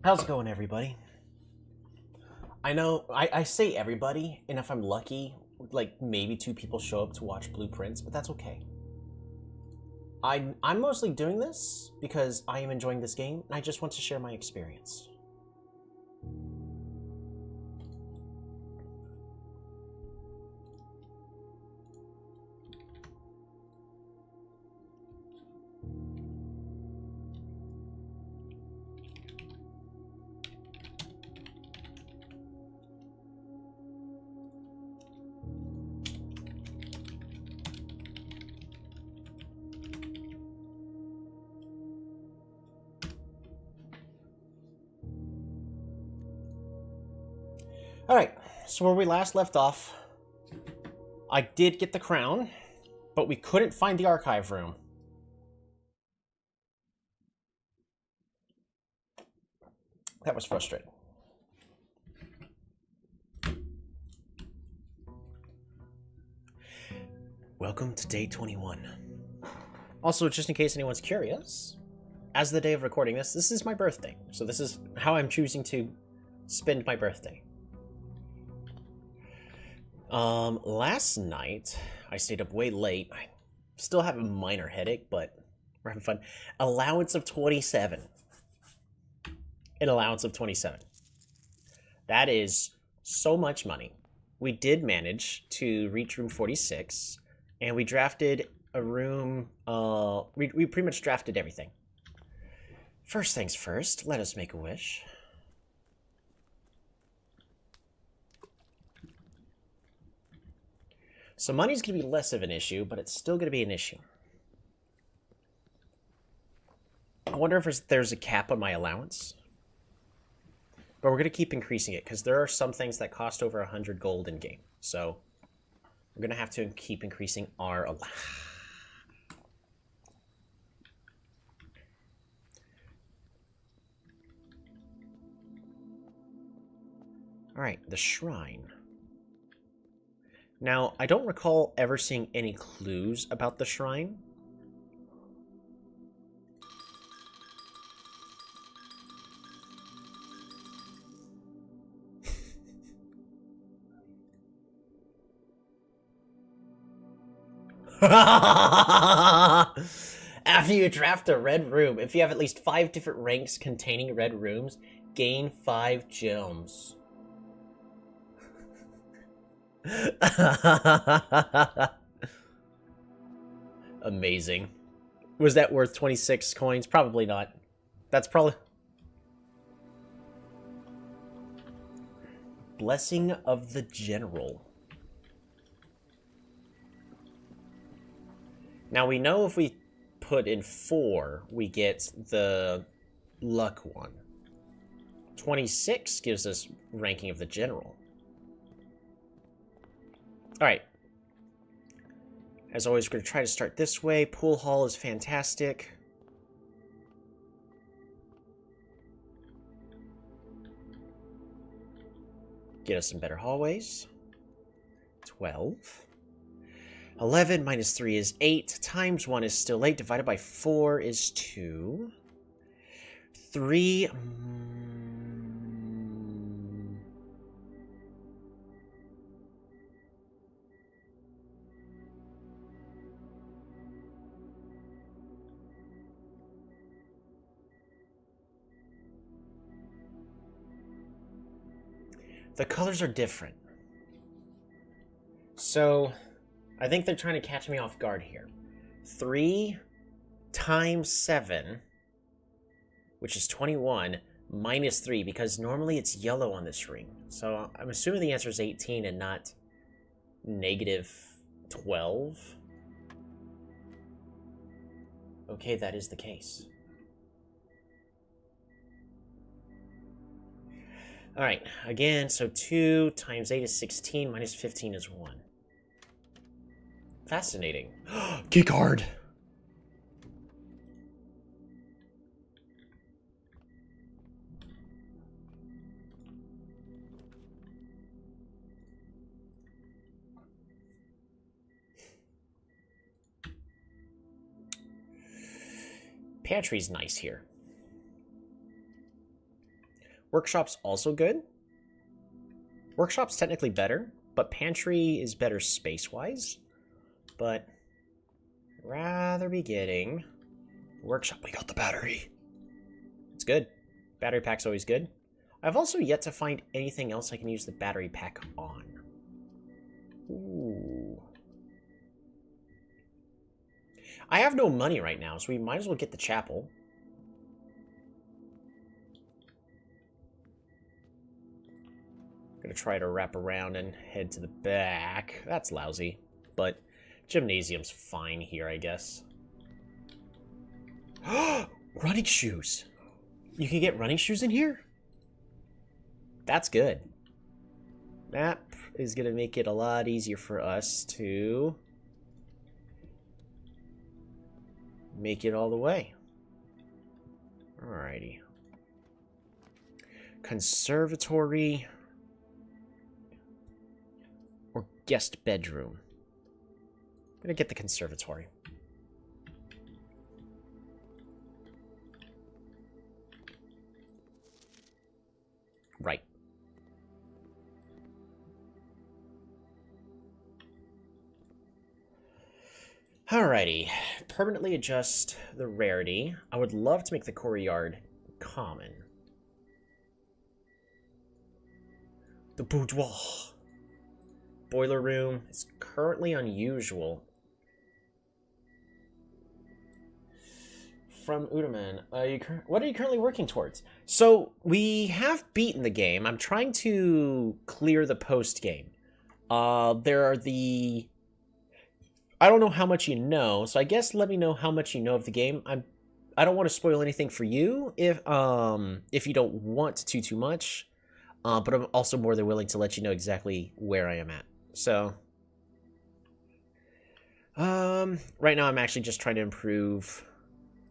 How's it going, everybody? I know I say everybody, and if I'm lucky, like maybe two people show up to watch Blueprints, but that's okay. I'm mostly doing this because I am enjoying this game, and I just want to share my experience. Alright, so where we last left off, I did get the crown, but we couldn't find the archive room. That was frustrating. Welcome to day 21. Also, just in case anyone's curious, as the day of recording this is my birthday. So this is how I'm choosing to spend my birthday. Last night, I stayed up way late. I still have a minor headache, but we're having fun. Allowance of 27. An allowance of 27. That is so much money. We did manage to reach room 46, and we drafted a room, we pretty much drafted everything. First things first, let us make a wish. So money's going to be less of an issue, but it's still going to be an issue. I wonder if there's a cap on my allowance. But we're going to keep increasing it, because there are some things that cost over 100 gold in game. So we're going to have to keep increasing our allowance. Alright, the shrine. Now, I don't recall ever seeing any clues about the shrine. After you draft a red room, if you have at least 5 different ranks containing red rooms, gain 5 gems. Amazing. Was that worth 26 coins? Probably not. That's probably... Blessing of the General. Now we know if we put in 4, we get the luck one. 26 gives us ranking of the General. Alright. As always, we're going to try to start this way. Pool Hall is fantastic. Get us some better hallways. 12. 11 minus 3 is 8. Times 1 is still 8. Divided by 4 is 2. 3... The colors are different. So, I think they're trying to catch me off guard here. 3 times 7, which is 21, minus 3, because normally it's yellow on this ring. So, I'm assuming the answer is 18 and not negative 12. Okay, that is the case. Alright, again, so 2 times 8 is 16, minus 15 is 1. Fascinating. Key card! Pantry's nice here. Workshop's also good. Workshop's technically better, but pantry is better space-wise. But rather be getting workshop. We got the battery. It's good. Battery pack's always good. I've also yet to find anything else I can use the battery pack on. Ooh. I have no money right now, so we might as well get the chapel. Gonna try to wrap around and head to the back. That's lousy, but gymnasium's fine here, I guess. Running shoes. You can get running shoes in here? That's good. That is gonna make it a lot easier for us to make it all the way. Alrighty. Conservatory or guest bedroom. I'm gonna get the conservatory. Right. Alrighty. Permanently adjust the rarity. I would love to make the courtyard common. The boudoir. Boiler room is currently unusual. From Udaman, what are you currently working towards? So, we have beaten the game. I'm trying to clear the post-game. There are the... I don't know how much you know, so I guess let me know how much you know of the game. I don't want to spoil anything for you if you don't want to too much. But I'm also more than willing to let you know exactly where I am at. So, right now I'm actually just trying to improve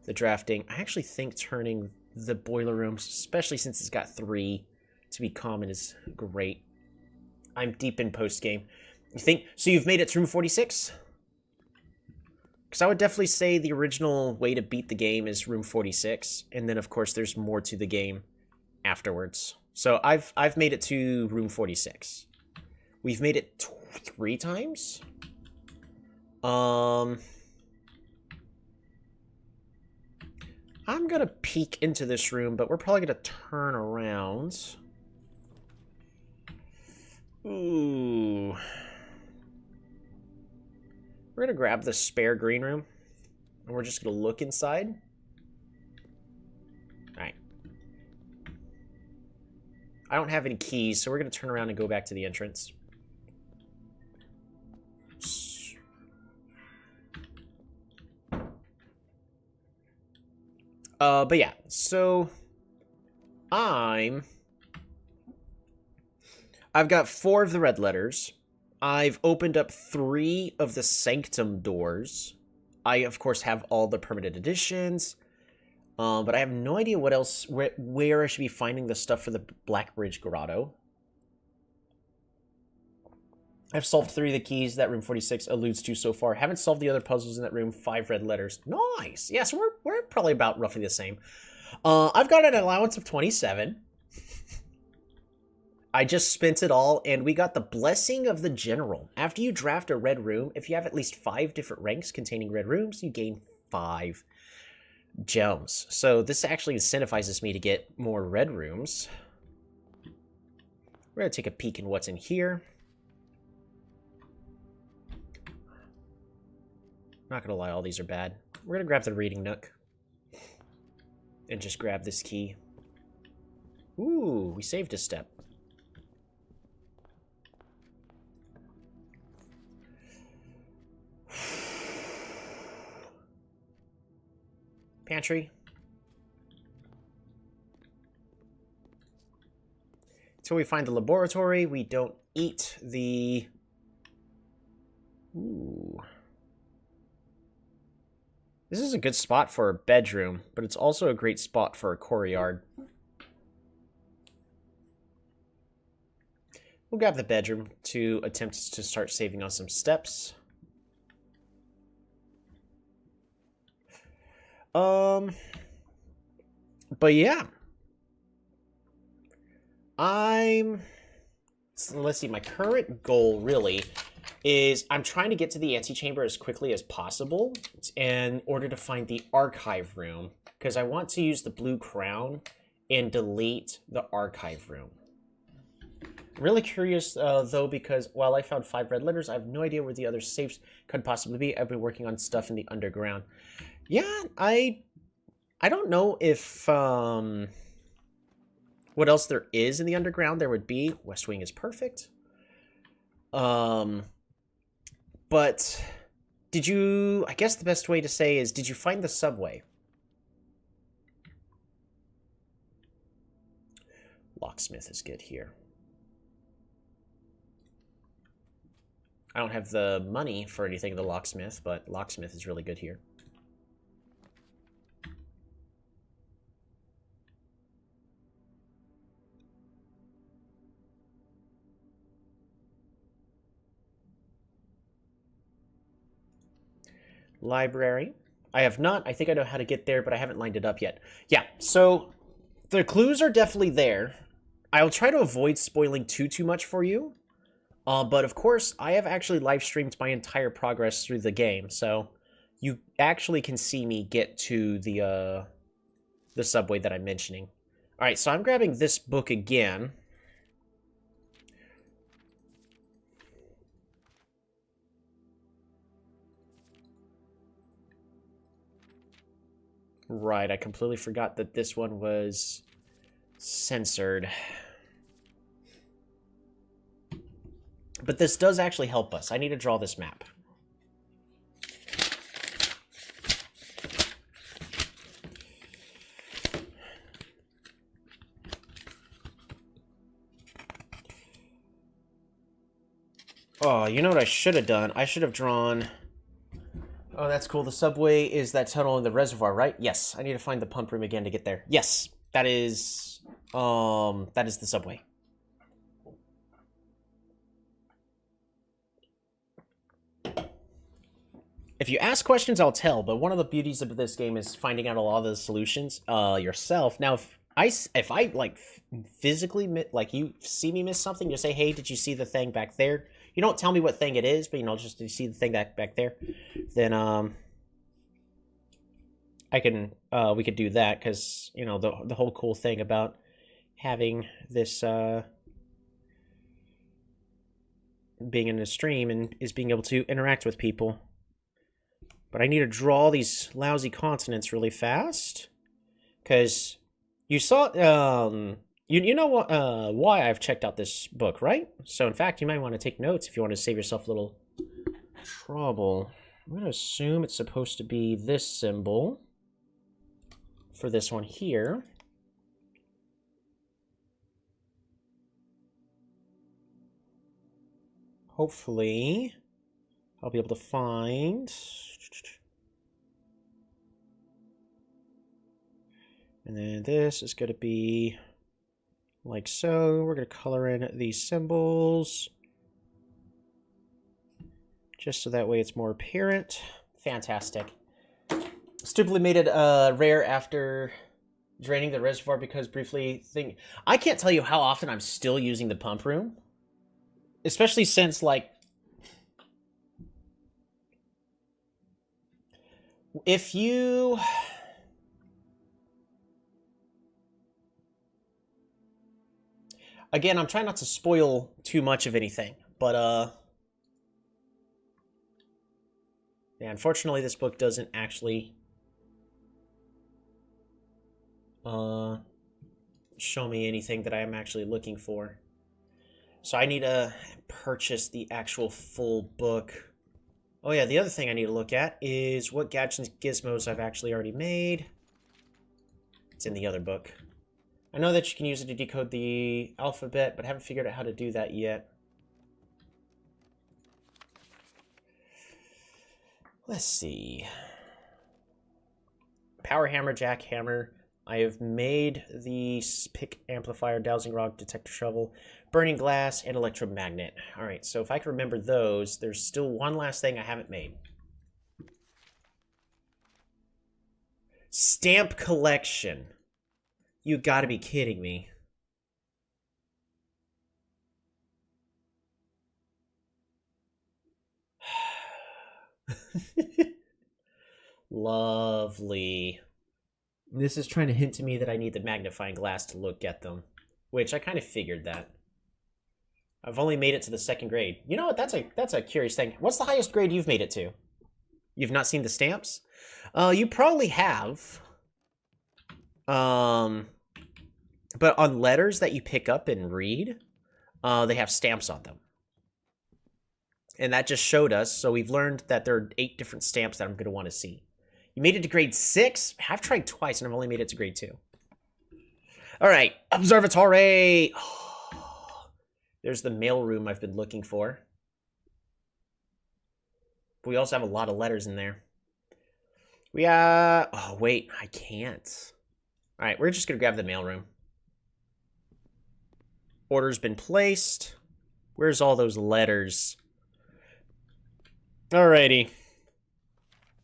the drafting. I actually think turning the boiler rooms, especially since it's got 3, to be common is great. I'm deep in post-game. You think, so you've made it to room 46? Because I would definitely say the original way to beat the game is room 46, and then of course there's more to the game afterwards. So I've made it to room 46. We've made it 3 times. I'm gonna peek into this room, but we're probably gonna turn around. Ooh. We're gonna grab the spare green room, and we're just gonna look inside. Alright. I don't have any keys, so we're gonna turn around and go back to the entrance. But yeah, so I've got 4 of the red letters. I've opened up 3 of the sanctum doors. I, of course, have all the permanent additions. But I have no idea what else, where I should be finding the stuff for the Black Bridge Grotto. I've solved 3 of the keys that room 46 alludes to so far. Haven't solved the other puzzles in that room. 5 red letters. Nice. Yeah, so we're probably about roughly the same. I've got an allowance of 27. I just spent it all, and we got the Blessing of the General. After you draft a red room, if you have at least 5 different ranks containing red rooms, you gain 5 gems. So this actually incentivizes me to get more red rooms. We're going to take a peek in what's in here. Not going to lie, all these are bad. We're going to grab the reading nook. And just grab this key. Ooh, we saved a step. Pantry. Until we find the laboratory, we don't eat the... Ooh. This is a good spot for a bedroom, but it's also a great spot for a courtyard. We'll grab the bedroom to attempt to start saving on some steps. But yeah. let's see, my current goal really is I'm trying to get to the antechamber as quickly as possible in order to find the archive room, because I want to use the blue crown and delete the archive room. I'm really curious, though, because while I found 5 red letters, I have no idea where the other safes could possibly be. I've been working on stuff in the underground. Yeah, I don't know if, what else there is in the underground there would be. West Wing is perfect. But did you, I guess the best way to say is, did you find the subway? Locksmith is good here. I don't have the money for anything the locksmith, but locksmith is really good here. Library. I have not. I think I know how to get there, but I haven't lined it up yet. Yeah, so the clues are definitely there. I'll try to avoid spoiling too much for you. But of course, I have actually live streamed my entire progress through the game, so you actually can see me get to the subway that I'm mentioning. All right, so I'm grabbing this book again. Right, I completely forgot that this one was censored. But this does actually help us. I need to draw this map. Oh, you know what I should have done? I should have drawn... Oh, that's cool. The subway is that tunnel in the reservoir, right? Yes. I need to find the pump room again to get there. Yes. That is the subway. If you ask questions, I'll tell, but one of the beauties of this game is finding out a lot of the solutions yourself. Now, if I like physically, like you see me miss something, you say, hey, did you see the thing back there? You don't tell me what thing it is, but, you know, just to see the thing back there, then, I can, we could do that, because, you know, the whole cool thing about having this, being in a stream and is being able to interact with people. But I need to draw these lousy consonants really fast, because you saw, you know why I've checked out this book, right? So, in fact, you might want to take notes if you want to save yourself a little trouble. I'm going to assume it's supposed to be this symbol for this one here. Hopefully, I'll be able to find... And then this is going to be like so. We're going to color in these symbols just so that way it's more apparent. Fantastic. Stupidly made it rare after draining the reservoir because briefly I can't tell you how often I'm still using the pump room. Especially since, like, if you... Again, I'm trying not to spoil too much of anything, but, yeah, unfortunately, this book doesn't actually, show me anything that I am actually looking for. So I need to purchase the actual full book. Oh yeah, the other thing I need to look at is what gadgets and gizmos I've actually already made. It's in the other book. I know that you can use it to decode the alphabet, but haven't figured out how to do that yet. Let's see. Power hammer, jackhammer. I have made the pick amplifier, dowsing rod, detector shovel, burning glass, and electromagnet. All right, so if I can remember those, there's still one last thing I haven't made. Stamp collection. You gotta be kidding me. Lovely. This is trying to hint to me that I need the magnifying glass to look at them, which I kind of figured that. I've only made it to the 2nd grade. You know what? That's a curious thing. What's the highest grade you've made it to? You've not seen the stamps? You probably have. But on letters that you pick up and read, they have stamps on them. And that just showed us, so we've learned that there are 8 different stamps that I'm going to want to see. You made it to grade 6? I've tried twice and I've only made it to grade 2. All right, observatory. Oh, there's the mail room I've been looking for. We also have a lot of letters in there. Oh, wait, I can't. All right, we're just going to grab the mail room. Order's been placed. Where's all those letters? Alrighty.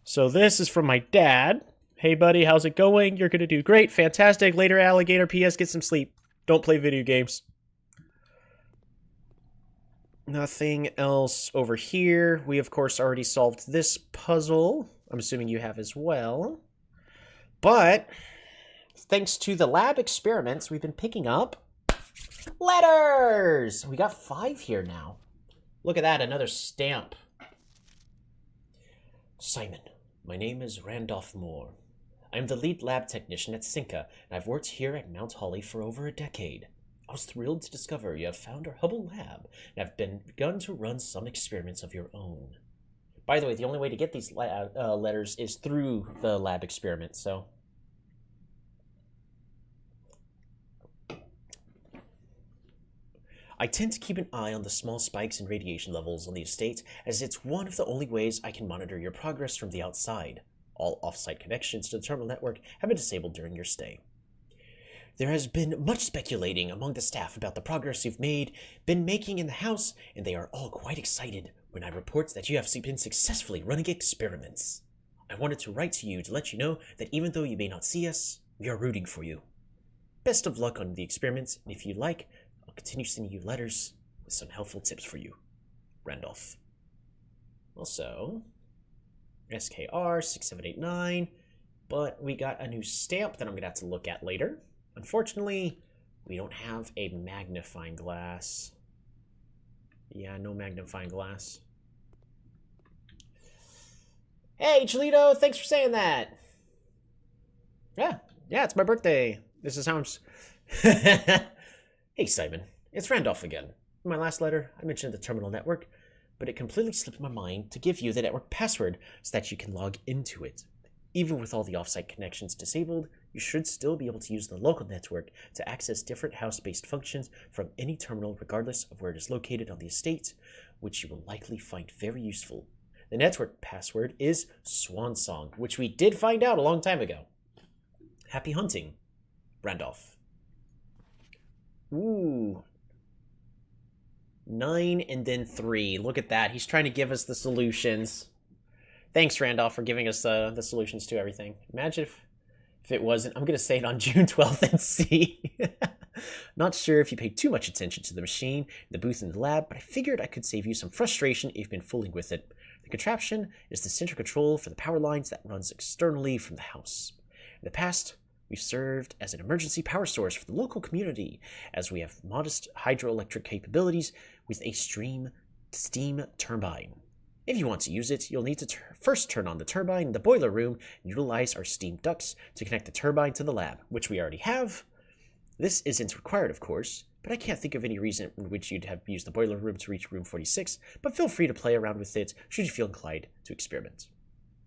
So this is from my dad. Hey, buddy, how's it going? You're going to do great. Fantastic. Later, alligator. P.S. Get some sleep. Don't play video games. Nothing else over here. We, of course, already solved this puzzle. I'm assuming you have as well. But thanks to the lab experiments, we've been picking up letters. We got 5 here now. Look at that. Another stamp. Simon, my name is Randolph Moore. I'm the lead lab technician at Cinca, and I've worked here at Mount Holly for over a decade. I was thrilled to discover you have found our Hubble lab and have begun to run some experiments of your own. By the way, the only way to get these letters is through the lab experiment, so... I tend to keep an eye on the small spikes in radiation levels on the estate, as it's one of the only ways I can monitor your progress from the outside. All off-site connections to the terminal network have been disabled during your stay. There has been much speculating among the staff about the progress you've been making in the house, and they are all quite excited when I report that you have been successfully running experiments. I wanted to write to you to let you know that even though you may not see us, we are rooting for you. Best of luck on the experiments, and if you like, I'll continue sending you letters with some helpful tips for you. Randolph. Also, SKR 6789, but we got a new stamp that I'm going to have to look at later. Unfortunately, we don't have a magnifying glass. Yeah, no magnifying glass. Hey, Cholito, thanks for saying that. Yeah, it's my birthday. This is how I'm... Hey, Simon, it's Randolph again. In my last letter, I mentioned the terminal network, but it completely slipped my mind to give you the network password so that you can log into it. Even with all the offsite connections disabled, you should still be able to use the local network to access different house-based functions from any terminal regardless of where it is located on the estate, which you will likely find very useful. The network password is Swansong, which we did find out a long time ago. Happy hunting, Randolph. Ooh. 9 and then 3. Look at that. He's trying to give us the solutions. Thanks, Randolph, for giving us the solutions to everything. Imagine if it wasn't. I'm going to say it on June 12th and see. Not sure if you paid too much attention to the machine, the booth in the lab, but I figured I could save you some frustration if you've been fooling with it. The contraption is the central control for the power lines that runs externally from the house. In the past, we've served as an emergency power source for the local community, as we have modest hydroelectric capabilities with a steam turbine. If you want to use it, you'll need to first turn on the turbine in the boiler room and utilize our steam ducts to connect the turbine to the lab, which we already have. This isn't required, of course, but I can't think of any reason in which you'd have used the boiler room to reach room 46, but feel free to play around with it should you feel inclined to experiment.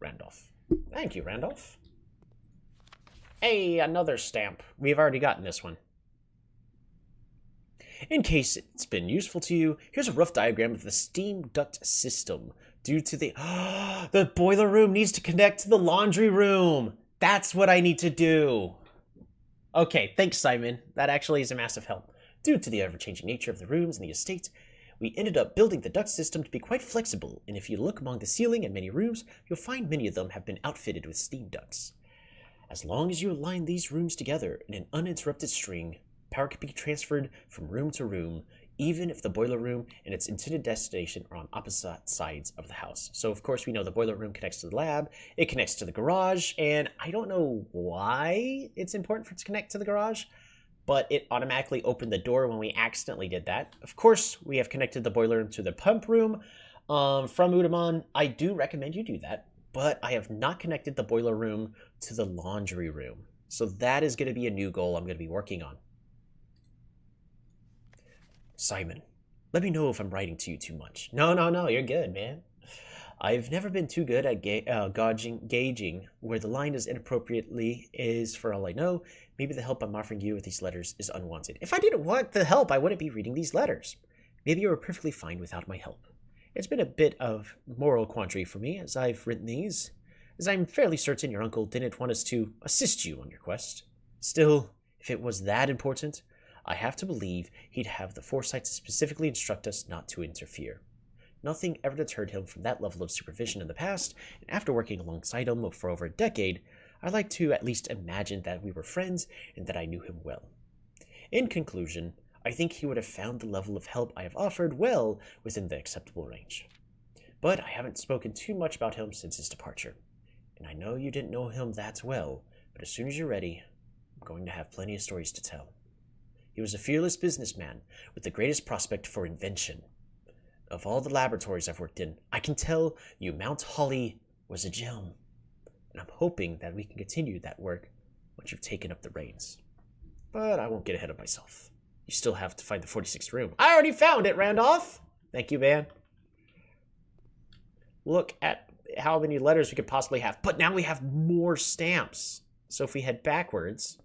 Randolph. Thank you, Randolph. Hey, another stamp. We've already gotten this one. In case it's been useful to you, here's a rough diagram of the steam duct system. Due to the boiler room needs to connect to the laundry room. That's what I need to do. Okay, thanks, Simon. That actually is a massive help. Due to the ever-changing nature of the rooms in the estate, we ended up building the duct system to be quite flexible, and if you look among the ceiling in many rooms, you'll find many of them have been outfitted with steam ducts. As long as you align these rooms together in an uninterrupted string, power can be transferred from room to room, even if the boiler room and its intended destination are on opposite sides of the house. So of course we know the boiler room connects to the lab, it connects to the garage, and I don't know why it's important for it to connect to the garage, but it automatically opened the door when we accidentally did that. Of course, we have connected the boiler room to the pump room. From Udamon, I do recommend you do that, but I have not connected the boiler room to the laundry room. So that is going to be a new goal I'm going to be working on. Simon, let me know if I'm writing to you too much. No, you're good, man. I've never been too good at gauging where the line is inappropriately is. For all I know, maybe the help I'm offering you with these letters is unwanted. If I didn't want the help, I wouldn't be reading these letters. Maybe you were perfectly fine without my help. It's been a bit of moral quandary for me as I've written these, as I'm fairly certain your uncle didn't want us to assist you on your quest. Still, if it was that important, I have to believe he'd have the foresight to specifically instruct us not to interfere. Nothing ever deterred him from that level of supervision in the past, and after working alongside him for over a decade, I like to at least imagine that we were friends and that I knew him well. In conclusion, I think he would have found the level of help I have offered well within the acceptable range. But I haven't spoken too much about him since his departure, and I know you didn't know him that well, but as soon as you're ready, I'm going to have plenty of stories to tell. He was a fearless businessman with the greatest prospect for invention. Of all the laboratories I've worked in, I can tell you Mount Holly was a gem, and I'm hoping that we can continue that work once you've taken up the reins. But I won't get ahead of myself. You still have to find the 46th room. I already found it, Randolph! Thank you, man. Look at how many letters we could possibly have. But now we have more stamps. So if we head backwards,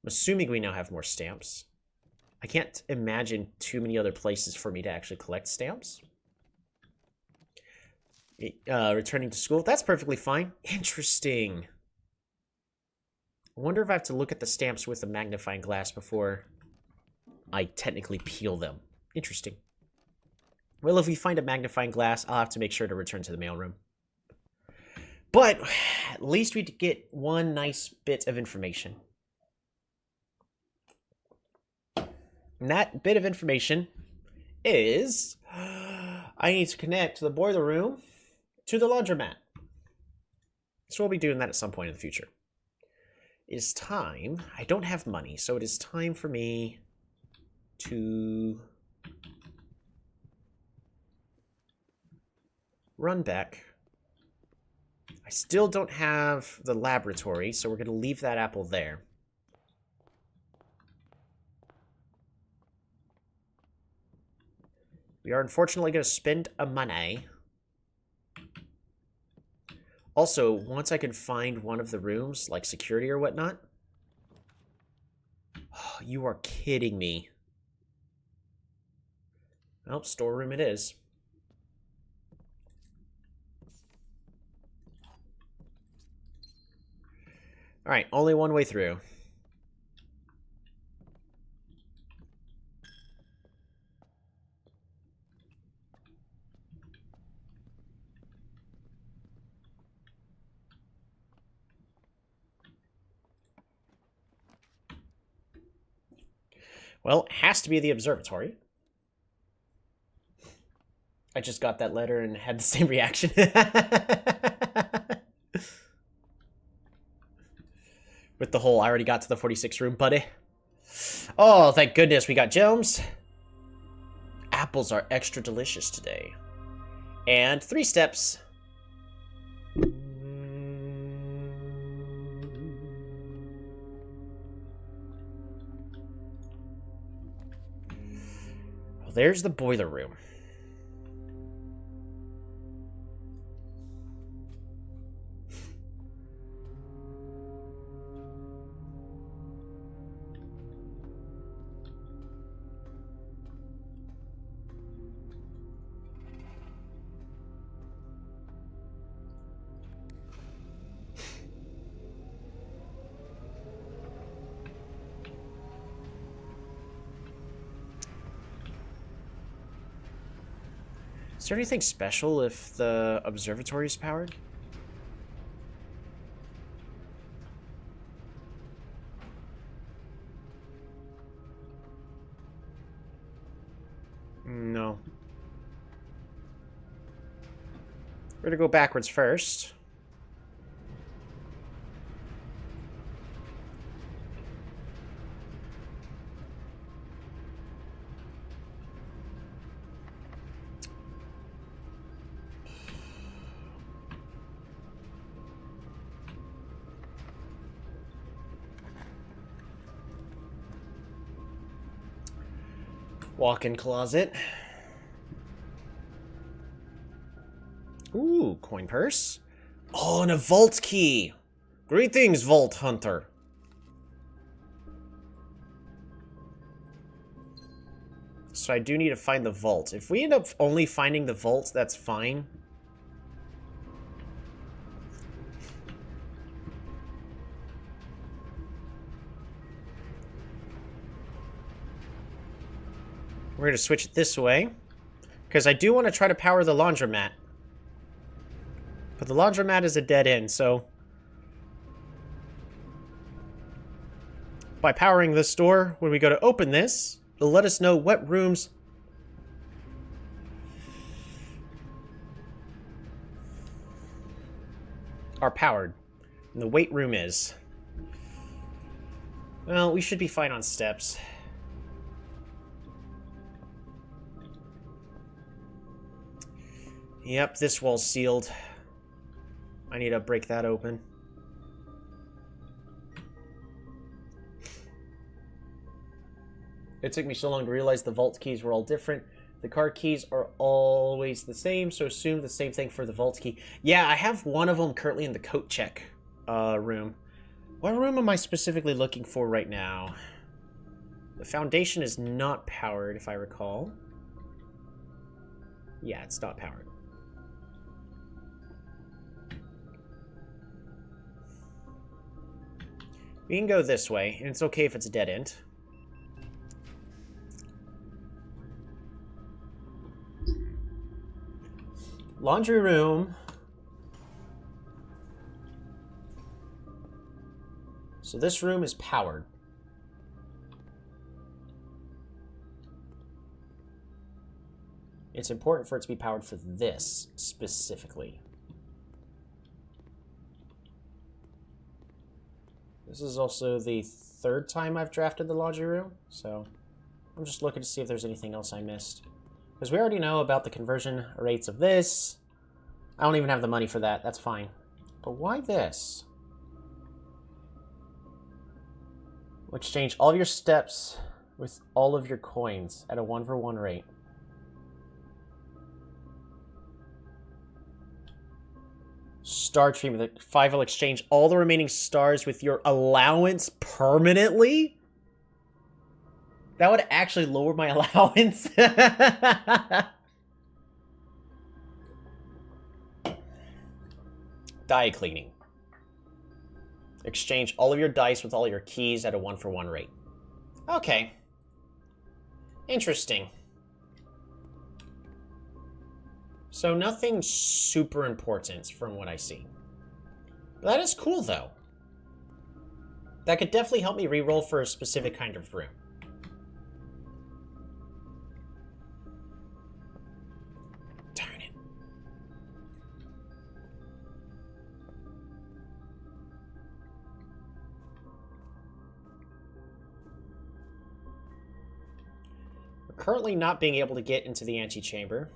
I'm assuming we now have more stamps. I can't imagine too many other places for me to actually collect stamps. Returning to school, that's perfectly fine. Interesting. I wonder if I have to look at the stamps with a magnifying glass before I technically peel them. Interesting. Well, if we find a magnifying glass, I'll have to make sure to return to the mailroom. But at least we get one nice bit of information. And that bit of information is I need to connect the boiler room to the laundromat. So we'll be doing that at some point in the future. It is time. I don't have money, so it is time for me to run back. I still don't have the laboratory, so we're going to leave that apple there. We are unfortunately going to spend a money. Also, once I can find one of the rooms, like security or whatnot. Oh, you are kidding me. Well, storeroom it is. Alright, only one way through. Well, it has to be the observatory. I just got that letter and had the same reaction. With the whole, I already got to the 46th room, buddy. Oh, thank goodness we got gems. Apples are extra delicious today. And 3 steps. Well, there's the boiler room. Is there anything special if the observatory is powered? We're gonna go backwards first. Walk-in closet. Ooh, coin purse. Oh, and a vault key. Greetings, Vault Hunter. So I do need to find the vault. If we end up only finding the vault, that's fine. We're going to switch it this way. Because I do want to try to power the laundromat. But the laundromat is a dead end, so... by powering this door, when we go to open this, it'll let us know what rooms... are powered. And the weight room is. Well, we should be fine on steps. Yep, this wall's sealed. I need to break that open. It took me so long to realize the vault keys were all different. The car keys are always the same, so assume the same thing for the vault key. Yeah, I have one of them currently in the coat check room. What room am I specifically looking for right now? The foundation is not powered, if I recall. Yeah, it's not powered. We can go this way, and it's okay if it's a dead end. Laundry room. So this room is powered. It's important for it to be powered for this specifically. This is also the third time I've drafted the laundry room, so I'm just looking to see if there's anything else I missed. Because we already know about the conversion rates of this. I don't even have the money for that, that's fine. But why this? We'll exchange all of your steps with all of your coins at a 1-for-1 rate. Star treatment. The 5 will exchange all the remaining stars with your allowance permanently? That would actually lower my allowance. Die cleaning. Exchange all of your dice with all your keys at a 1-for-1 rate. Okay. Interesting. So nothing super important from what I see. But that is cool, though. That could definitely help me reroll for a specific kind of room. Darn it. We're currently not being able to get into the antechamber.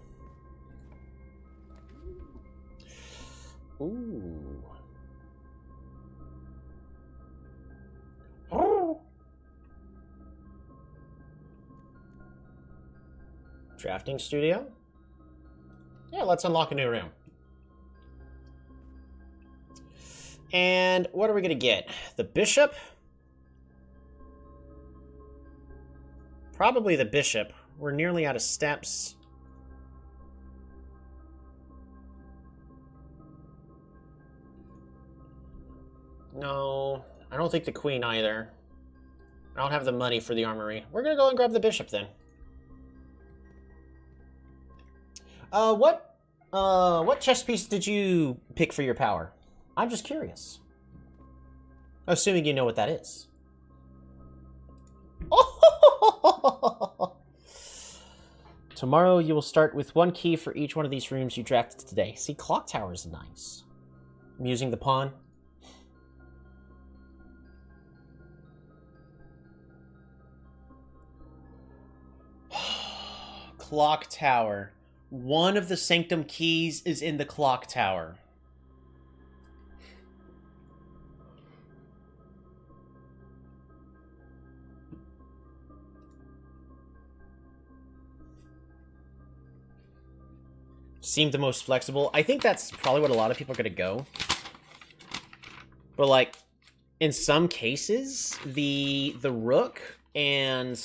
Ooh. Oh. Drafting studio? Yeah, let's unlock a new room. And what are we gonna get? The bishop? Probably the bishop. We're nearly out of steps. No, I don't think the queen either. I don't have the money for the armory. We're gonna go and grab the bishop then. What chess piece did you pick for your power? I'm just curious. Assuming you know what that is. Tomorrow you will start with 1 key for each one of these rooms you drafted today. See, clock tower is nice. I'm using the pawn. Clock tower. One of the sanctum keys is in the clock tower. Seemed the most flexible. I think that's probably what a lot of people are going to go. But, like, in some cases, the rook and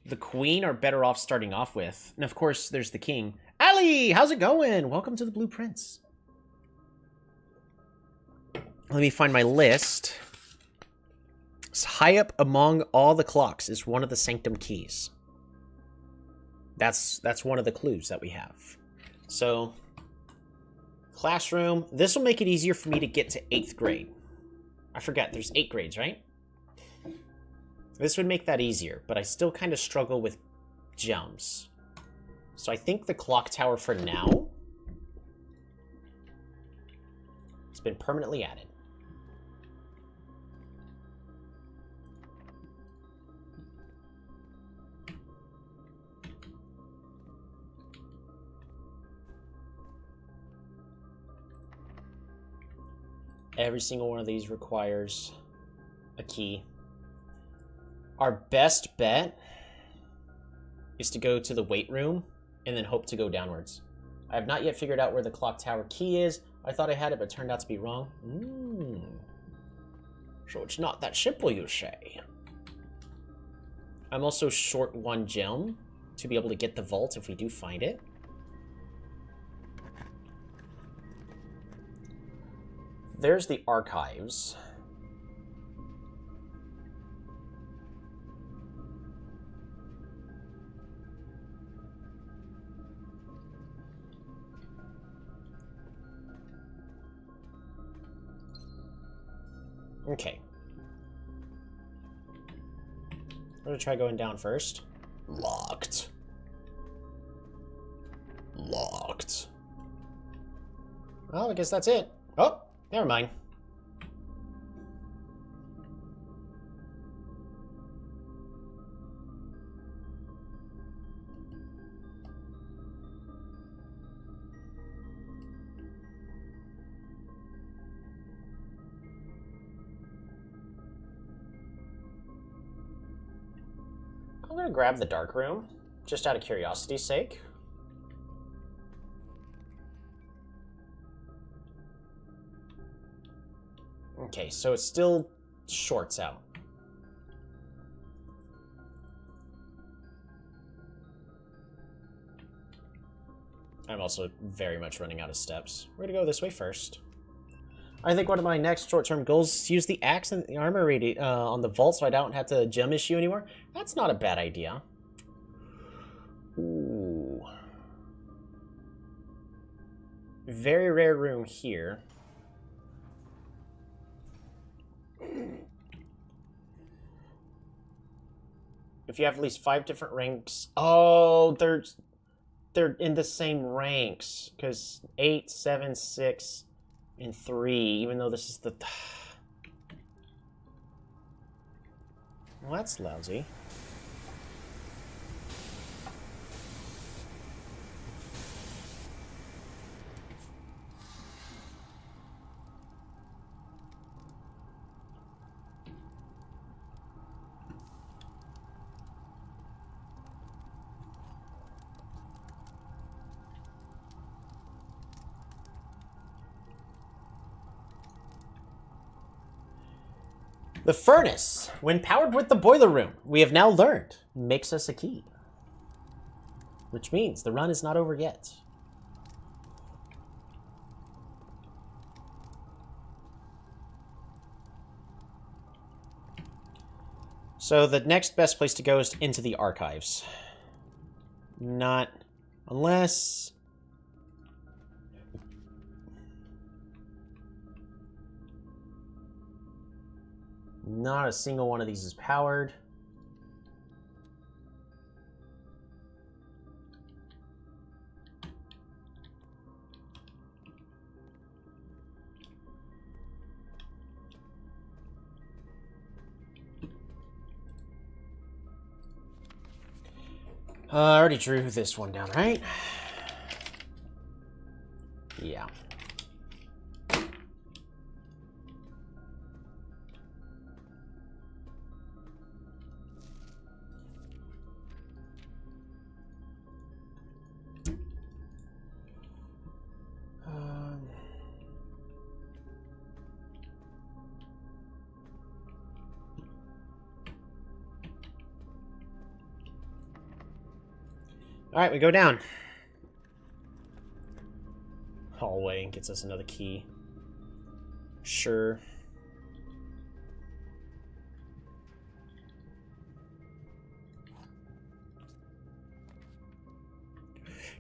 the queen are better off starting off with. And, of course, there's the king. Ali, how's it going? Welcome to the Blue Prince. Let me find my list. It's high up among all the clocks is one of the sanctum keys. That's one of the clues that we have. So, classroom. This will make it easier for me to get to 8th grade. I forget, there's 8 grades, right? This would make that easier, but I still kind of struggle with jumps. So I think the clock tower for now has been permanently added. Every single one of these requires a key. Our best bet is to go to the weight room and then hope to go downwards. I have not yet figured out where the clock tower key is. I thought I had it, but turned out to be wrong. So it's not that simple, you say. I'm also short 1 gem to be able to get the vault if we do find it. There's the archives. Okay. I'm gonna try going down first. Locked. Locked. Well, I guess that's it. Oh! Never mind. I'm gonna grab the dark room, just out of curiosity's sake. Okay, so it still shorts out. I'm also very much running out of steps. We're gonna go this way first. I think one of my next short-term goals is to use the axe and the armor on the vault so I don't have to gem issue anymore. That's not a bad idea. Ooh. Very rare room here. If you have at least 5 different ranks... Oh, they're in the same ranks. Because 8, 7, 6, and 3. Even though this is the... Well, that's lousy. The furnace, when powered with the boiler room, we have now learned, makes us a key. Which means the run is not over yet. So the next best place to go is into the archives. Not unless... Not a single one of these is powered. I already drew this one down, right? Yeah. Alright, we go down. Hallway gets us another key. Sure.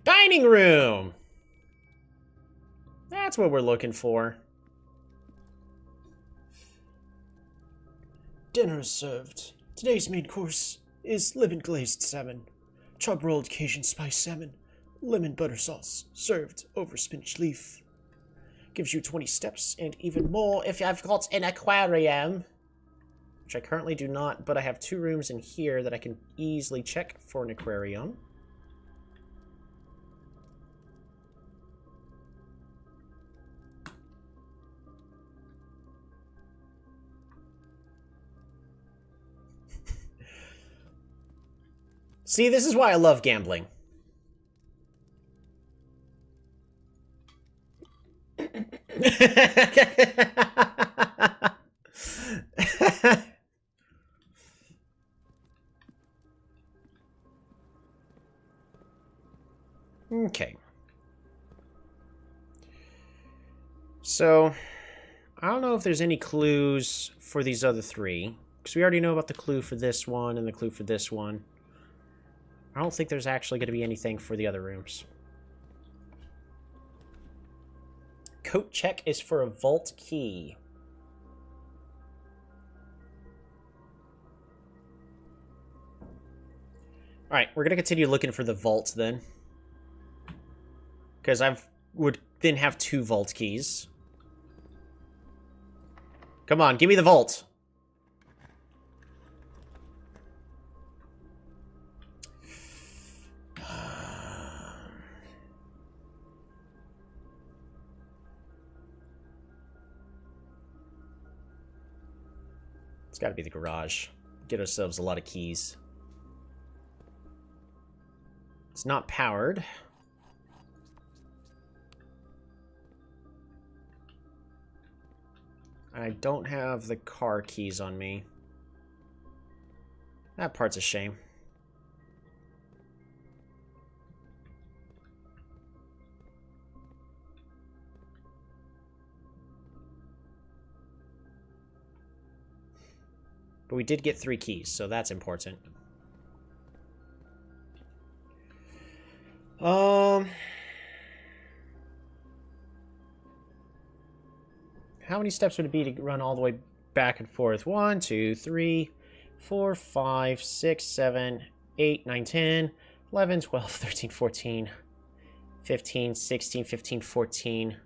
Dining room! That's what we're looking for. Dinner is served. Today's main course is lemon glazed salmon, chop rolled Cajun spice salmon, lemon butter sauce, served over spinach leaf. Gives you 20 steps and even more if I've got an aquarium. Which I currently do not, but I have 2 rooms in here that I can easily check for an aquarium. See, this is why I love gambling. Okay. So, I don't know if there's any clues for these other 3. Because we already know about the clue for this one and the clue for this one. I don't think there's actually going to be anything for the other rooms. Coat check is for a vault key. Alright, we're going to continue looking for the vault then. Because I would then have 2 vault keys. Come on, give me the vault. It's got to be the garage. Get ourselves a lot of keys. It's not powered. I don't have the car keys on me. That part's a shame. But we did get 3 keys, so that's important. How many steps would it be to run all the way back and forth? 1, 2, 3, 4, 5, 6, 7, 8, 9, 10, 11, 12, 13, 14, 15, 16, 15, 14,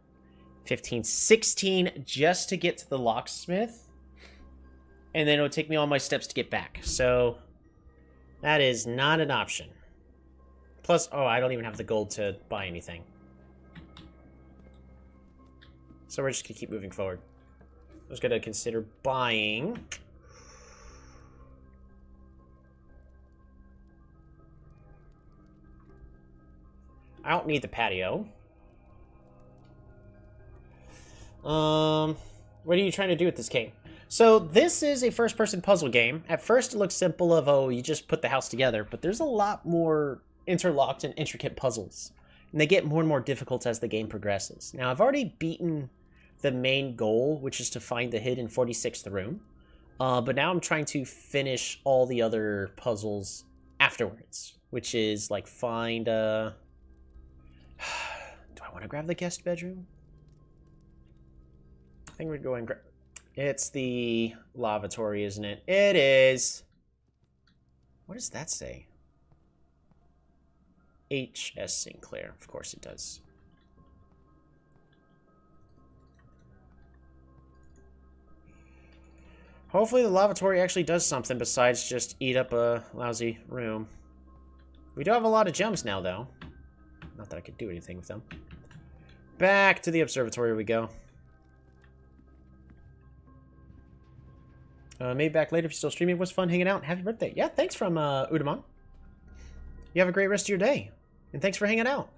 15, 16 just to get to the locksmith. And then it would take me all my steps to get back. So that is not an option. Plus, oh, I don't even have the gold to buy anything. So we're just going to keep moving forward. I was going to consider buying... I don't need the patio. What are you trying to do with this game? So this is a first-person puzzle game. At first it looks simple of, oh, you just put the house together, but there's a lot more interlocked and intricate puzzles. And they get more and more difficult as the game progresses. Now, I've already beaten the main goal, which is to find the hidden 46th room. But now I'm trying to finish all the other puzzles afterwards, which is like find... Do I want to grab the guest bedroom? I think we'd go and grab... It's the lavatory, isn't it? It is. What does that say? H.S. Sinclair. Of course it does. Hopefully the lavatory actually does something besides just eat up a lousy room. We do have a lot of gems now, though. Not that I could do anything with them. Back to the observatory we go. Maybe back later if you're still streaming. It was fun hanging out. Happy birthday. Yeah, thanks from Udamon. You have a great rest of your day. And thanks for hanging out.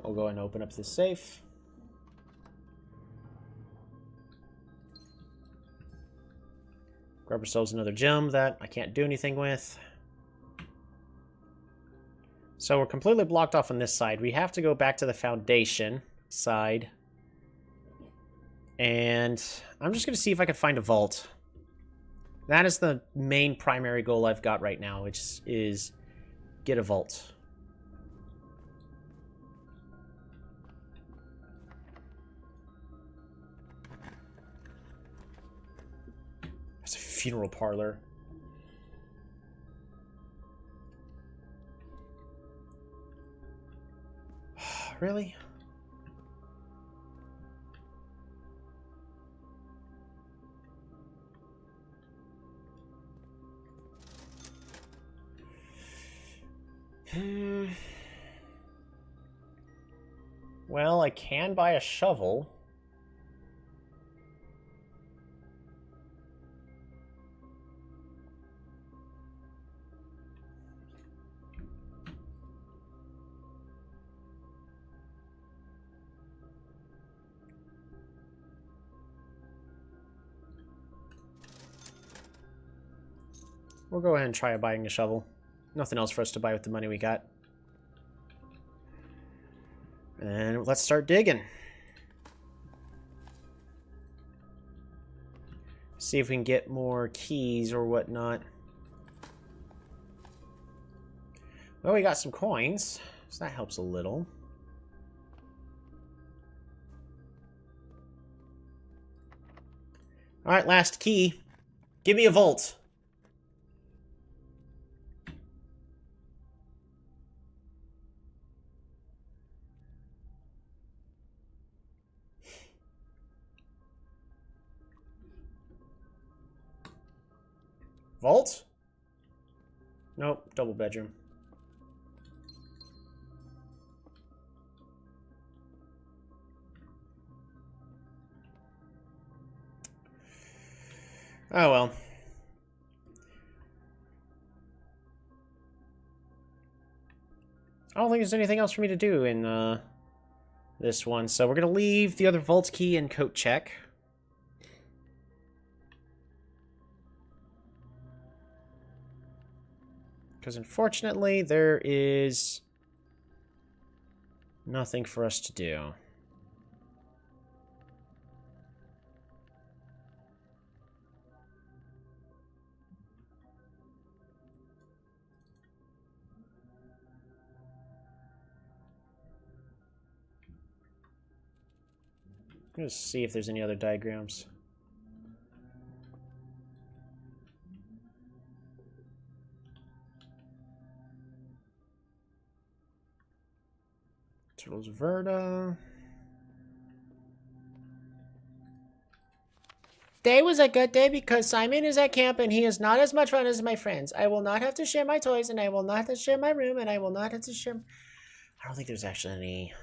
We'll go ahead and open up the safe. Grab ourselves another gem that I can't do anything with. So we're completely blocked off on this side. We have to go back to the foundation side. And I'm just going to see if I can find a vault. That is the main primary goal I've got right now, which is get a vault. It's a funeral parlor. Really? Well, I can buy a shovel. We'll go ahead and try buying a shovel. Nothing else for us to buy with the money we got. And let's start digging. See if we can get more keys or whatnot. Well, we got some coins, so that helps a little. Alright, last key. Give me a vault. Vault? Nope, double bedroom. Oh well. I don't think there's anything else for me to do in this one, so we're gonna leave the other vault key and coat check. Because unfortunately, there is nothing for us to do. Let's see if there's any other diagrams. Turtles Verda. Day was a good day because Simon is at camp and he is not as much fun as my friends. I will not have to share my toys and I will not have to share my room and I will not have to share... I don't think there's actually any...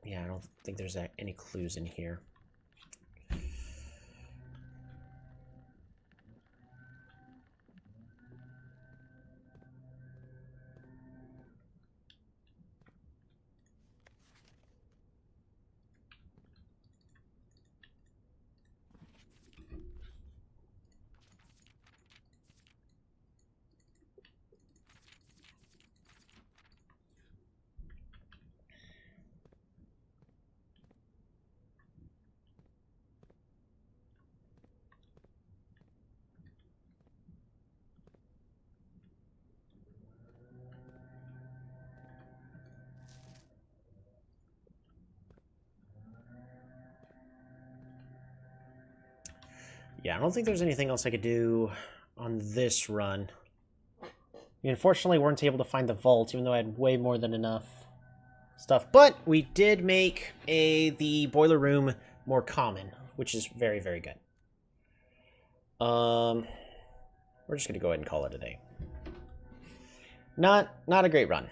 Yeah, I don't think there's any clues in here. Yeah, I don't think there's anything else I could do on this run. We unfortunately weren't able to find the vault, even though I had way more than enough stuff. But we did make the boiler room more common, which is very, very good. We're just gonna go ahead and call it a day. Not a great run.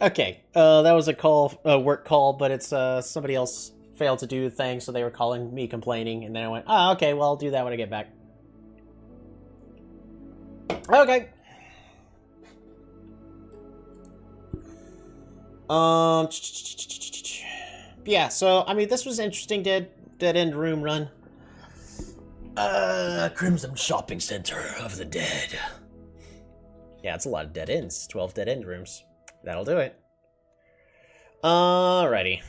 Okay, that was a work call, but it's somebody else failed to do the thing, so they were calling me complaining, and then I went, oh, okay, well, I'll do that when I get back. Okay. Yeah, so, I mean, this was interesting dead-end room run. Crimson Shopping Center of the Dead. Yeah, it's a lot of dead ends. 12 dead-end rooms. That'll do it. Alrighty.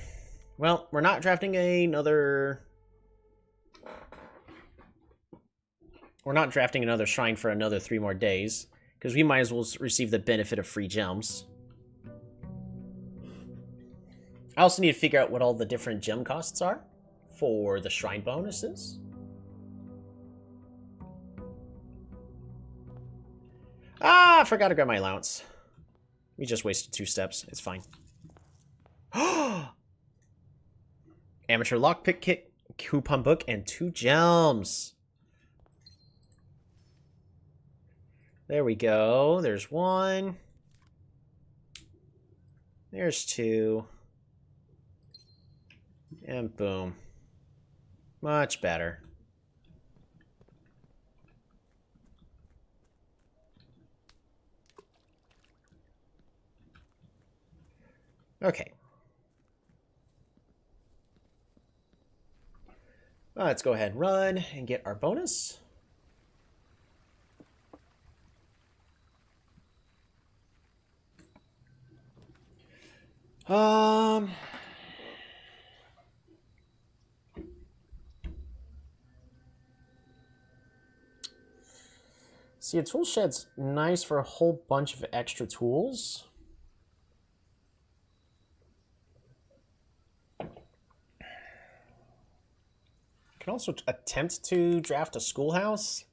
Well, we're not drafting another... We're not drafting another shrine for another 3 more days, because we might as well receive the benefit of free gems. I also need to figure out what all the different gem costs are for the shrine bonuses. Ah, I forgot to grab my allowance. We just wasted 2 steps. It's fine. Amateur lockpick kit, coupon book, and 2 gems. There we go. There's 1. There's 2. And boom. Much better. Okay. Let's go ahead and run and get our bonus. See, a tool shed's nice for a whole bunch of extra tools. Can also attempt to draft a schoolhouse.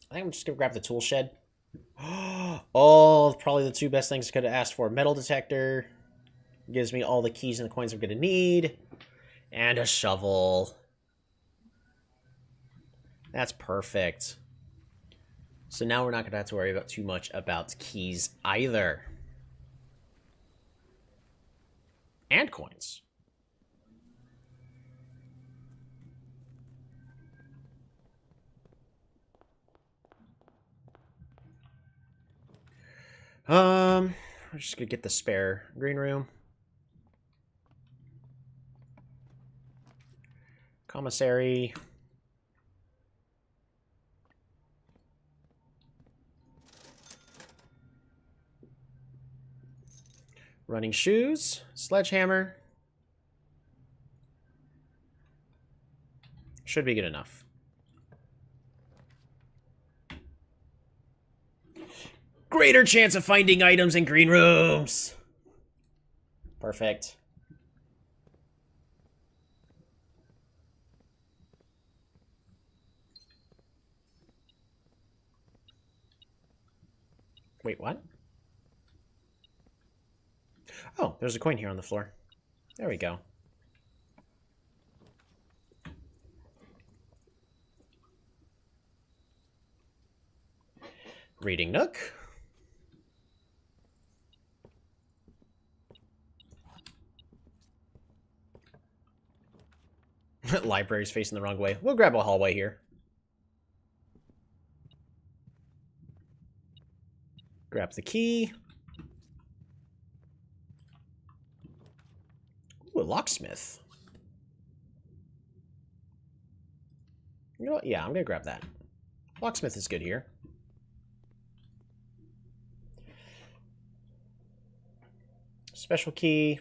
I think I'm just gonna grab the tool shed. Oh, probably the 2 best things I could have asked for. Metal detector. Gives me all the keys and the coins I'm gonna need. And a shovel. That's perfect. So now we're not gonna have to worry about too much about keys either. And coins. We're just gonna get the spare green room. Commissary. Running shoes, sledgehammer. Should be good enough. Greater chance of finding items in green rooms. Perfect. Wait, what? Oh, there's a coin here on the floor. There we go. Reading nook. Library's facing the wrong way. We'll grab a hallway here. Grab the key. Ooh, a locksmith. You know what? Yeah, I'm gonna grab that. Locksmith is good here. Special key.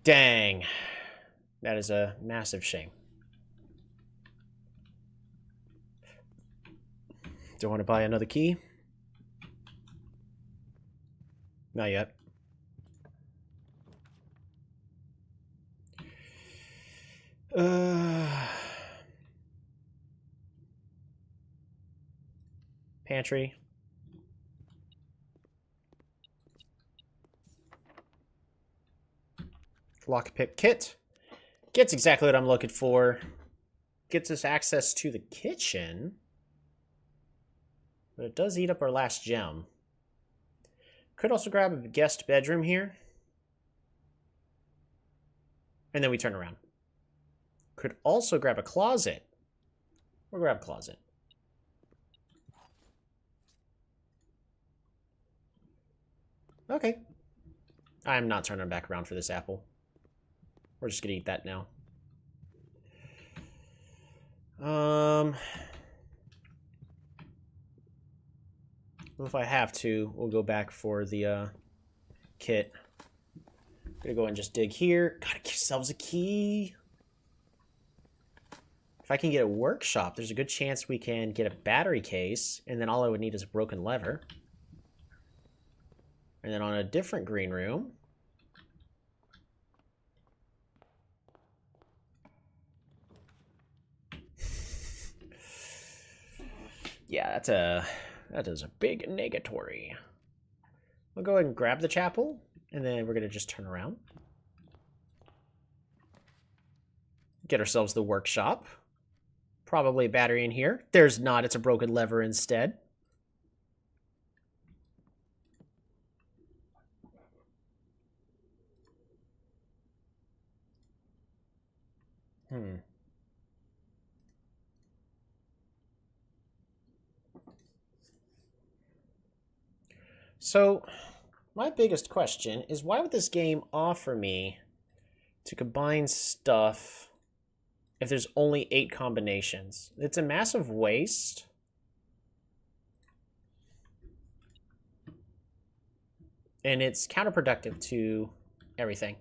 Dang. That is a massive shame. Do I want to buy another key? Not yet. Pantry. Lockpick kit. Gets exactly what I'm looking for. Gets us access to the kitchen. But it does eat up our last gem. Could also grab a guest bedroom here. And then we turn around. Could also grab a closet. We'll grab a closet. Okay. I'm not turning back around for this apple. We're just gonna eat that now. Well, if I have to, we'll go back for the kit. Gonna go and just dig here. Gotta give ourselves a key. If I can get a workshop, there's a good chance we can get a battery case, and then all I would need is a broken lever. And then on a different green room, yeah, that is a big negatory. We'll go ahead and grab the chapel, and then we're gonna just turn around. Get ourselves the workshop. Probably a battery in here. There's not, it's a broken lever instead. So, my biggest question is why would this game offer me to combine stuff if there's only 8 combinations? It's a massive waste. And it's counterproductive to everything.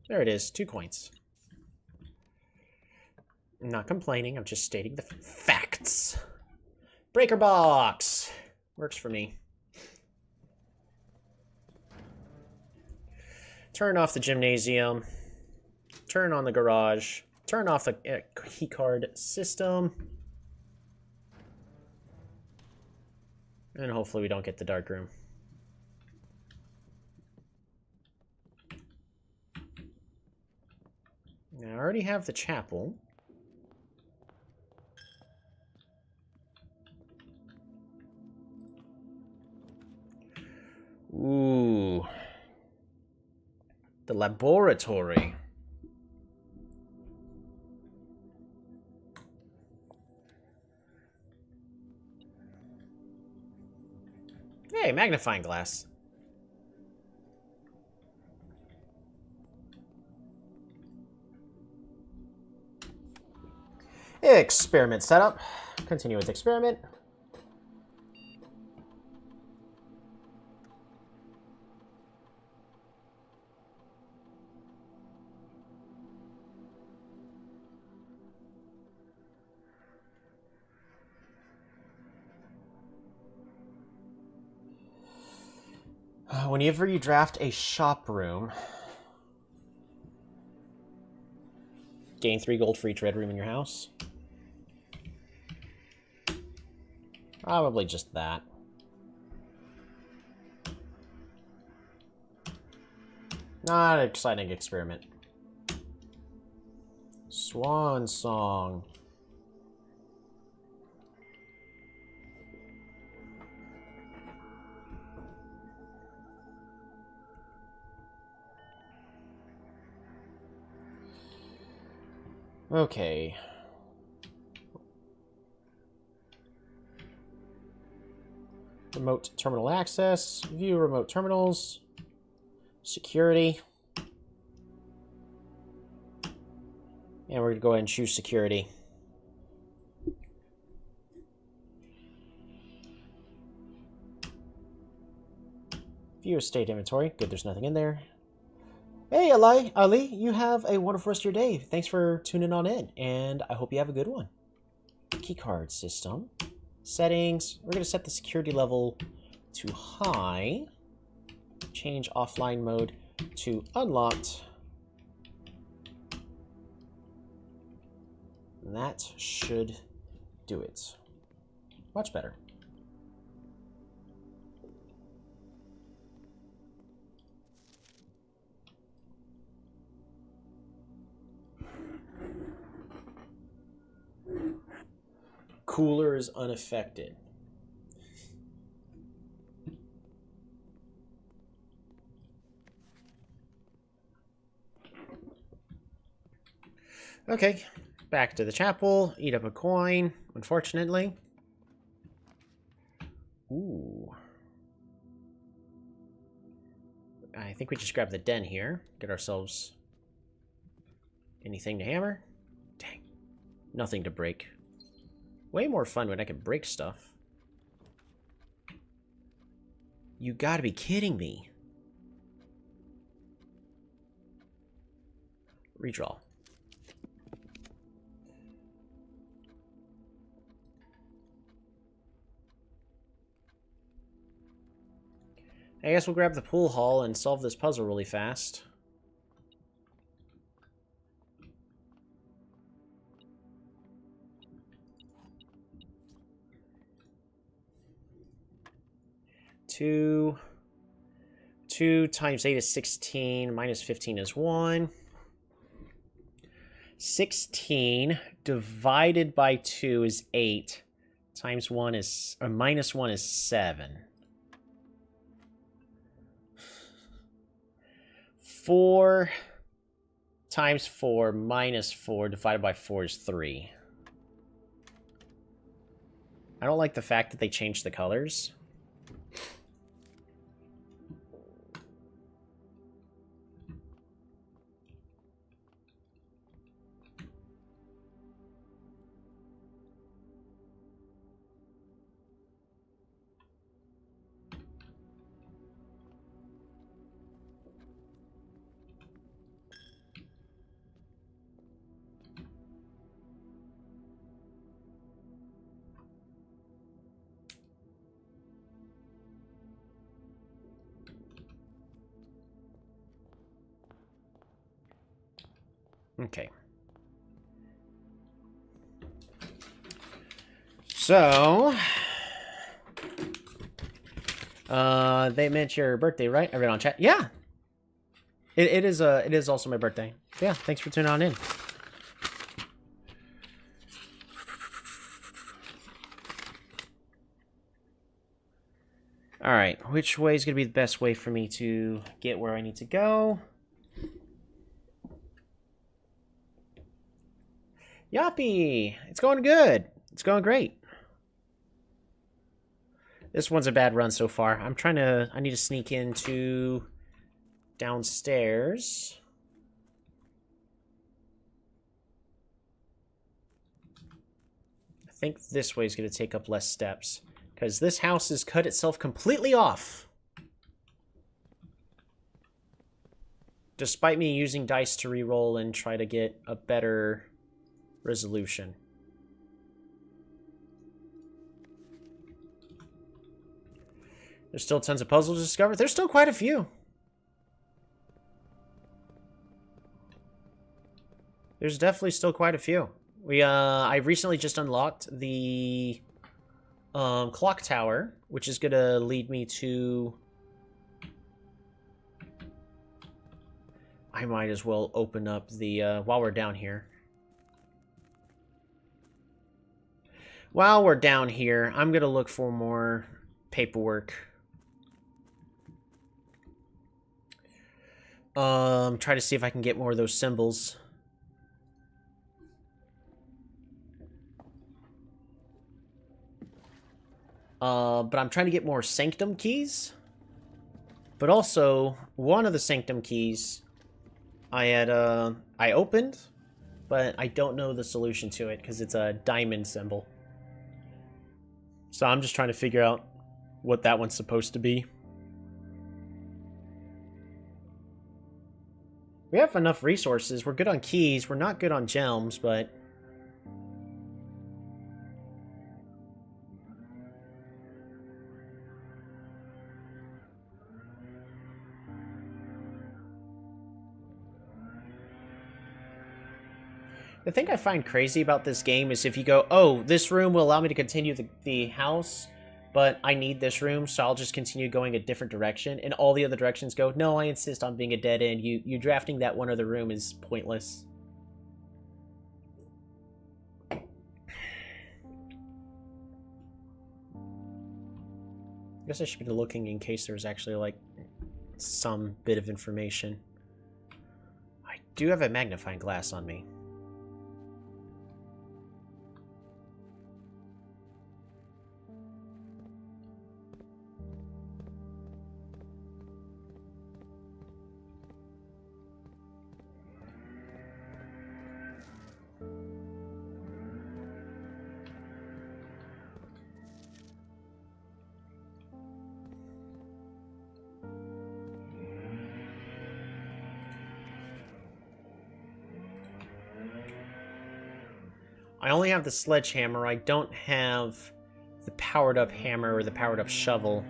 There it is, 2 coins. I'm not complaining, I'm just stating the facts. Breaker box! Works for me. Turn off the gymnasium. Turn on the garage. Turn off the keycard system. And hopefully we don't get the dark room. Now, I already have the chapel. Ooh. The laboratory. Hey, magnifying glass. Experiment setup. Continue with experiment. Whenever you draft a shop room, gain 3 gold for each red room in your house. Probably just that. Not an exciting experiment. Swan Song. Okay. Remote terminal access. View remote terminals. Security. And we're going to go ahead and choose security. View estate inventory. Good, there's nothing in there. Hey, Ali, you have a wonderful rest of your day. Thanks for tuning on in, and I hope you have a good one. Keycard system. Settings. We're going to set the security level to high. Change offline mode to unlocked. And that should do it. Much better. Cooler is unaffected. Okay, back to the chapel. Eat up a coin, unfortunately. Ooh. I think we just grab the den here. Get ourselves anything to hammer. Dang. Nothing to break. Way more fun when I can break stuff. You gotta be kidding me. Redraw. I guess we'll grab the pool hall and solve this puzzle really fast. Two times 8 is 16, minus 15 is 1. 16 divided by 2 is 8, times 1 is, or minus 1 is 7. 4 times 4 minus 4 divided by 4 is 3. I don't like the fact that they changed the colors. Okay. So, they meant your birthday, right? I read on chat. Yeah. It is also my birthday. Yeah, thanks for tuning on in. All right, which way is going to be the best way for me to get where I need to go? Yoppie! It's going good. It's going great. This one's a bad run so far. I need to sneak into downstairs. think this way is going to take up less steps. Because this house has cut itself completely off. Despite me using dice to reroll and try to get a better resolution. There's still tons of puzzles to discover. There's still quite a few. There's definitely still quite a few. I recently just unlocked the clock tower, which is gonna lead me to... I might as well open up the, while we're down here. While we're down here, I'm gonna look for more paperwork. Try to see if I can get more of those symbols. But I'm trying to get more sanctum keys. But also, one of the sanctum keys I opened, but I don't know the solution to it because it's a diamond symbol. So I'm just trying to figure out what that one's supposed to be. We have enough resources. We're good on keys. We're not good on gems, but... The thing I find crazy about this game is if you go, oh, this room will allow me to continue the house, but I need this room, so I'll just continue going a different direction, and all the other directions go, no, I insist on being a dead end. You drafting that one other room is pointless. I guess I should be looking in case there's actually, like, some bit of information. I do have a magnifying glass on me. I only have the sledgehammer. I don't have the powered-up hammer or the powered-up shovel.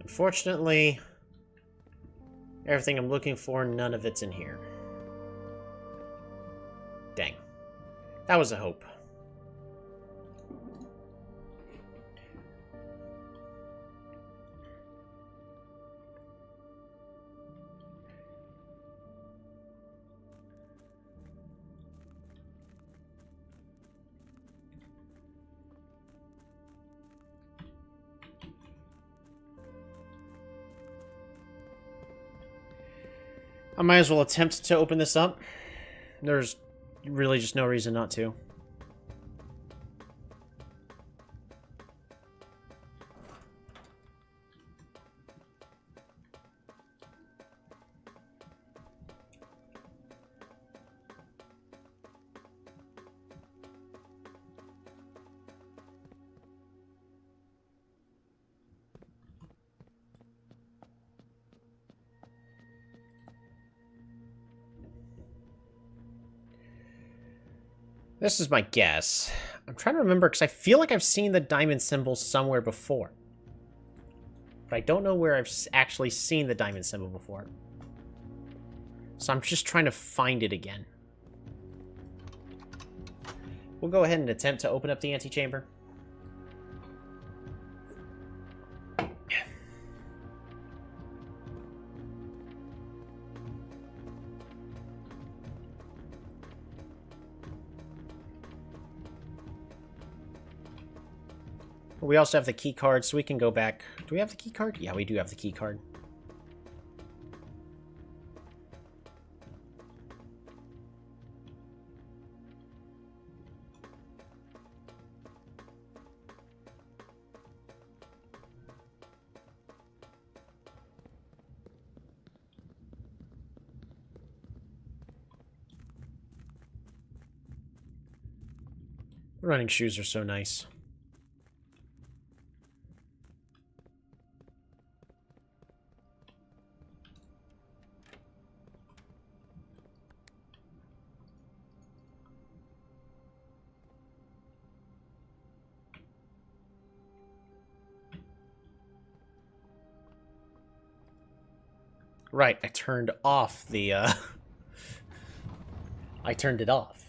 Unfortunately, everything I'm looking for, none of it's in here. Dang. That was a hope. I might as well attempt to open this up. There's really just no reason not to. This is my guess. I'm trying to remember, because I feel like I've seen the diamond symbol somewhere before. But I don't know where I've actually seen the diamond symbol before. So I'm just trying to find it again. We'll go ahead and attempt to open up the antechamber. We also have the key card, so we can go back. Do we have the key card? Yeah, we do have the key card. Running shoes are so nice. Right, I turned off the, I turned it off.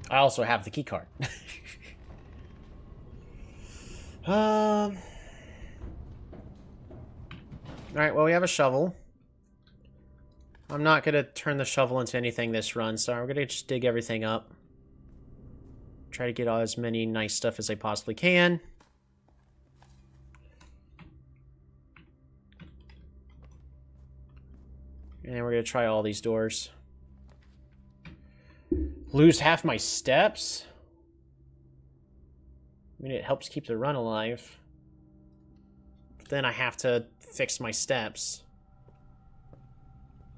I also have the key card. Alright, well, we have a shovel. I'm not going to turn the shovel into anything this run, so I'm going to just dig everything up. Try to get as many nice stuff as I possibly can. And then we're going to try all these doors. Lose half my steps? I mean, it helps keep the run alive. But then I have to fix my steps.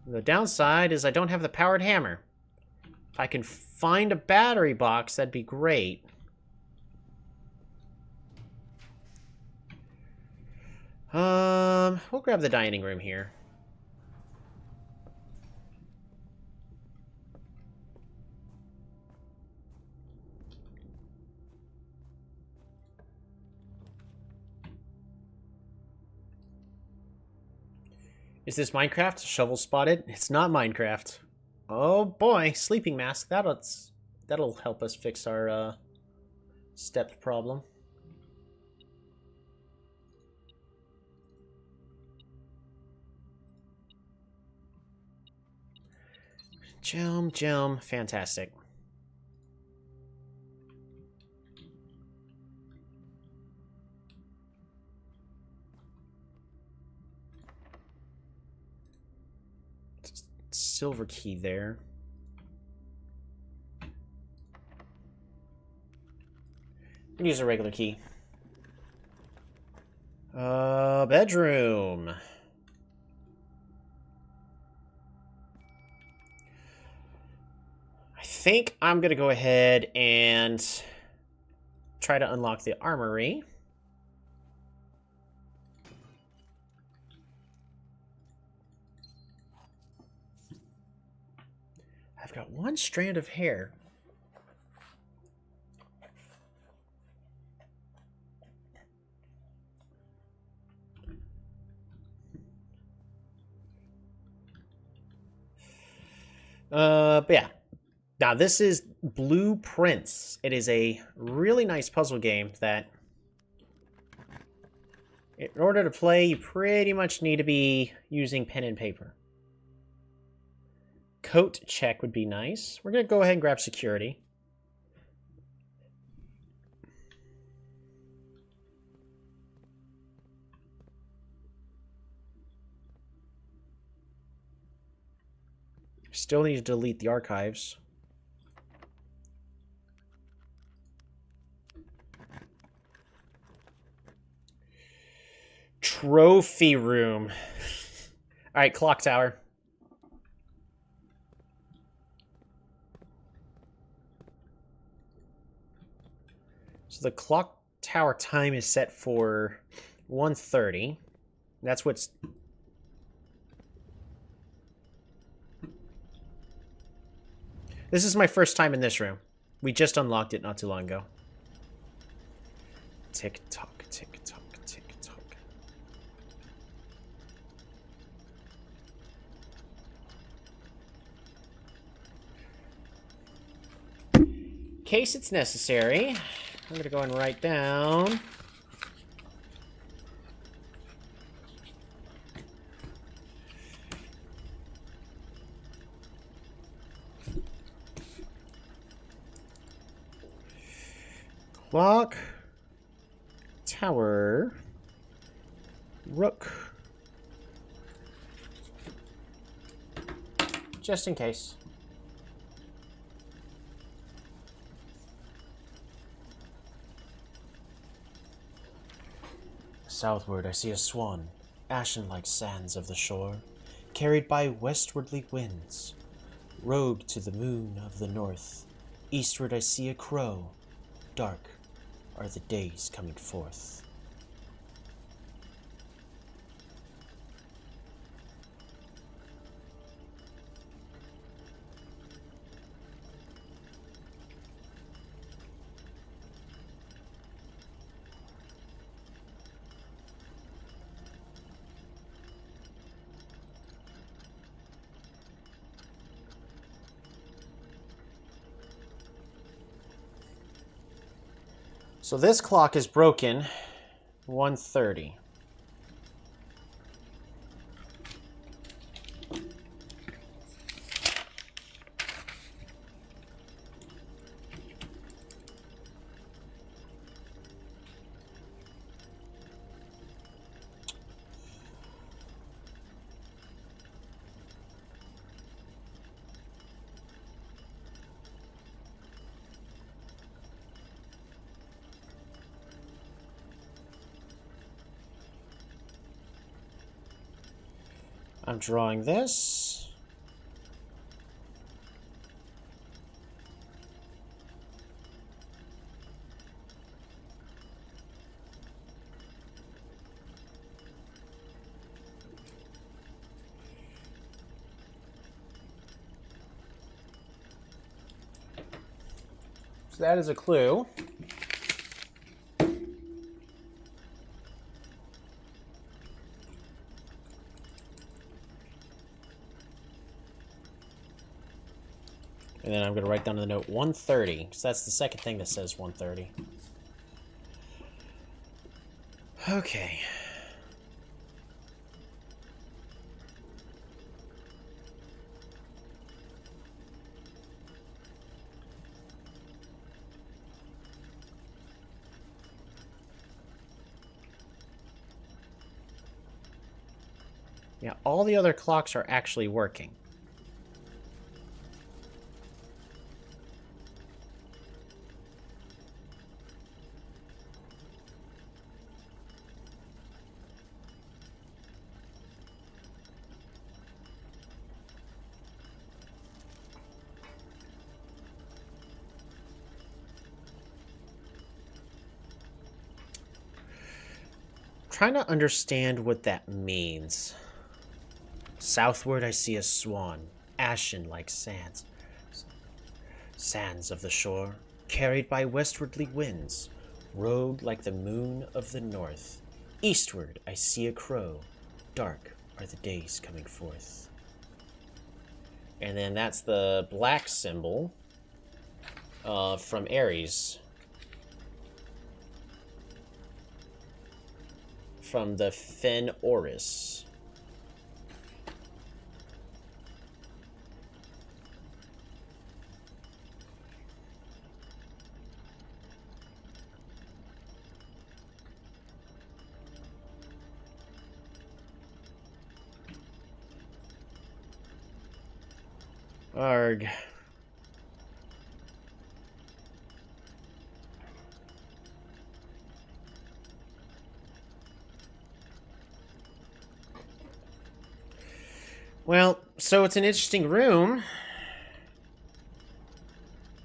The downside is I don't have the powered hammer. If I can find a battery box, that'd be great. We'll grab the dining room here. Is this Minecraft? Shovel spotted? It's not Minecraft. Oh boy, sleeping mask. That'll help us fix our step problem. Gem, fantastic. Silver key there. Use a regular key. Bedroom. I think I'm gonna go ahead and try to unlock the armory. I've got one strand of hair. But yeah. Now, this is Blueprints. It is a really nice puzzle game that, in order to play, you pretty much need to be using pen and paper. Coat check would be nice. We're going to go ahead and grab security. Still need to delete the archives. Trophy room. Alright, clock tower. So the clock tower time is set for 1:30. That's what's... This is my first time in this room. We just unlocked it not too long ago. Tick tock, tick tock, tick tock. In case it's necessary, I'm gonna go and write down. Clock, tower, rook. Just in case. Southward I see a swan, ashen like sands of the shore, carried by westwardly winds. Rogue to the moon of the north, eastward I see a crow, dark are the days coming forth. So this clock is broken. 1:30. I'm drawing this. So that is a clue. And then I'm going to write down the note 1:30, because that's the second thing that says 1:30. Okay. Yeah, all the other clocks are actually working. Trying to understand what that means. Southward I see a swan, ashen like sands. Sands of the shore, carried by westwardly winds, rogue like the moon of the north. Eastward I see a crow, dark are the days coming forth. And then that's the black symbol from Aries. From the Fen Oris. Arg. Well, so it's an interesting room.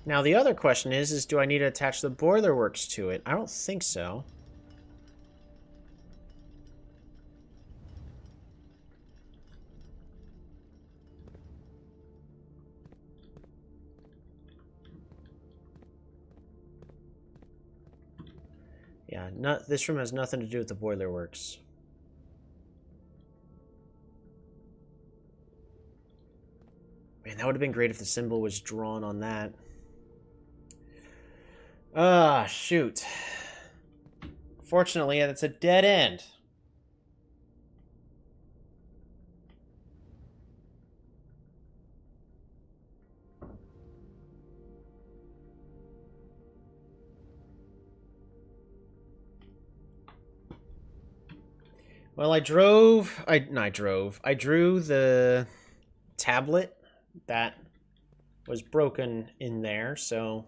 Now the other question is do I need to attach the boiler works to it? I don't think so. Yeah, this room has nothing to do with the boiler works. Man, that would have been great if the symbol was drawn on that. Ah, shoot. Fortunately, it's a dead end. Well, I drew the tablet that was broken in there, so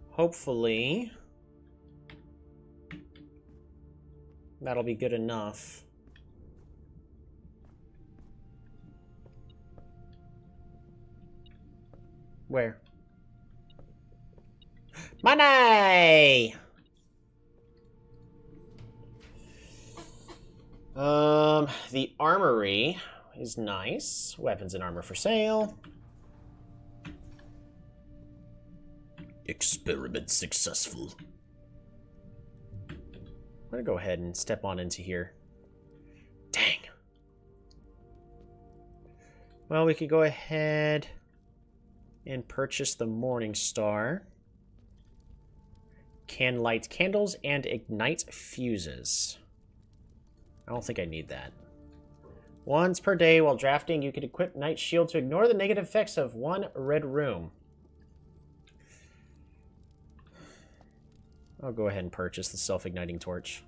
hopefully that'll be good enough. Where? Money! The armory is nice. Weapons and armor for sale. Experiment successful. I'm gonna go ahead and step on into here. Dang. Well, we could go ahead and purchase the Morning Star. Can light candles and ignite fuses. I don't think I need that. Once per day while drafting, you can equip Night Shield to ignore the negative effects of one red room. I'll go ahead and purchase the self-igniting torch.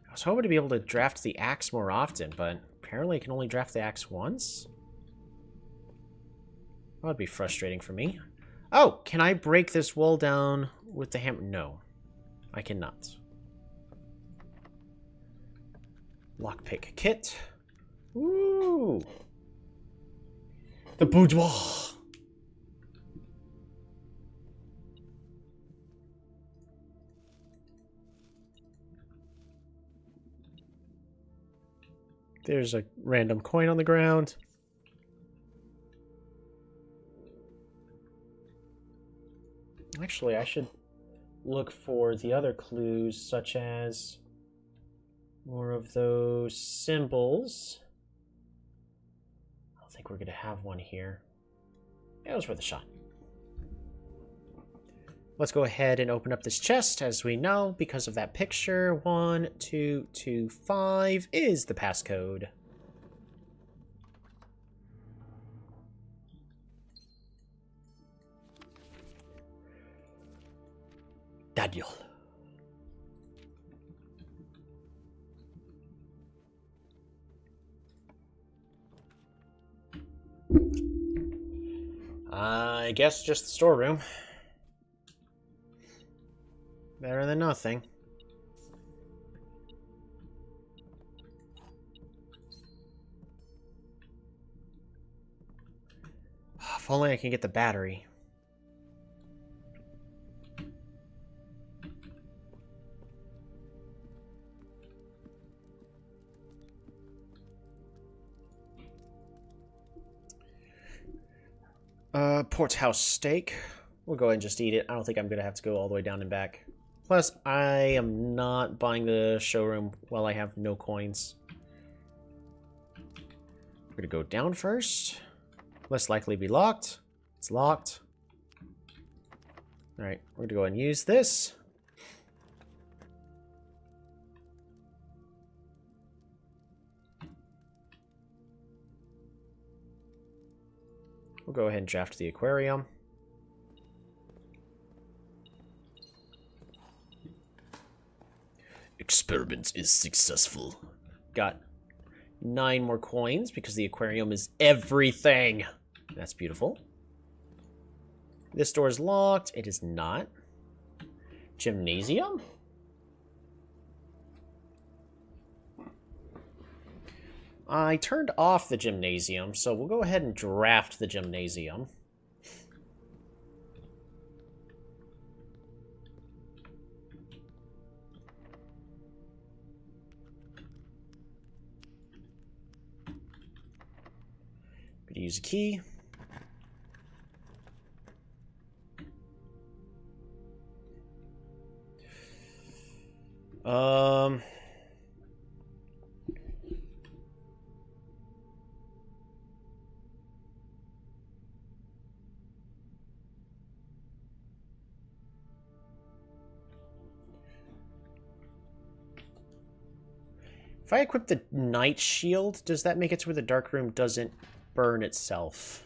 I was hoping to be able to draft the axe more often, but apparently I can only draft the axe once. That would be frustrating for me. Oh, can I break this wall down with the hammer? No, I cannot. Lockpick kit. Ooh. The boudoir. There's a random coin on the ground. Actually, I should look for the other clues, such as more of those symbols. I don't think we're going to have one here. Yeah, it was worth a shot. Let's go ahead and open up this chest. As we know, because of that picture, 1225 is the passcode. Daniel. I guess just the storeroom. Better than nothing. If only I can get the battery. Porthouse steak. We'll go ahead and just eat it. I don't think I'm going to have to go all the way down and back. Plus, I am not buying the showroom while I have no coins. We're going to go down first. Less likely to be locked. It's locked. Alright, we're going to go ahead and use this. We'll go ahead and draft the aquarium. Experiment is successful. Got 9 more coins because the aquarium is everything. That's beautiful. This door is locked. It is not. Gymnasium? I turned off the gymnasium, so we'll go ahead and draft the gymnasium. Could use a key. Um... If I equip the Night Shield, does that make it to where the Dark Room doesn't burn itself?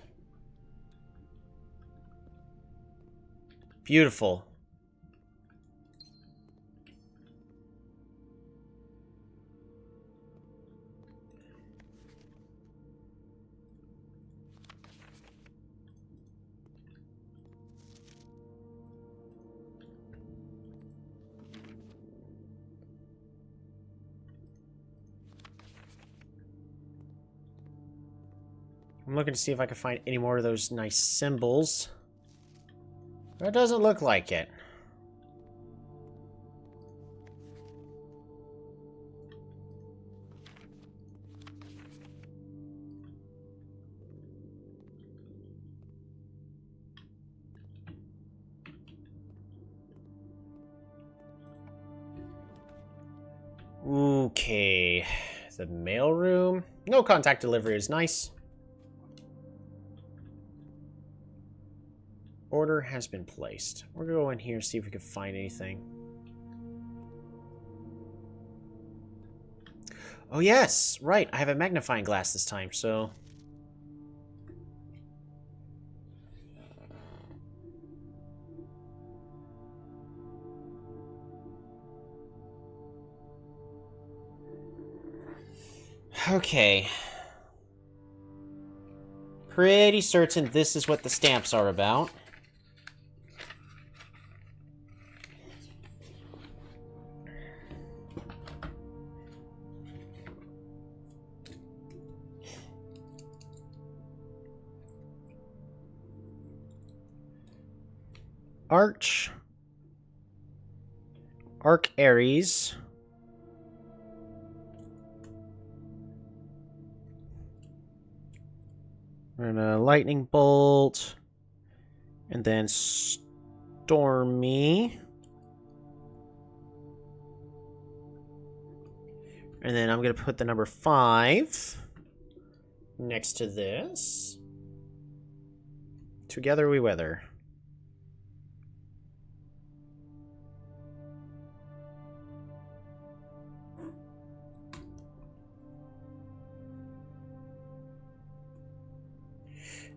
Beautiful. I'm looking to see if I can find any more of those nice symbols. That doesn't look like it. Okay. The mailroom. No contact delivery is nice. Order has been placed. We're gonna go in here and see if we can find anything. Oh yes, right. I have a magnifying glass this time, so... Okay. Pretty certain this is what the stamps are about. Arch. Arc Aries. And a lightning bolt. And then Stormy. And then I'm going to put the number 5 next to this. Together we weather.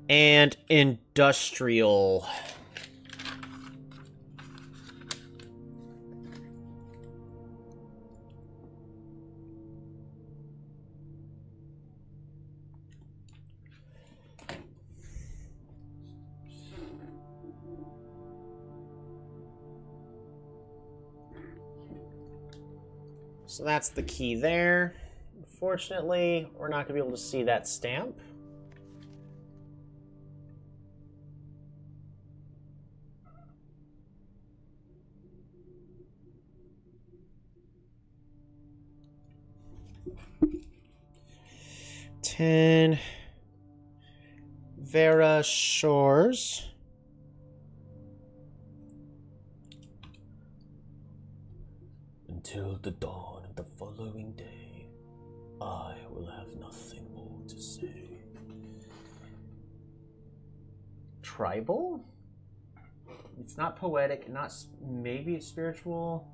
And industrial. So that's the key there. Unfortunately, we're not going to be able to see that stamp. Ten Vera Shores. Until the dawn of the following day, I will have nothing more to say. Tribal? It's not poetic, not maybe it's spiritual.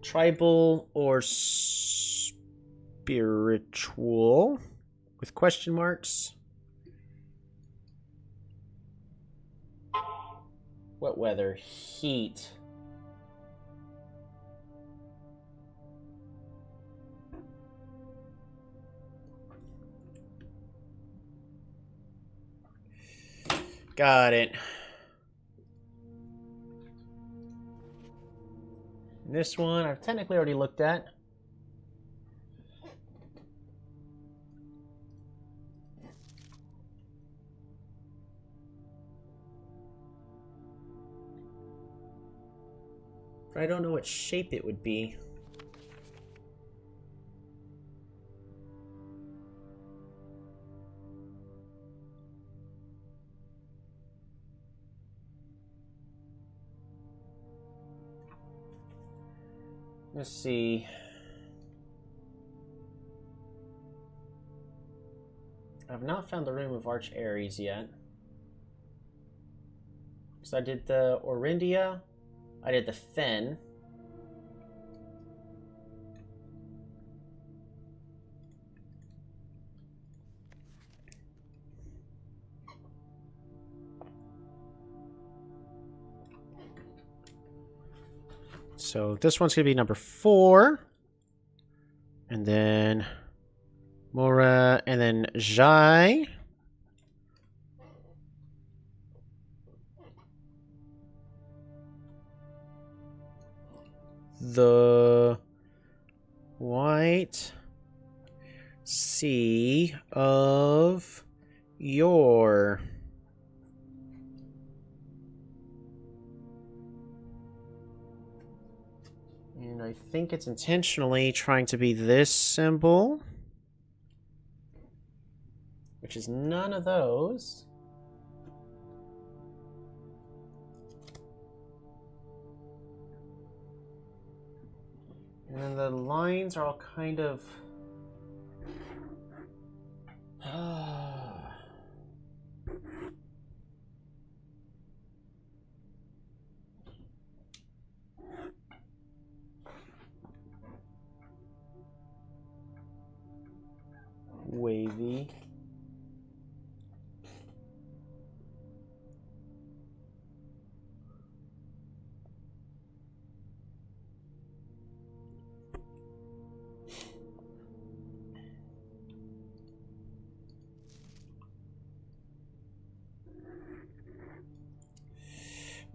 Tribal or spiritual with question marks. What weather? Heat. Got it. This one I've technically already looked at. But I don't know what shape it would be. Let's see. I've not found the Room of Arch Ares yet. So I did the Orindia, I did the Fen. So this one's going to be number 4. And then Mora, and then Jai. The White Sea of Yore. And I think it's intentionally trying to be this symbol, which is none of those. And then the lines are all kind of... wavy.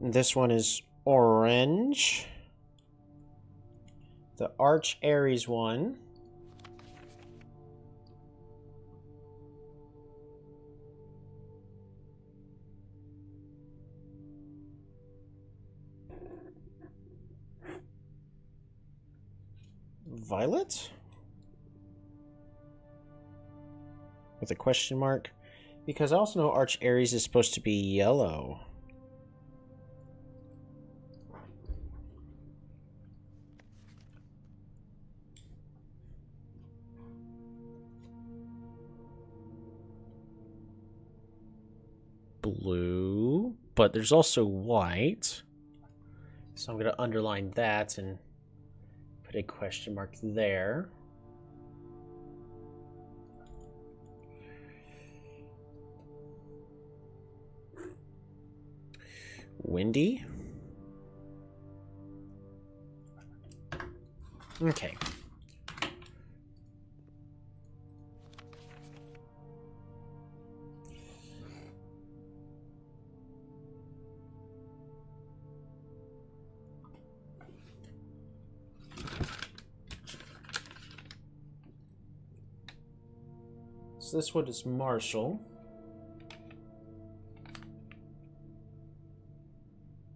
This one is orange. The Arch Ares one. Violet? With a question mark. Because I also know Arch Ares is supposed to be yellow. Blue, but there's also white. So I'm going to underline that and put a question mark there. Windy. Okay. So this one is Marshall.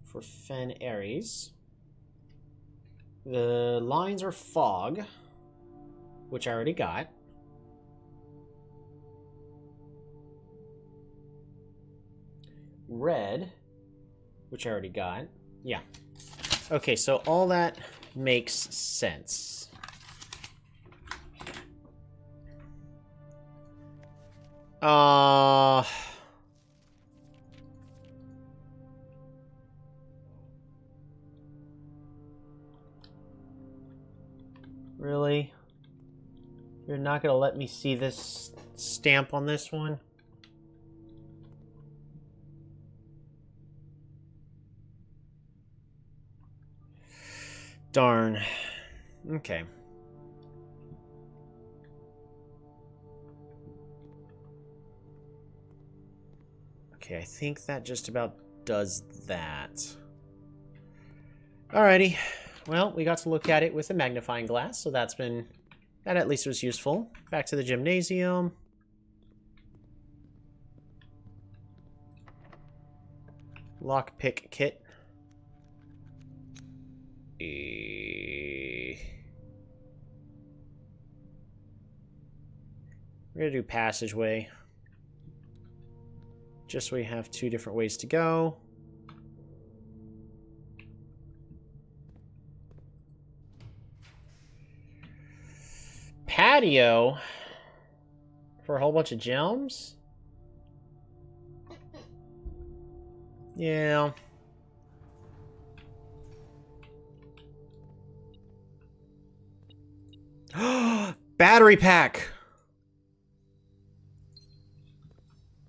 For Fen Ares. The lines are Fog, which I already got. Red, which I already got. Yeah. Okay, so all that makes sense. Really? You're not gonna let me see this stamp on this one? Darn. Okay. Okay, I think that just about does that. Alrighty. Well, we got to look at it with a magnifying glass, so that at least was useful. Back to the gymnasium. Lockpick kit. We're gonna do passageway. Just so we have 2 different ways to go. patio for a whole bunch of gems? Yeah. Battery pack!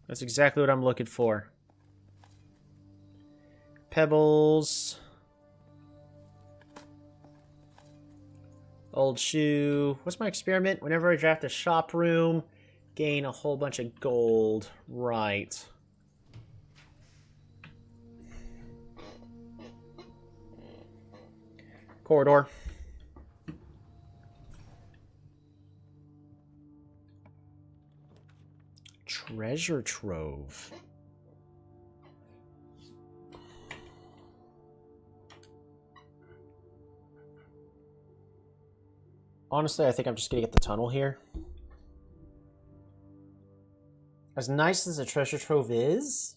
That's exactly what I'm looking for. Pebbles. Old shoe. What's my experiment? Whenever I draft a shop room, gain a whole bunch of gold. Right. Corridor. Treasure trove. Honestly, I think I'm just gonna get the tunnel here. As nice as a treasure trove is,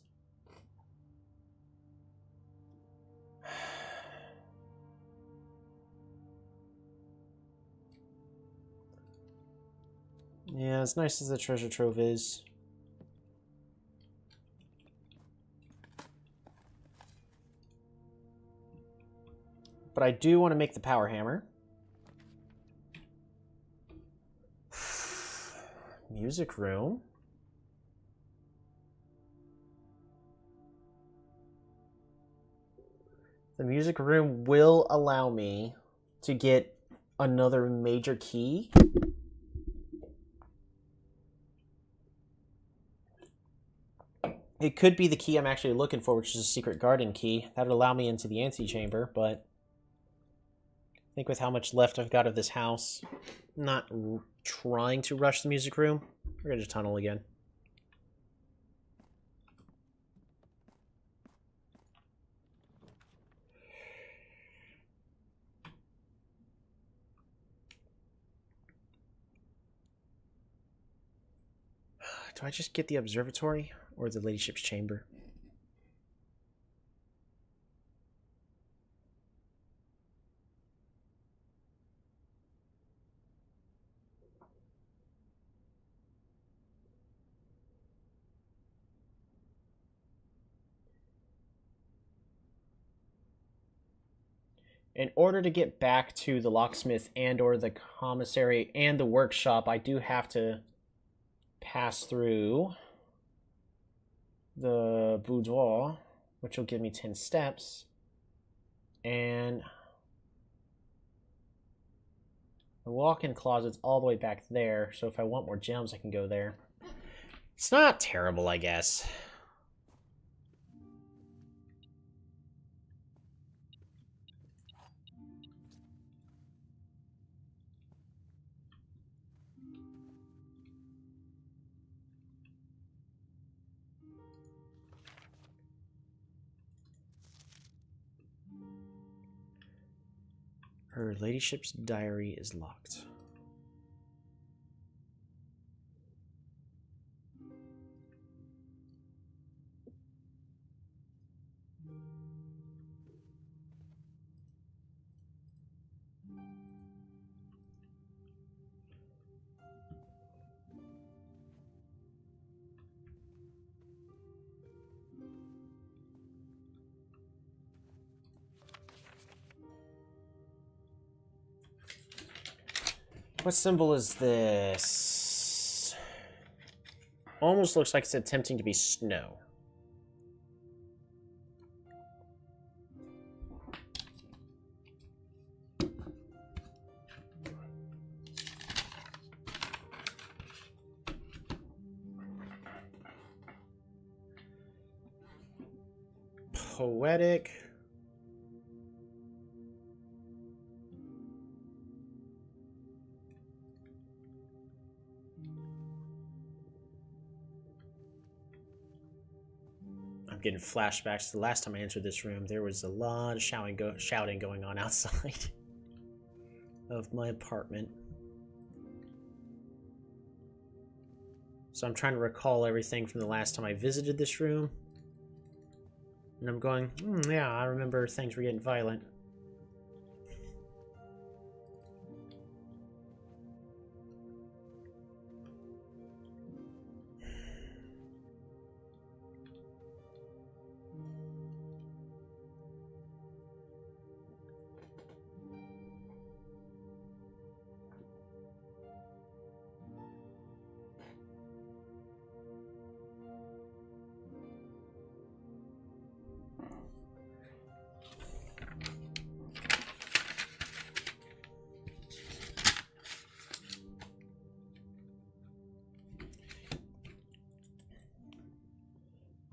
yeah, as nice as the treasure trove is, but I do want to make the power hammer. Music room. The music room will allow me to get another major key. It could be the key I'm actually looking for, which is a secret garden key. That would allow me into the antechamber, but I think with how much left I've got of this house, I'm not trying to rush the music room. We're going to tunnel again. Do I just get the observatory or the ladyship's chamber? In order to get back to the locksmith and or the commissary and the workshop, I do have to pass through the boudoir, which will give me 10 steps. And the walk-in closet's all the way back there, so if I want more gems, I can go there. It's not terrible, I guess. Her ladyship's diary is locked. What symbol is this? Almost looks like it's attempting to be snow. Poetic. I'm getting flashbacks to the last time I entered this room. There was a lot of shouting going on outside of my apartment. So I'm trying to recall everything from the last time I visited this room. And I'm going, yeah, I remember things were getting violent.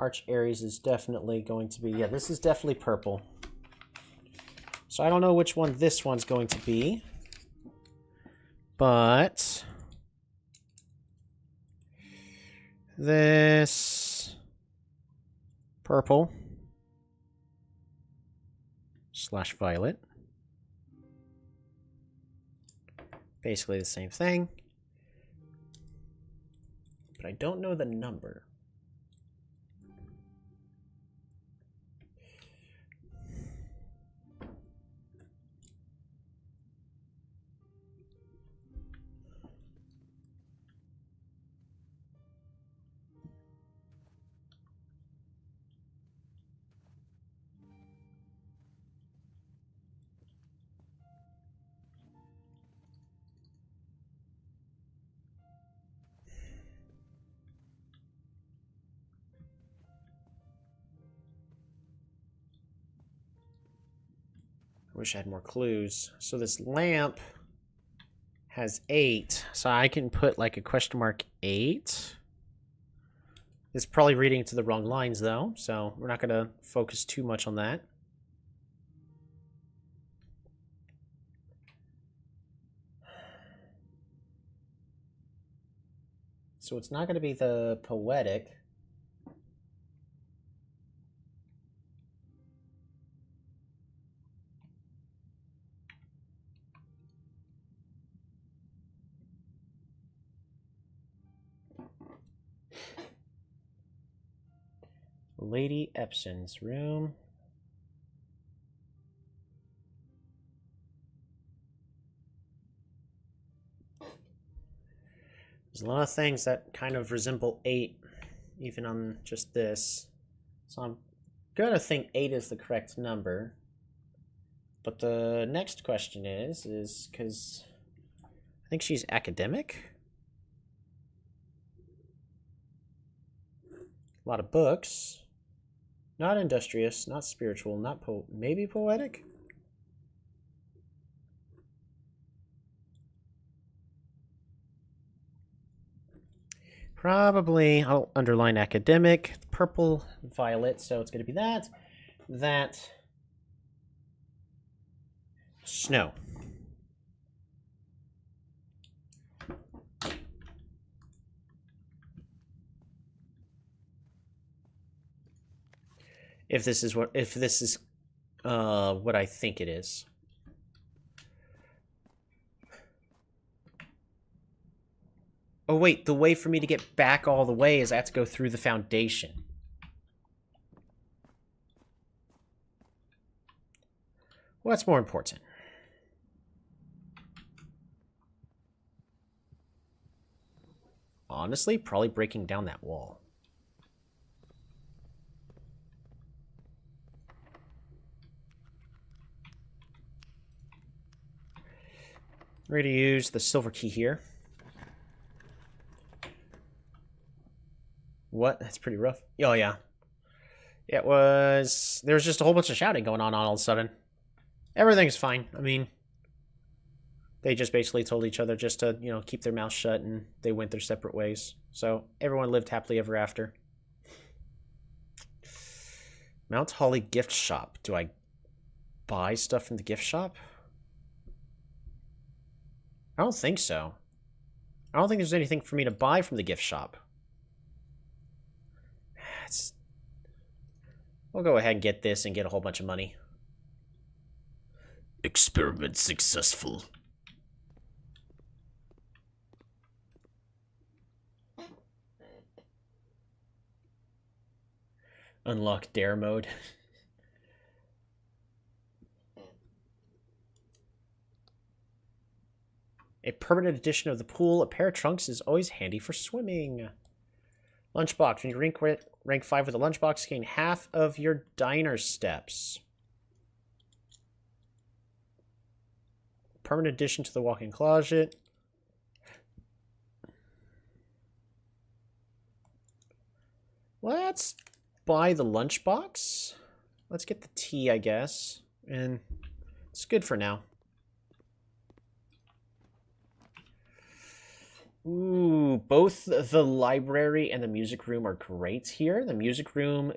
Arch Aries is definitely going to be... Yeah, this is definitely purple. So I don't know which one this one's going to be. But... this... purple. / violet. Basically the same thing. But I don't know the number. I wish I had more clues. So this lamp has 8. So I can put like a question mark 8. It's probably reading to the wrong lines though, so we're not going to focus too much on that. So it's not going to be the poetic. Lady Epson's room. There's a lot of things that kind of resemble 8, even on just this. So I'm gonna think 8 is the correct number. But the next question is because I think she's academic. A lot of books. Not industrious, not spiritual, not maybe poetic? Probably, I'll underline academic, purple, violet, so it's going to be that. That. Snow. If this is what I think it is. Oh wait, the way for me to get back all the way is I have to go through the foundation. What's more important? Honestly, probably breaking down that wall. Ready to use the silver key here. What? That's pretty rough. Oh, yeah. It was... There was just a whole bunch of shouting going on all of a sudden. Everything's fine. I mean... They just basically told each other just to, you know, keep their mouths shut, and they went their separate ways. So, everyone lived happily ever after. Mount Holly gift shop. Do I buy stuff from the gift shop? I don't think so. I don't think there's anything for me to buy from the gift shop. We'll go ahead and get this and get a whole bunch of money. Experiment successful. Unlock dare mode. A permanent addition of the pool. A pair of trunks is always handy for swimming. Lunchbox. When you rank 5 with a lunchbox, gain half of your diner steps. Permanent addition to the walk-in closet. Let's buy the lunchbox. Let's get the tea, I guess. And it's good for now. Ooh, both the library and the music room are great here. The music room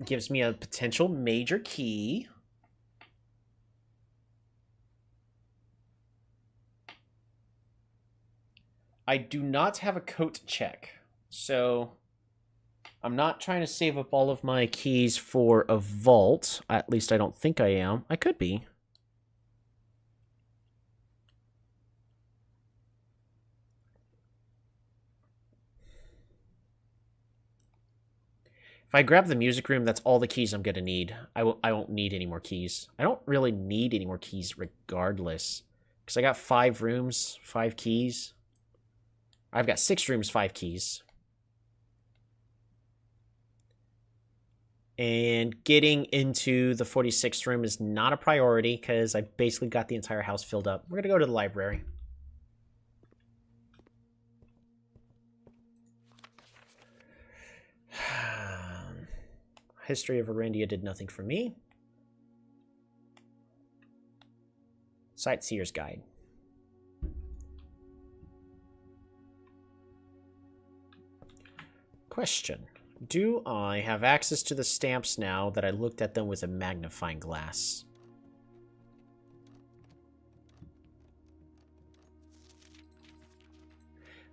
gives me a potential major key. I do not have a coat check, so I'm not trying to save up all of my keys for a vault. At least I don't think I am. I could be. If I grab the music room, that's all the keys I'm going to need. I won't need any more keys. I don't really need any more keys regardless. Because I got 5 rooms, 5 keys. I've got 6 rooms, 5 keys. And getting into the 46th room is not a priority because I basically got the entire house filled up. We're going to go to the library. History of Arandia did nothing for me. Sightseer's Guide. Question. Do I have access to the stamps now that I looked at them with a magnifying glass?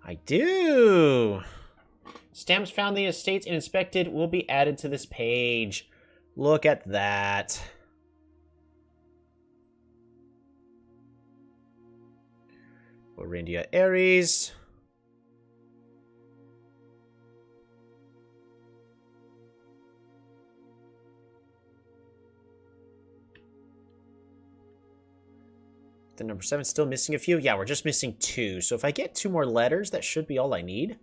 I do! Stamps found in the estates and inspected will be added to this page. Look at that. Orindia Ares. The number 7 still missing a few? Yeah, we're just missing 2. So if I get 2 more letters, that should be all I need.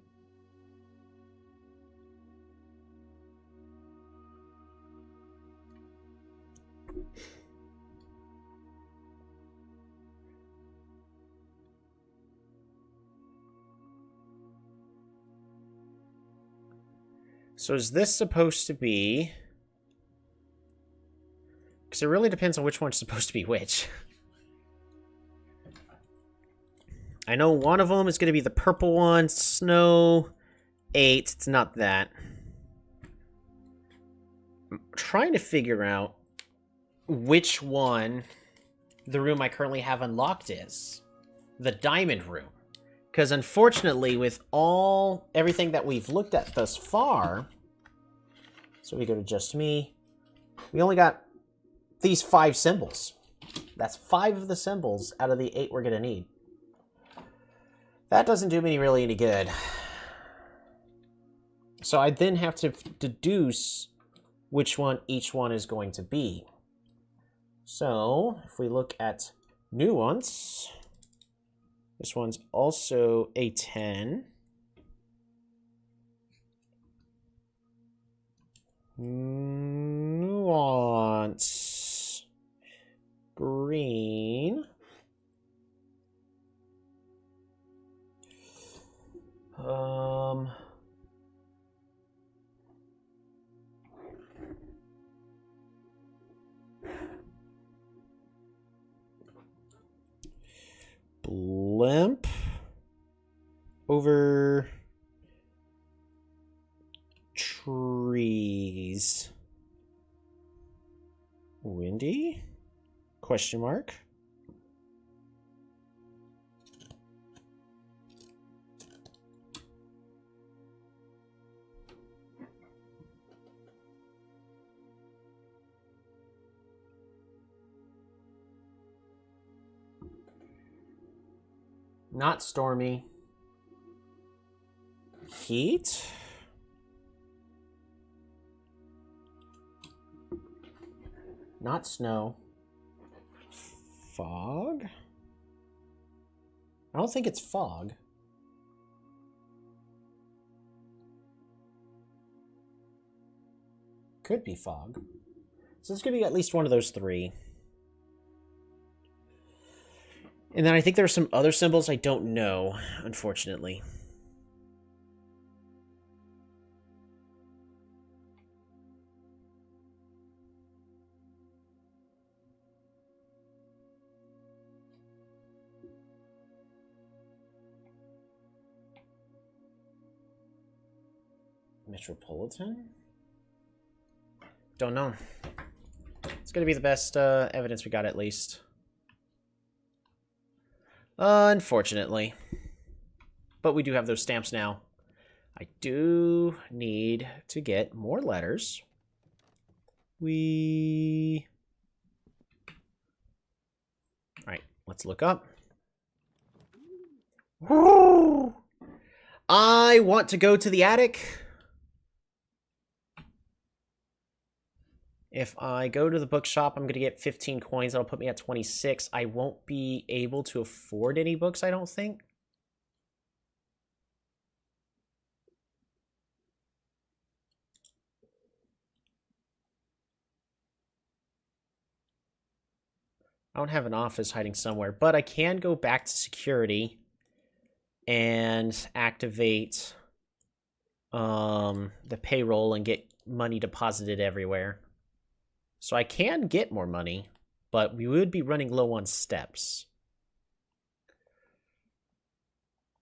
So is this supposed to be... Because it really depends on which one's supposed to be which. I know one of them is going to be the purple one. Snow 8. It's not that. I'm trying to figure out which one the room I currently have unlocked is. The diamond room. Because unfortunately, with everything that we've looked at thus far, so we go to just me, we only got these 5 symbols. That's 5 of the symbols out of the 8 we're going to need. That doesn't do me really any good. So I then have to deduce which one each one is going to be. So if we look at nuance, this one's also a 10. Nuance. Green. Blimp over trees. Windy? Question mark. Not stormy. Heat? Not snow. Fog? I don't think it's fog. Could be fog. So it's going to be at least one of those 3. And then I think there are some other symbols I don't know, unfortunately. Metropolitan? Don't know. It's gonna be the best evidence we got, at least. Unfortunately. But we do have those stamps now. I do need to get more letters. Alright, let's look up. I want to go to the attic. If I go to the bookshop, I'm going to get 15 coins. That'll put me at 26. I won't be able to afford any books, I don't think. I don't have an office hiding somewhere, but I can go back to security and activate the payroll and get money deposited everywhere. So I can get more money, but we would be running low on steps.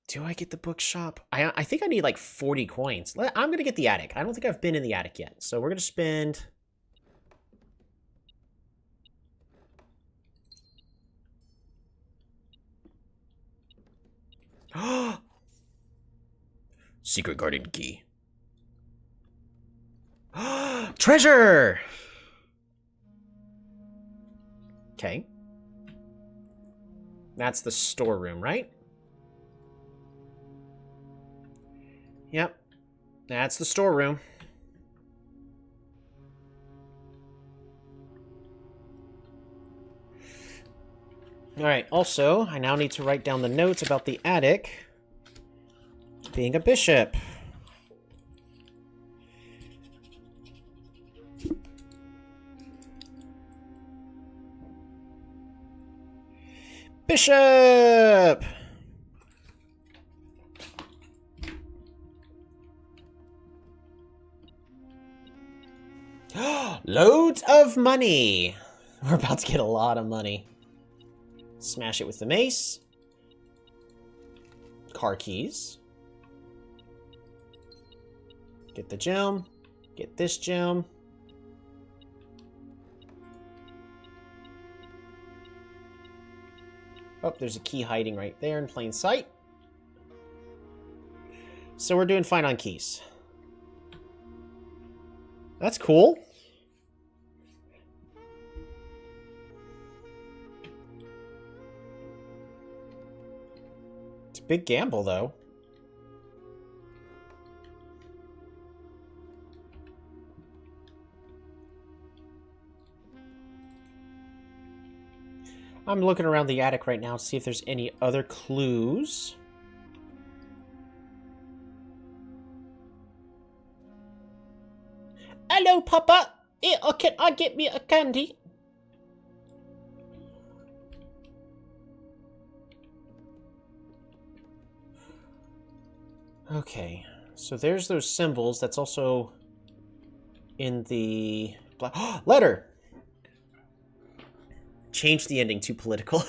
Do I get the bookshop? I think I need like 40 coins. I'm going to get the attic. I don't think I've been in the attic yet. So we're going to spend... Secret garden key. Treasure! Okay. That's the storeroom, right? Yep. That's the storeroom. Alright, also, I now need to write down the notes about the attic being a bishop. Bishop! Loads of money! We're about to get a lot of money. Smash it with the mace. Car keys. Get the gem. Get this gem. Oh, there's a key hiding right there in plain sight. So we're doing fine on keys. That's cool. It's a big gamble, though. I'm looking around the attic right now to see if there's any other clues. Hello, Papa. Can I get me a candy? Okay, so there's those symbols. That's also in the letter. Change the ending to political.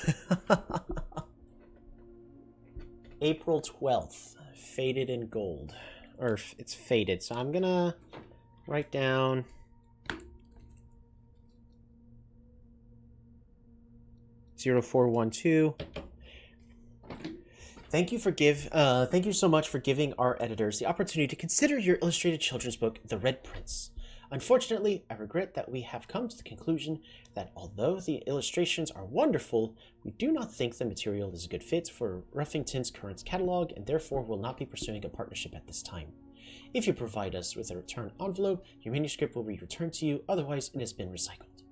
April 12th. Faded in gold. Or it's faded. So I'm gonna write down... (0412). Thank you so much for giving our editors the opportunity to consider your illustrated children's book, The Red Prince. Unfortunately, I regret that we have come to the conclusion that although the illustrations are wonderful, we do not think the material is a good fit for Ruffington's current catalog and therefore will not be pursuing a partnership at this time. If you provide us with a return envelope, your manuscript will be returned to you, otherwise it has been recycled.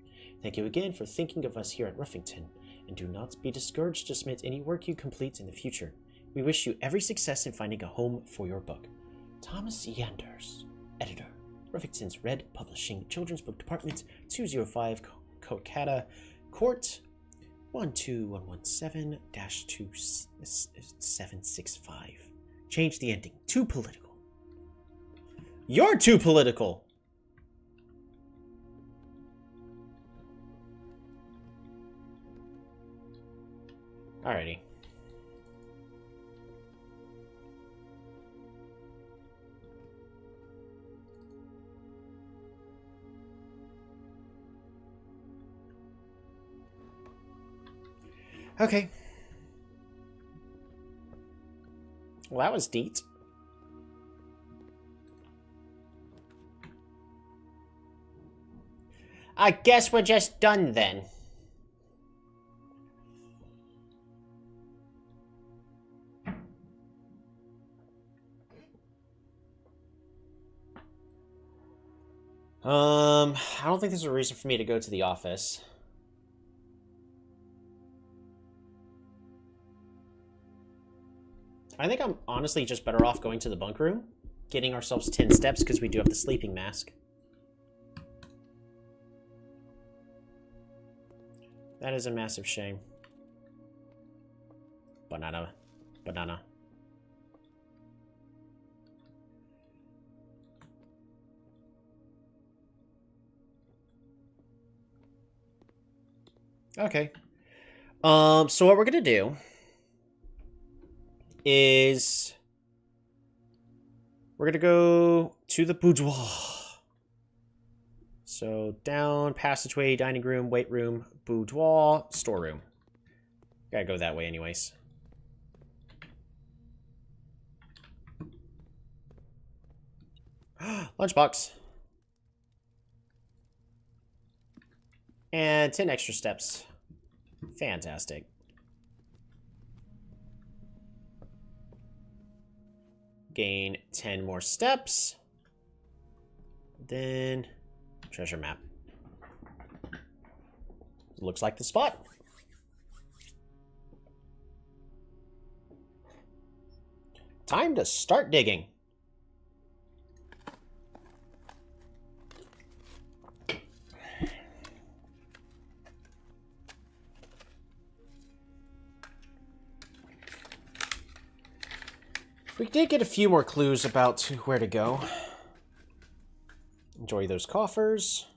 Thank you again for thinking of us here at Ruffington, and do not be discouraged to submit any work you complete in the future. We wish you every success in finding a home for your book. Thomas Yanders, Editor. Ruffington's Red Publishing Children's Book Department, 205 Kolkata Court, 12117-2765. Change the ending. Too political. You're too political! Alrighty. Okay. Well, that was neat. I guess we're just done then. I don't think there's a reason for me to go to the office. I think I'm honestly just better off going to the bunk room, getting ourselves 10 steps, because we do have the sleeping mask. That is a massive shame. Banana. Banana. Okay. So what we're gonna do is we're gonna go to the boudoir. So down, passageway, dining room, weight room, boudoir, storeroom. Gotta go that way anyways. Lunchbox. And 10 extra steps. Fantastic. Gain 10 more steps. Then treasure map. Looks like the spot. Time to start digging. We did get a few more clues about where to go. Enjoy those coffers.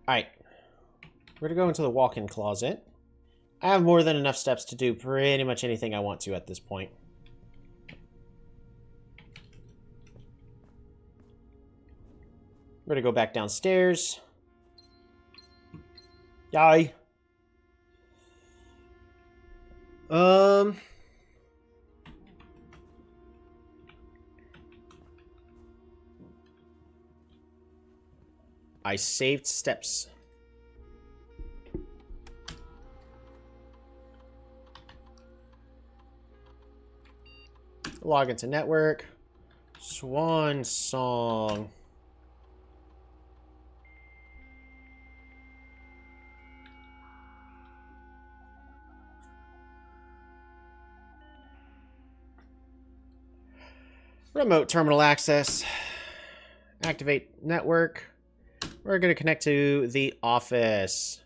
Alright. We're going to go into the walk-in closet. I have more than enough steps to do pretty much anything I want to at this point. We're going to go back downstairs. Yay. I saved steps. Log into network. Swan song. Remote terminal access. Activate network. We're going to connect to the office.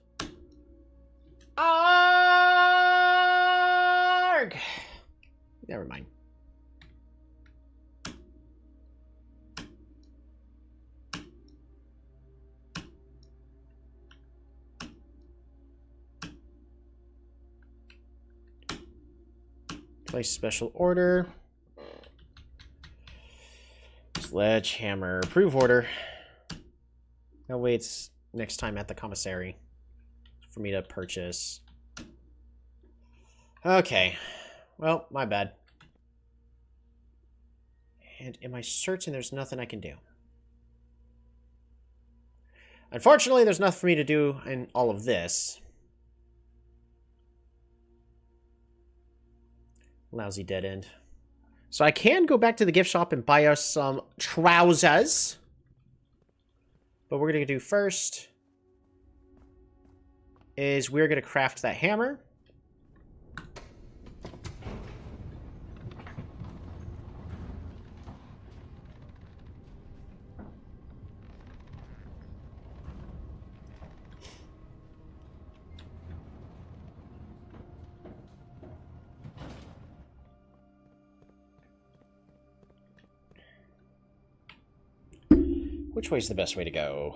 Arg! Never mind. Place special order. Sledgehammer. Approve order. That waits next time at the commissary for me to purchase. Okay. Well, my bad. And am I certain there's nothing I can do? Unfortunately, there's nothing for me to do in all of this. Lousy dead end. So I can go back to the gift shop and buy us some trousers. What we're going to do first is we're going to craft that hammer. Which way's the best way to go?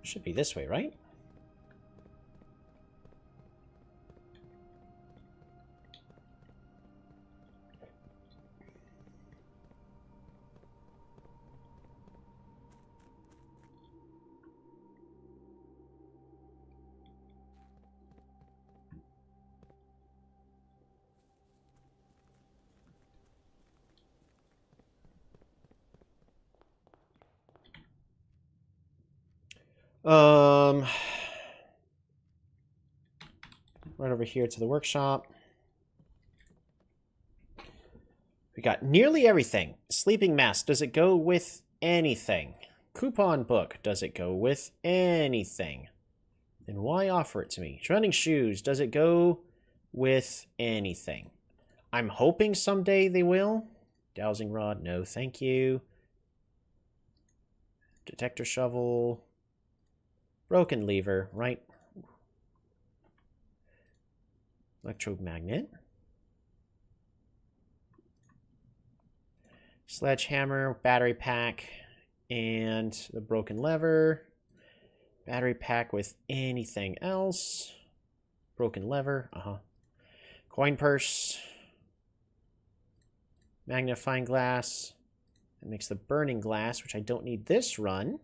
Should be this way, right? Right over here to the workshop. We got nearly everything. Sleeping mask, does it go with anything? Coupon book, does it go with anything? Then why offer it to me? Trending shoes, does it go with anything? I'm hoping someday they will. Dowsing rod, no thank you. Detector shovel. Broken lever, right? Electromagnet. Sledgehammer, battery pack, and the broken lever. Battery pack with anything else. Broken lever, Coin purse. Magnifying glass. That makes the burning glass, which I don't need this run.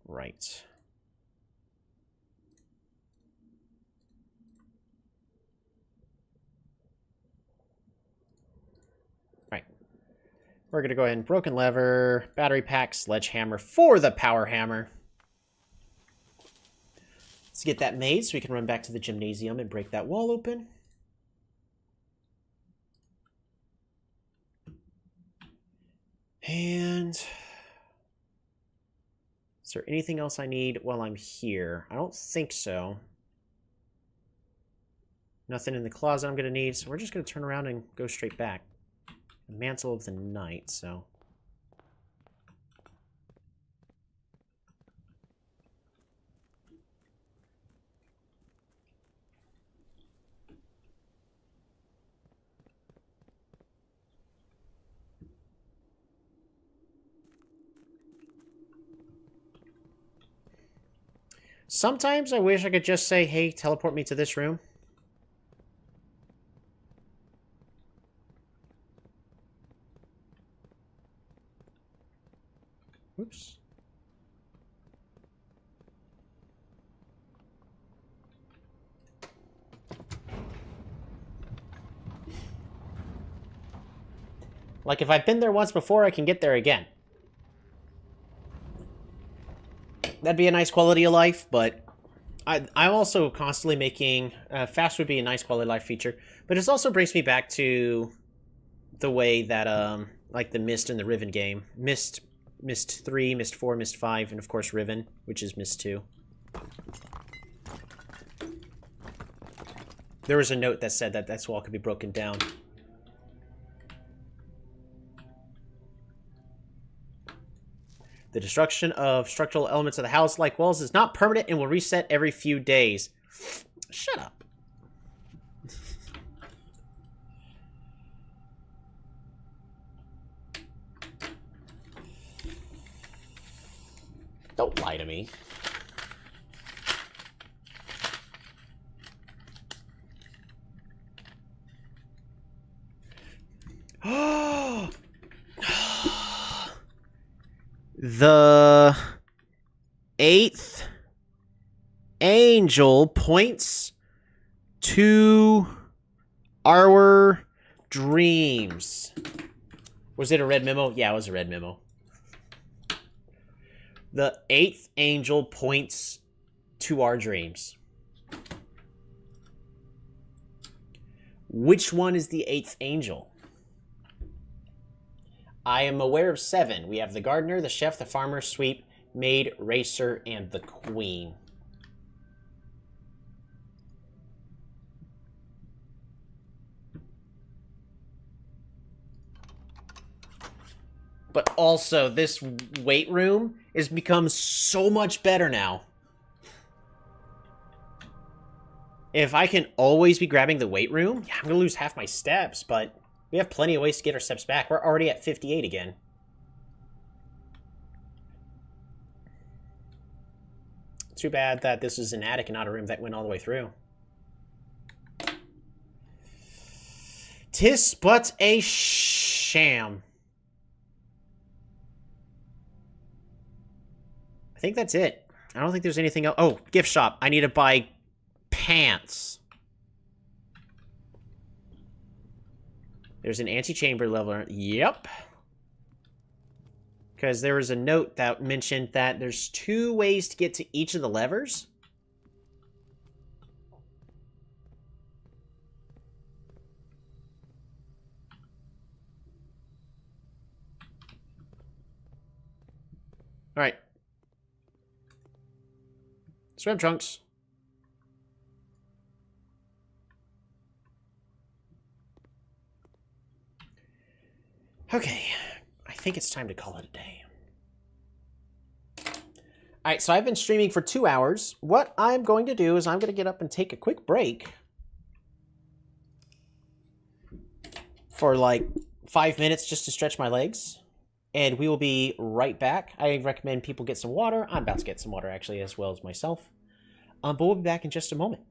Right. We're going to go ahead and broken lever, battery pack, sledgehammer for the power hammer. Let's get that made so we can run back to the gymnasium and break that wall open. And is there anything else I need while I'm here? I don't think so. Nothing in the closet I'm going to need, so we're just going to turn around and go straight back. Mantle of the Night, so... Sometimes I wish I could just say, hey, teleport me to this room. Oops. Like, if I've been there once before, I can get there again. That'd be a nice quality of life, but I'm also constantly making... fast would be a nice quality of life feature, but it also brings me back to the way that, like the Myst and the Riven game. Myst 3, Myst 4, Myst 5, and of course Riven, which is Myst 2. There was a note that said that this wall could be broken down. The destruction of structural elements of the house, like walls, is not permanent and will reset every few days. Shut up. Don't lie to me. The 8th angel points to our dreams. Was it a red memo? Yeah, it was a red memo. The 8th angel points to our dreams. Which one is the 8th angel? I am aware of 7. We have the gardener, the chef, the farmer, sweep, maid, racer, and the queen. But also, this weight room has become so much better now. If I can always be grabbing the weight room, yeah, I'm going to lose half my steps, but we have plenty of ways to get our steps back. We're already at 58 again. Too bad that this is an attic and not a room that went all the way through. 'Tis but a sham. I think that's it. I don't think there's anything else. Oh, gift shop. I need to buy pants. There's an antechamber level. Yep. Because there was a note that mentioned that there's 2 ways to get to each of the levers. Alright. Swim trunks. Okay. I think it's time to call it a day. Alright, so I've been streaming for 2 hours. What I'm going to do is I'm going to get up and take a quick break. For like 5 minutes just to stretch my legs. And we will be right back. I recommend people get some water. I'm about to get some water, actually, as well as myself. But we'll be back in just a moment.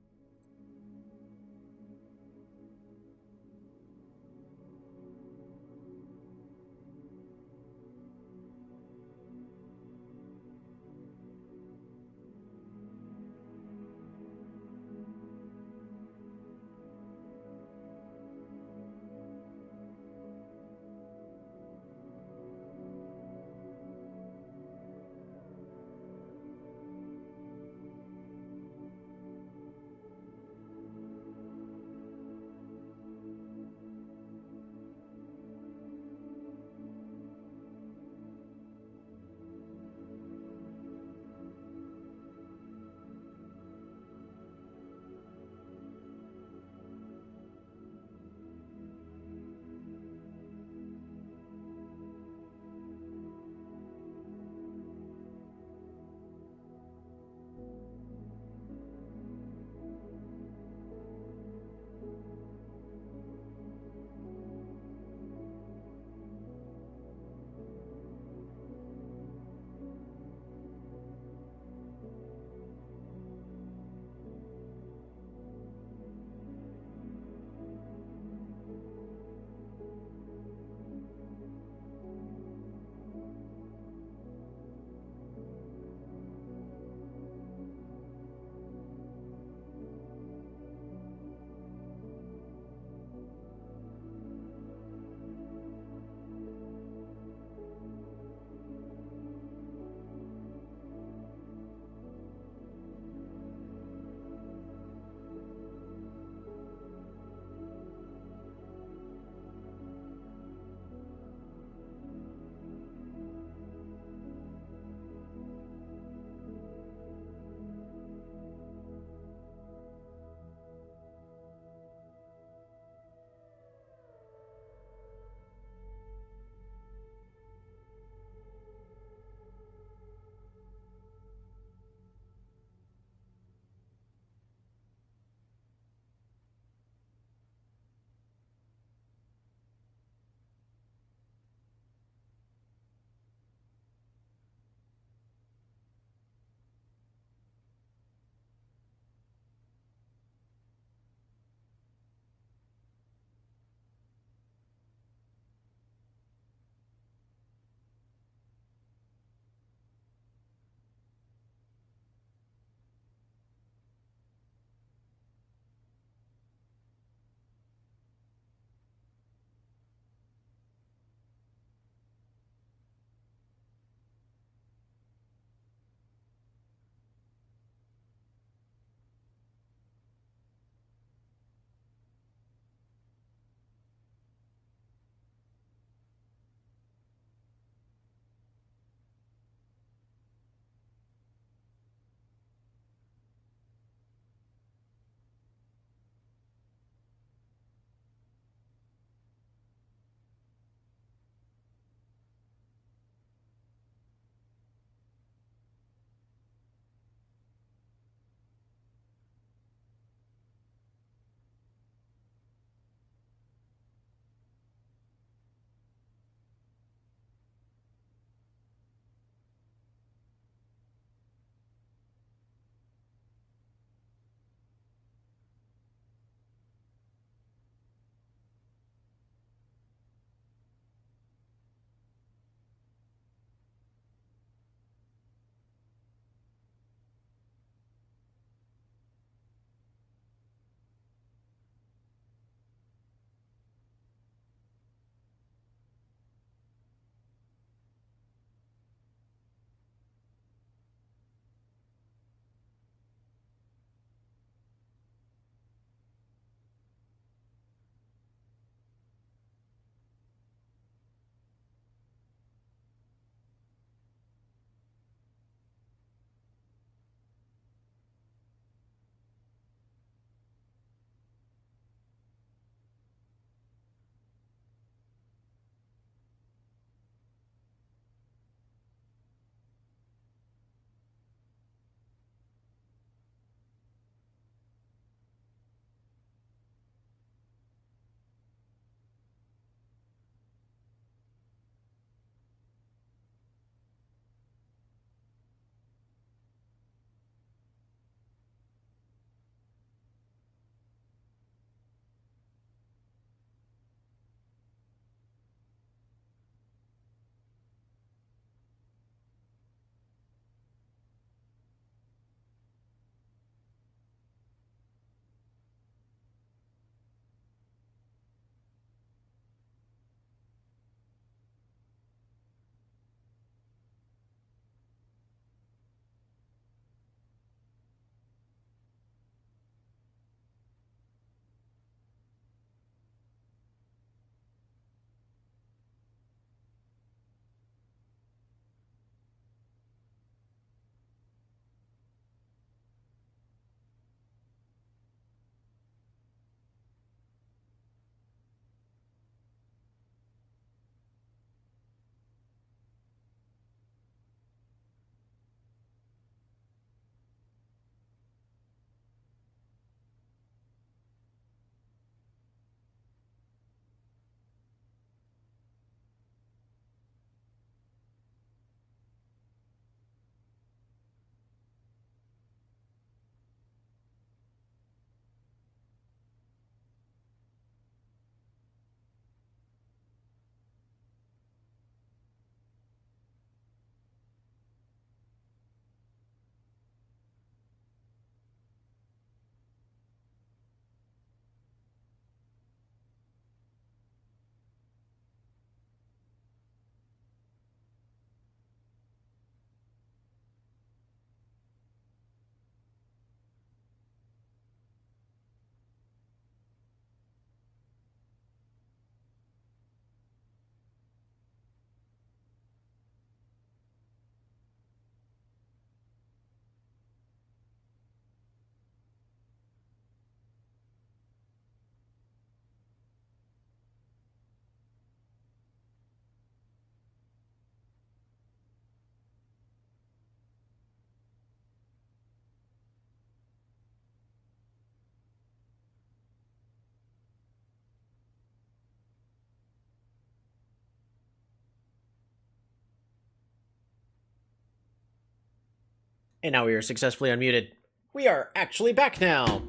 And now we are successfully unmuted. We are actually back now.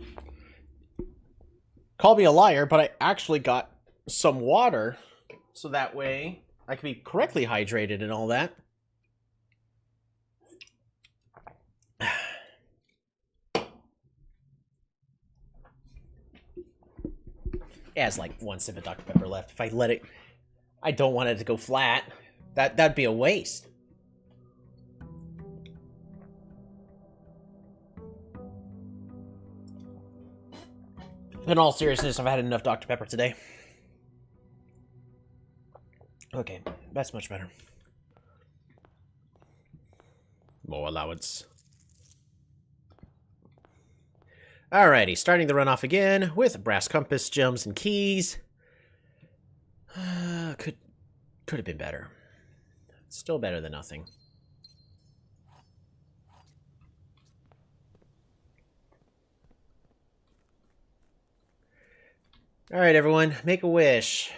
Call me a liar, but I actually got some water, so that way I can be correctly hydrated and all that. It has like 1 sip of Dr. Pepper left. If I let it, I don't want it to go flat. That'd be a waste. In all seriousness, I've had enough Dr. Pepper today. Okay, that's much better. More allowance. Alrighty, starting the runoff again with brass compass, gems, and keys. Could have been better. Still better than nothing. Alright, everyone, make a wish.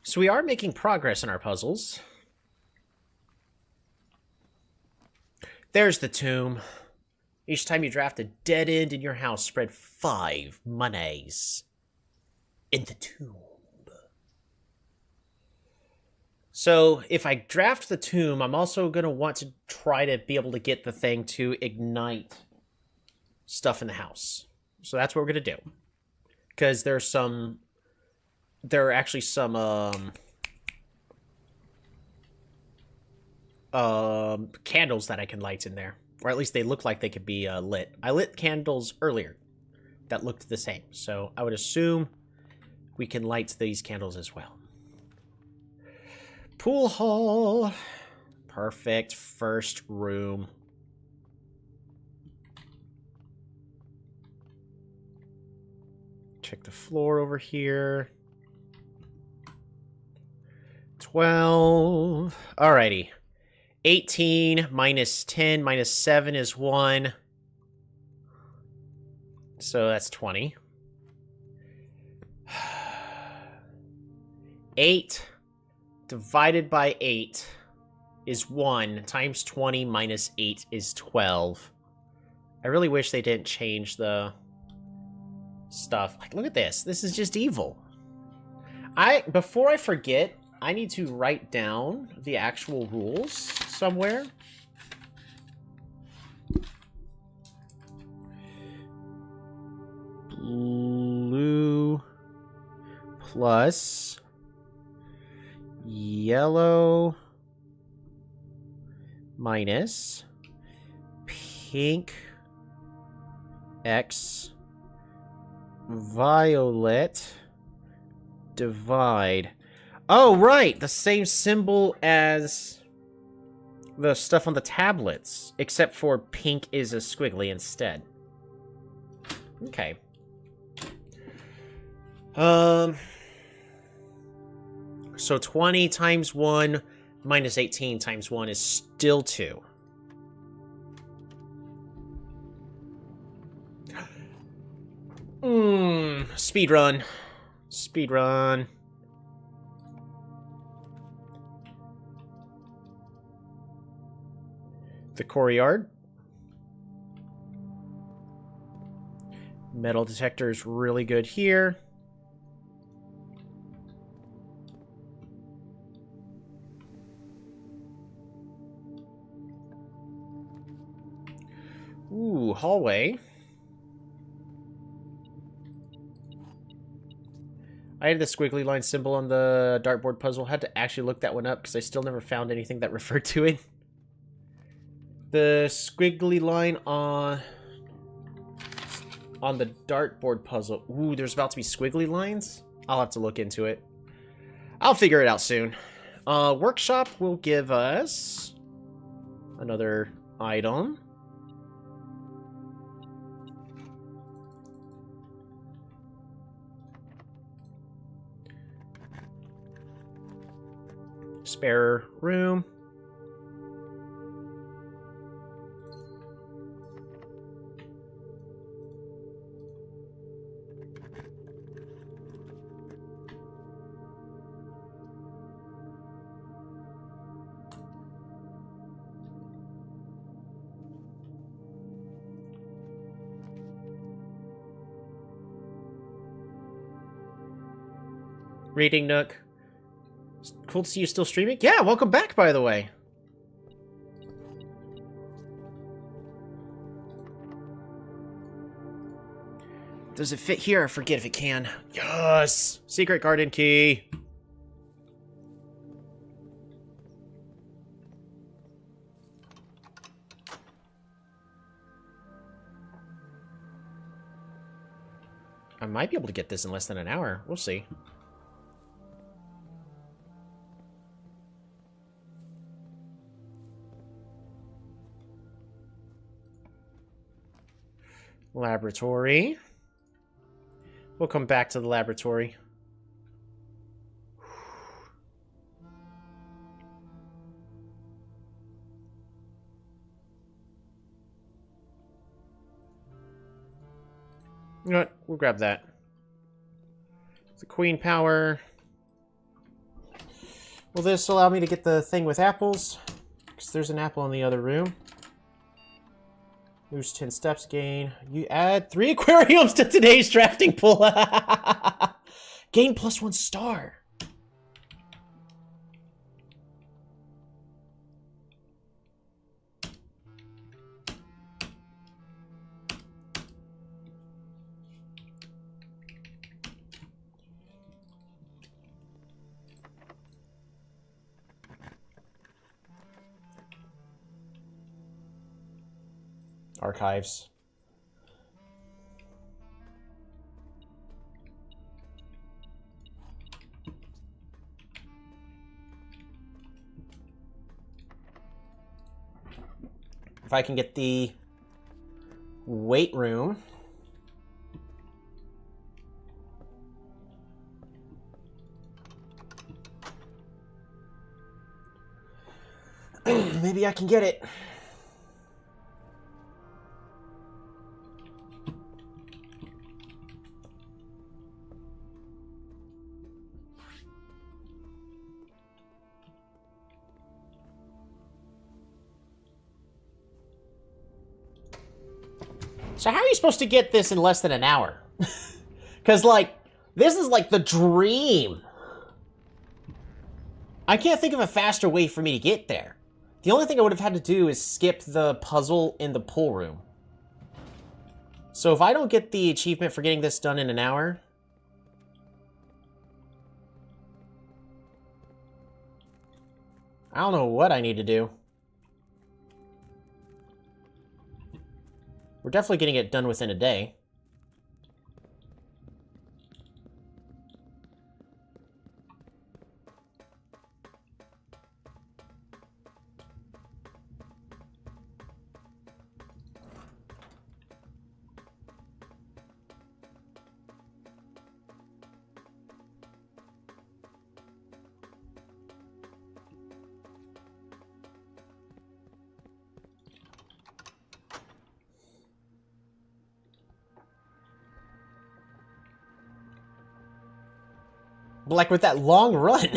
So we are making progress in our puzzles. There's the tomb. Each time you draft a dead end in your house, spread 5 monies in the tomb. So if I draft the tomb, I'm also going to want to try to be able to get the thing to ignite stuff in the house. So that's what we're going to do. Because there are actually some candles that I can light in there. Or at least they look like they could be lit. I lit candles earlier that looked the same. So I would assume we can light these candles as well. Pool hall. Perfect. First room. Check the floor over here. 12. Alrighty. 18 minus 10 minus 7 is 1. So that's 20. 8 divided by 8 is 1 times 20 minus 8 is 12. I really wish they didn't change the stuff. Like, look at this. This is just evil. Before I forget, I need to write down the actual rules somewhere. Blue plus yellow minus pink x violet divide. Oh, right! The same symbol as the stuff on the tablets, except for pink is a squiggly instead. Okay. So 20 times 1 minus 18 times 1 is still 2. Speedrun. Speedrun. The courtyard. Metal detector is really good here. Ooh, hallway. I had the squiggly line symbol on the dartboard puzzle. Had to actually look that one up because I still never found anything that referred to it. The squiggly line on the dartboard puzzle. Ooh, there's about to be squiggly lines? I'll have to look into it. I'll figure it out soon. Workshop will give us another item. Spare room. Reading nook. Cool to see you still streaming. Yeah, welcome back, by the way. Does it fit here? I forget if it can. Yes! Secret garden key. I might be able to get this in less than an hour. We'll see. Laboratory. We'll come back to the laboratory. You know what? We'll grab that. The queen power. Will this allow me to get the thing with apples? Because there's an apple in the other room. Lose 10 steps gain. You add 3 aquariums to today's drafting pool. Gain +1 star. Archives. If I can get the weight room. Maybe I can get it. So how are you supposed to get this in less than an hour? Because, like, this is like the dream. I can't think of a faster way for me to get there. The only thing I would have had to do is skip the puzzle in the pool room. So if I don't get the achievement for getting this done in an hour... I don't know what I need to do. We're definitely getting it done within a day. Like with that long run.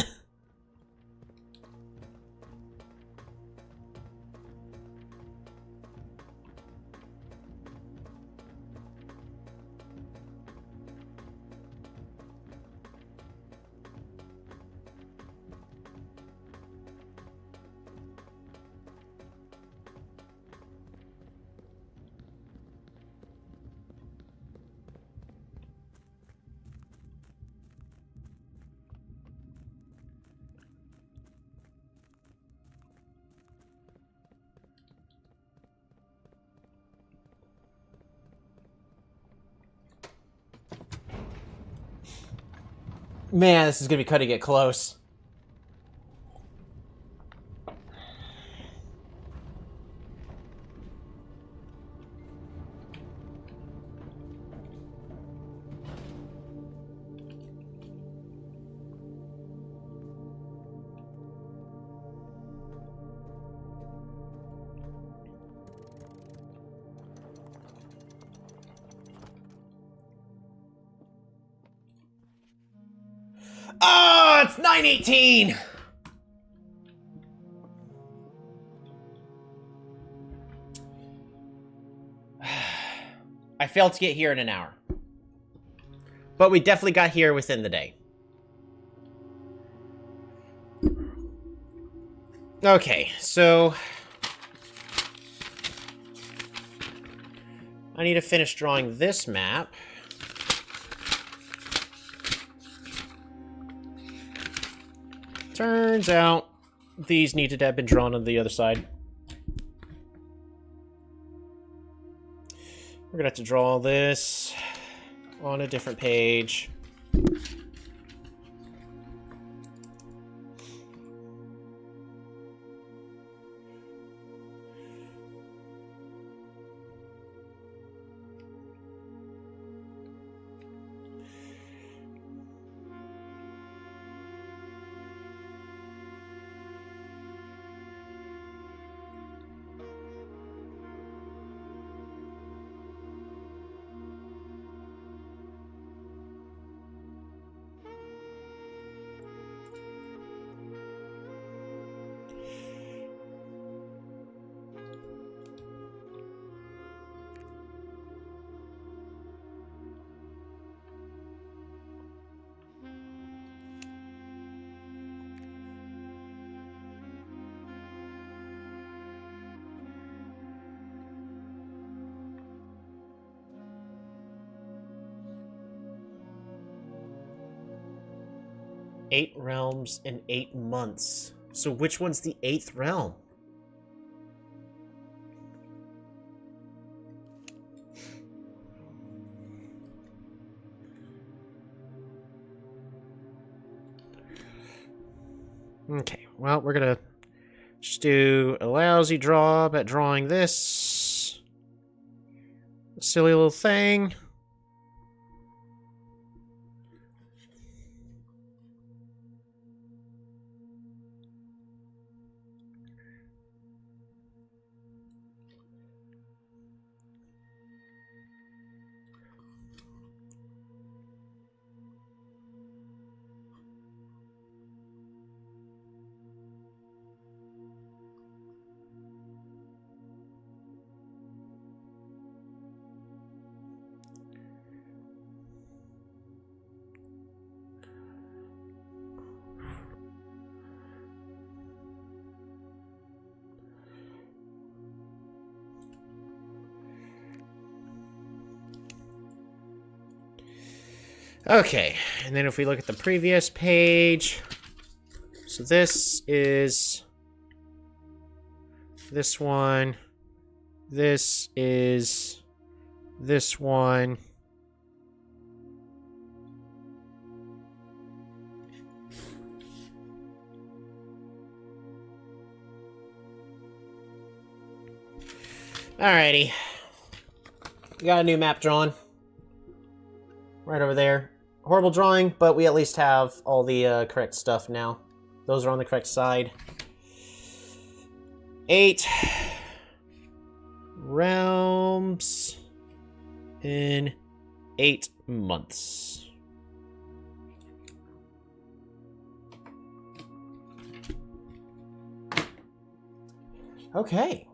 Man, this is gonna be cutting it close. Oh, it's 9:18! I failed to get here in an hour. But we definitely got here within the day. Okay, so... I need to finish drawing this map. Turns out, these needed to have been drawn on the other side. We're gonna have to draw this on a different page. Eight realms in 8 months. So which one's the 8th realm? Okay, well, we're gonna just do a lousy job at drawing this silly little thing. Okay, and then if we look at the previous page, so this is this one, this is this one, alrighty, we got a new map drawn, right over there. Horrible drawing, but we at least have all the correct stuff now. Those are on the correct side. 8 realms in 8 months. Okay.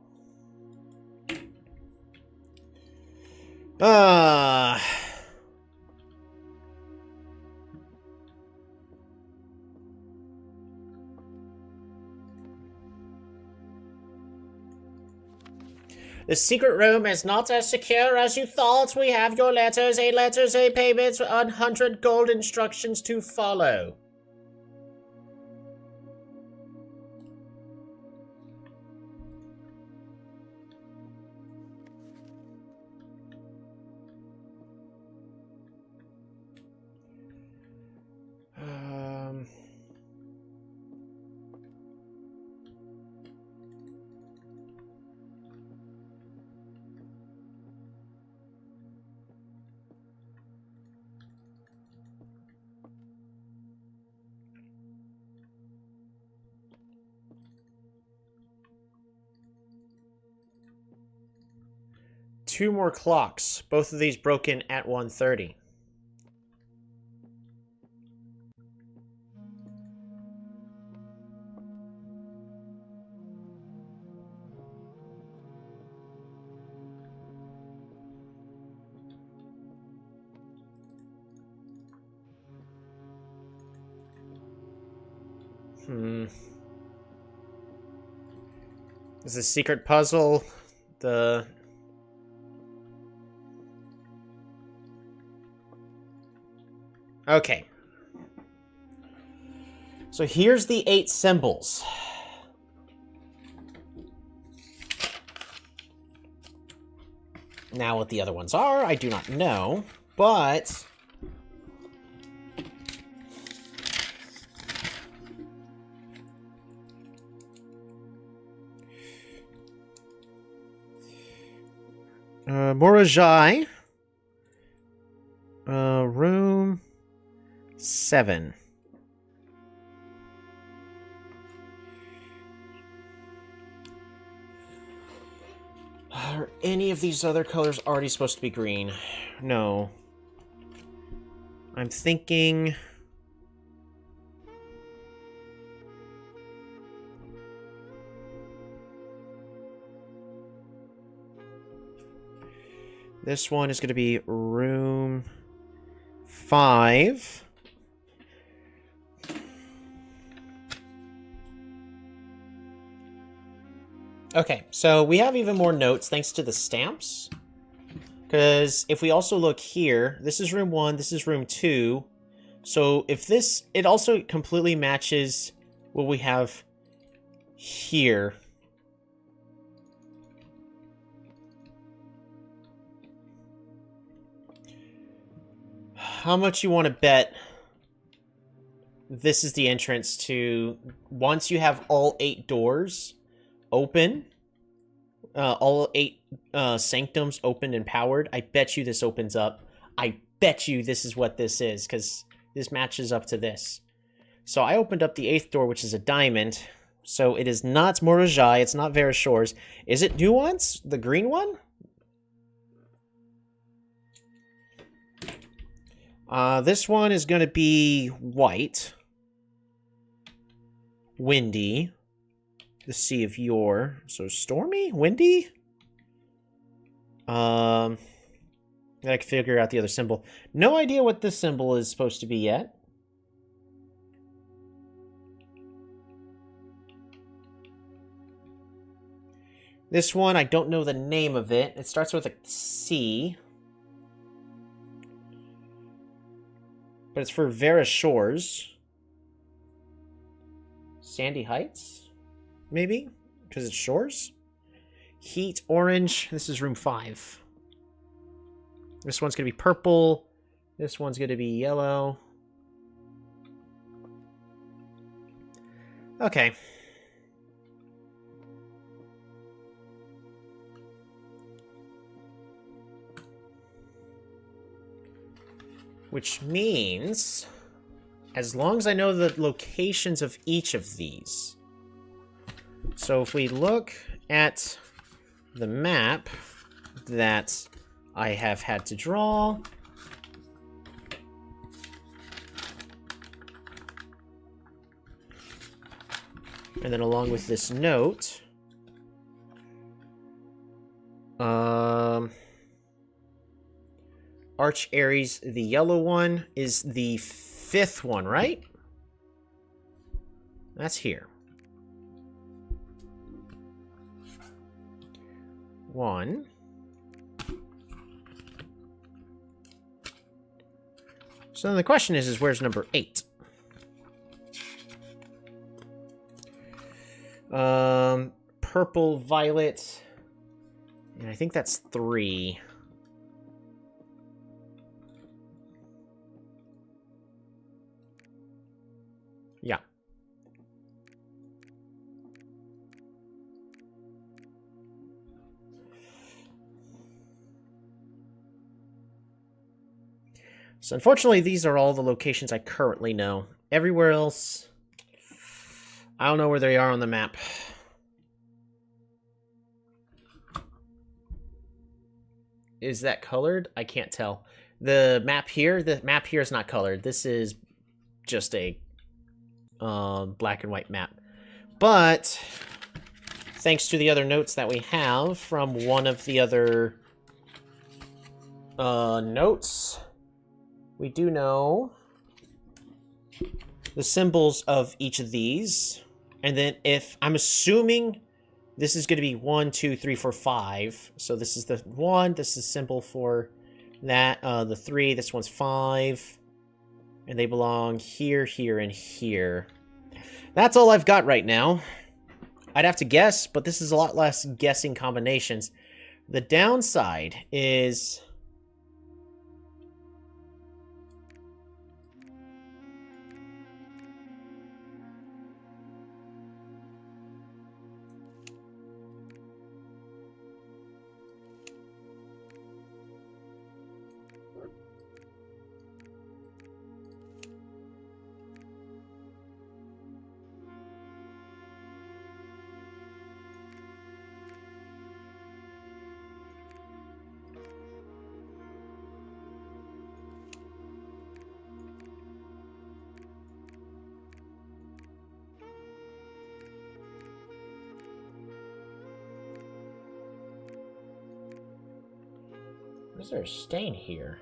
The secret room is not as secure as you thought. We have your letters, 8 letters, 8 payments, 100 gold instructions to follow. Two more clocks, both of these broken at 1:30. Is the secret puzzle the... Okay. So here's the 8 symbols. Now what the other ones are, I do not know, but... Morajai. Room 7. Are any of these other colors already supposed to be green? No. I'm thinking... This one is going to be room 5. Okay, so we have even more notes thanks to the stamps. Because if we also look here, this is room 1, this is room 2. So if this, it also completely matches what we have here. How much you want to bet this is the entrance to, once you have all 8 doors open, all 8 sanctums opened and powered, I bet you this opens up. I bet you this is what this is, because this matches up to this. So I opened up the 8th door, which is a diamond. So it is not Morajai, it's not Vera Shores. Is it Nuance, the green one? This one is going to be white. Windy. The Sea of Yore. So stormy? Windy? I can figure out the other symbol. No idea what this symbol is supposed to be yet. This one, I don't know the name of it. It starts with a C. But it's for Vera Shores. Sandy Heights? Maybe? Because it's shores? Heat, orange. This is room 5. This one's going to be purple. This one's going to be yellow. Okay. Which means, as long as I know the locations of each of these. So if we look at the map that I have had to draw, and then along with this note, Arch Aries, the yellow one, is the 5th one, right? That's here. 1. So then the question is where's number 8? Purple, violet, and I think that's 3. Yeah. So unfortunately, these are all the locations I currently know. Everywhere else, I don't know where they are on the map. Is that colored? I can't tell. The map here is not colored. This is just a black and white map. But thanks to the other notes that we have from one of the other notes, we do know the symbols of each of these. And then if I'm assuming this is going to be 1, 2, 3, 4, 5. So this is the 1. This is symbol for that. The 3. This one's 5. And they belong here, here, and here. That's all I've got right now. I'd have to guess, but this is a lot less guessing combinations. The downside is... Is there a stain here?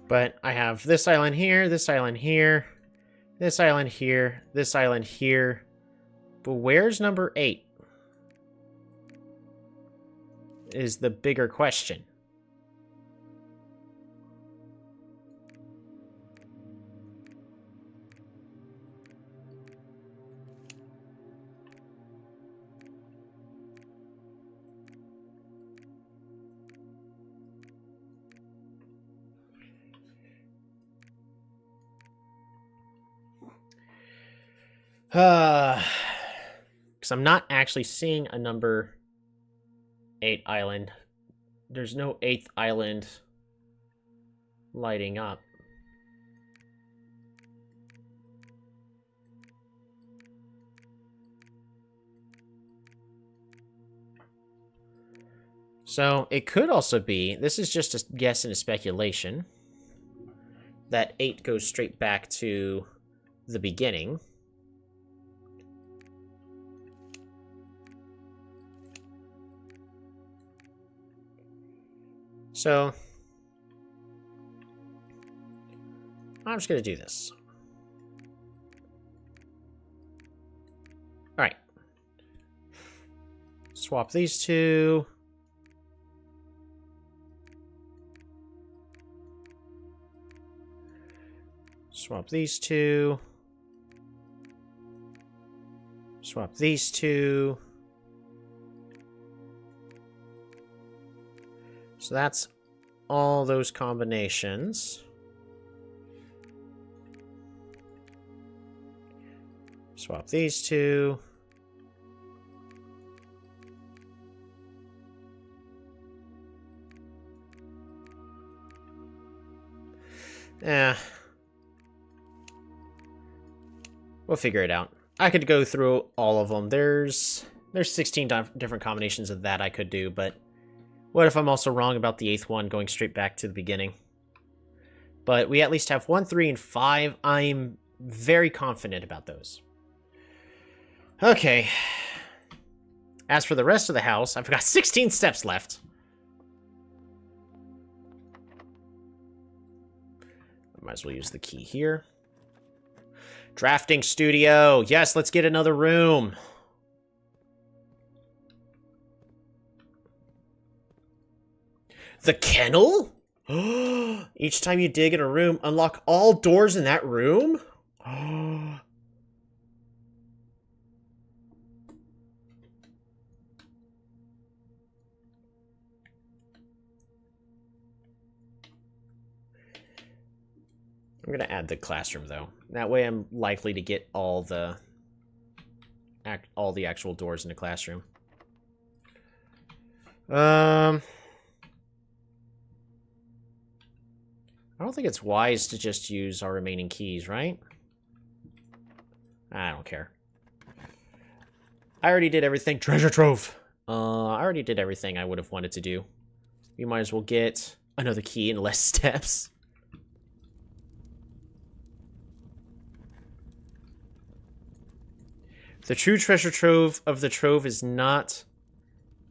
But I have this island here, this island here, this island here, this island here. But where's number 8? Is the bigger question. Because I'm not actually seeing a number 8 island. There's no 8th island lighting up. So it could also be, this is just a guess and a speculation, that 8 goes straight back to the beginning. So, I'm just going to do this. Alright. Swap these two. Swap these two. Swap these two. So that's all those combinations. Swap these two. We'll figure it out. I could go through all of them. There's 16 different combinations of that I could do, but what if I'm also wrong about the 8th one going straight back to the beginning? But we at least have 1, 3, and 5. I'm very confident about those. Okay. As for the rest of the house, I've got 16 steps left. I might as well use the key here. Drafting studio. Yes, let's get another room. The kennel? Each time you dig in a room, unlock all doors in that room? I'm going to add the classroom, though. That way I'm likely to get all the actual doors in the classroom. I don't think it's wise to just use our remaining keys, right? I don't care. I already did everything. Treasure trove! I already did everything I would have wanted to do. We might as well get another key and less steps. The true treasure trove of the trove is not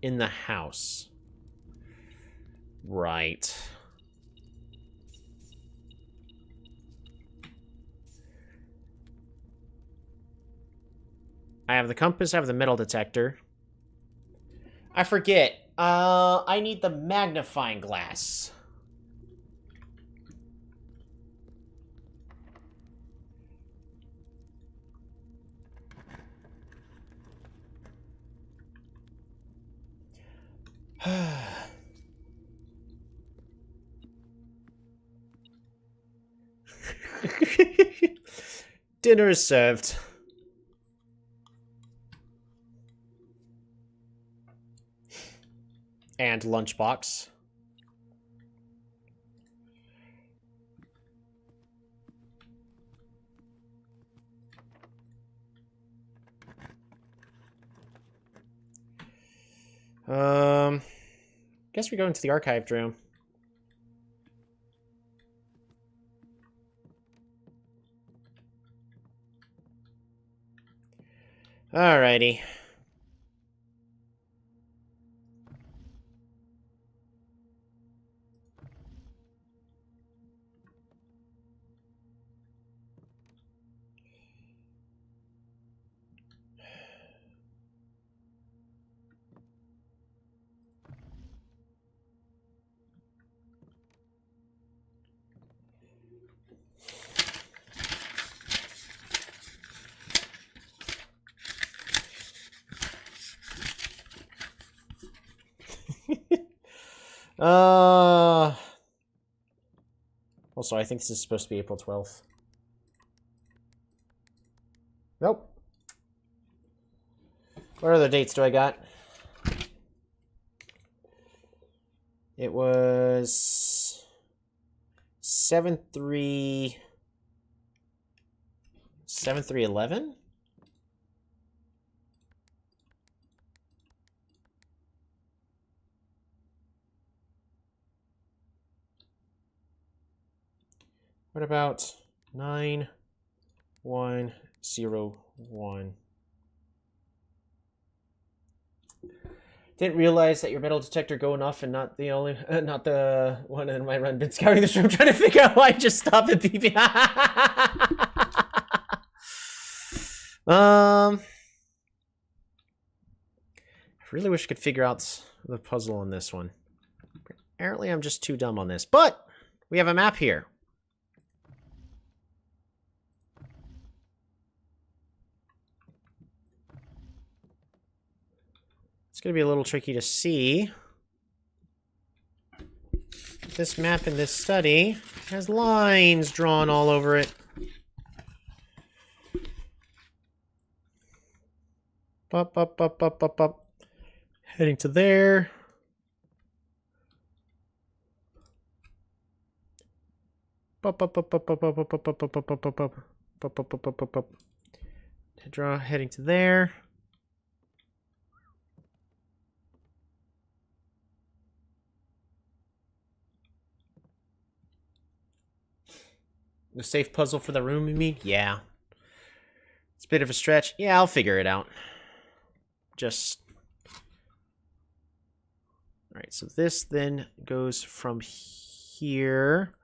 in the house. Right. I have the compass, I have the metal detector. I forget. I need the magnifying glass. Dinner is served. And lunchbox. Guess we go into the archived room. Alrighty. Also, I think this is supposed to be April 12th. Nope. What other dates do I got? It was 7/3/11? What about 9/1/01? Didn't realize that your metal detector going off and not the only, not the one in my run. Been scouting this room trying to figure out why I just stopped at beeping. I really wish I could figure out the puzzle on this one. Apparently, I'm just too dumb on this, but we have a map here. It's going to be a little tricky to see. This map in this study has lines drawn all over it. Up, up, up, up, up, up. Heading to there. Up, up, up, up, up, up, up, up, up, up, up, up, up, up, up, up, up, up, up, up. Draw, heading to there. The safe puzzle for the room, you mean? Yeah. It's a bit of a stretch. Yeah, I'll figure it out. Just... Alright, so this then goes from here.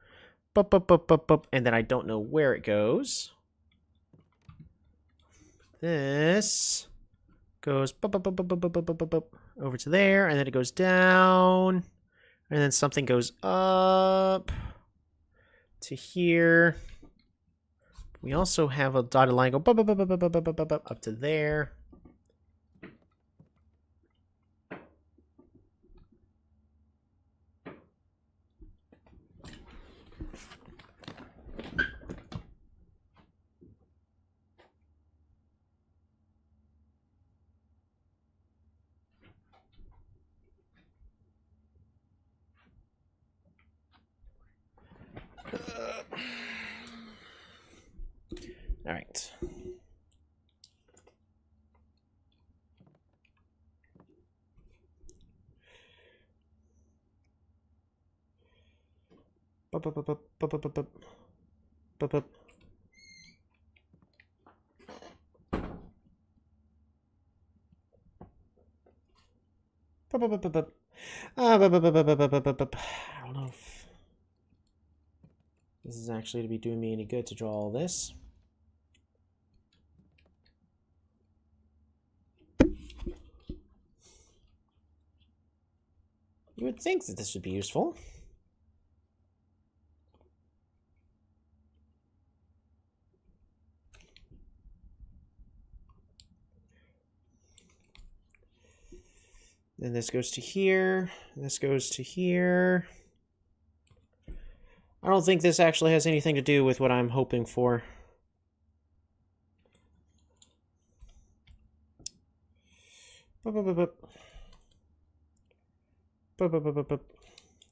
Bup, bup, bup, bup, bup, and then I don't know where it goes. This goes bup, bup, bup, bup, bup, bup, bup, bup, bup, over to there, and then it goes down. And then something goes up to here. We also have a dotted line go bup, bup, bup, bup, bup, bup, bup, bup, bup, up to there. All right. Bup, bup, bup, bup, bup, bup, bup, bup, bup. I don't know if this is actually to be doing me any good to draw all this. You would think that this would be useful. Then this goes to here. This goes to here. I don't think this actually has anything to do with what I'm hoping for.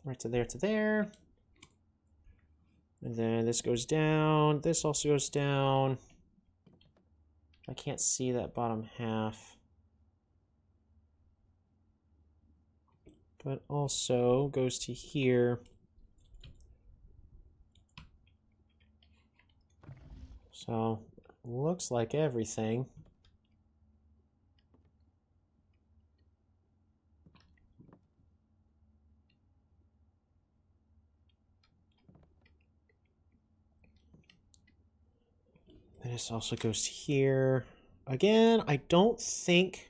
Right to there to there. And then this goes down. This also goes down. I can't see that bottom half. But also goes to here. So, looks like everything. And this also goes to here. Again, I don't think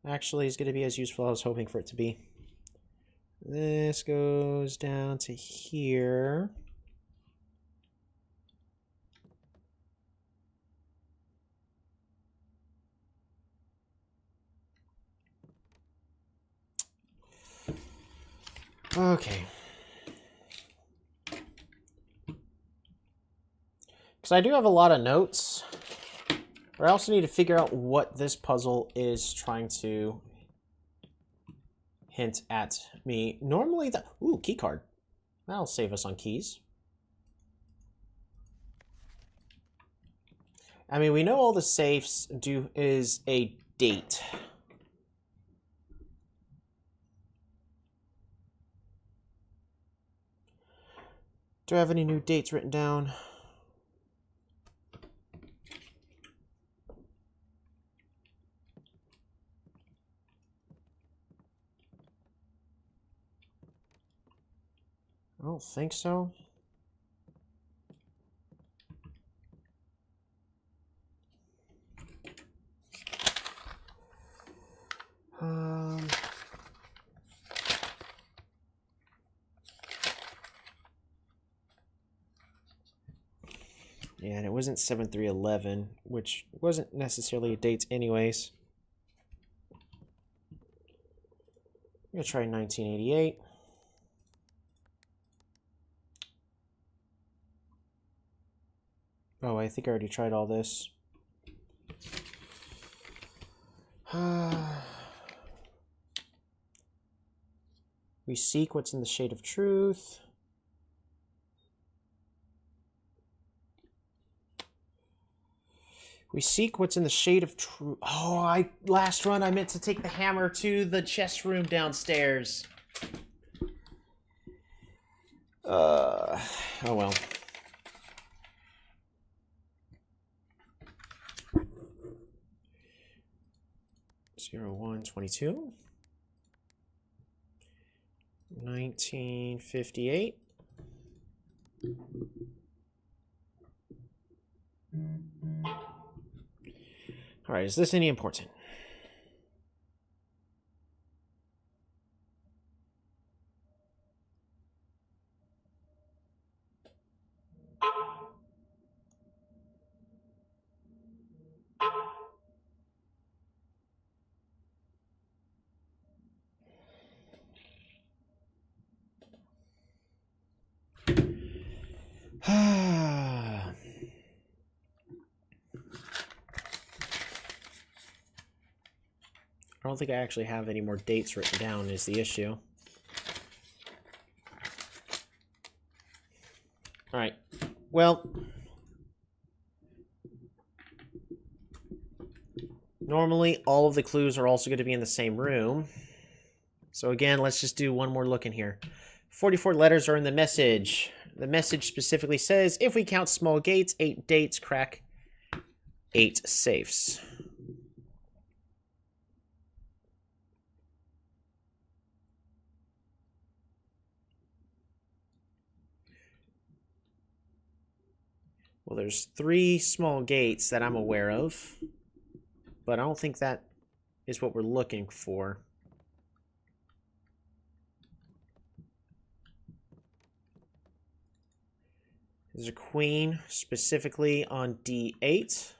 actually is going to be as useful as I was hoping for it to be. This goes down to here. Okay. Because I do have a lot of notes. But I also need to figure out what this puzzle is trying to hint at me. Normally that... Ooh, key card. That'll save us on keys. I mean, we know all the safes do is a date. Do I have any new dates written down? I don't think so. Yeah, and it wasn't 7/3/11, which wasn't necessarily a date anyways. I'm gonna try 1988. Oh, I think I already tried all this. We seek what's in the shade of truth. We seek what's in the shade of truth. Oh, last run I meant to take the hammer to the chest room downstairs. Oh well. Zero 122. 1958. All right, is this any important? I don't think I actually have any more dates written down is the issue. All right. Well, normally all of the clues are also going to be in the same room. So again, let's just do one more look in here. 44 letters are in the message. The message specifically says, if we count small gates, 8 dates, crack 8 safes. Well, there's 3 small gates that I'm aware of, but I don't think that is what we're looking for. There's a queen specifically on D8.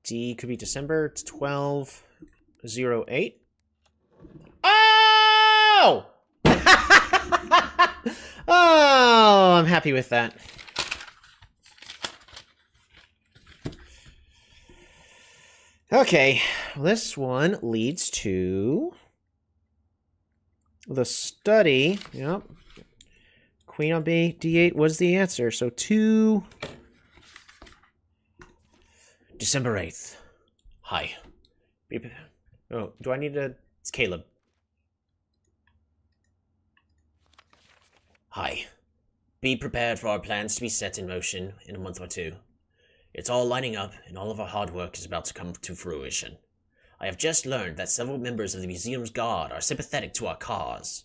D could be December. It's 12/08. Oh! Oh, I'm happy with that. Okay, this one leads to the study. Yep. Queen on D8 was the answer. So 2 December 8th. Hi. Oh, do I need to... It's Caleb. Hi. Be prepared for our plans to be set in motion in a month or 2. It's all lining up, and all of our hard work is about to come to fruition. I have just learned that several members of the museum's guard are sympathetic to our cause.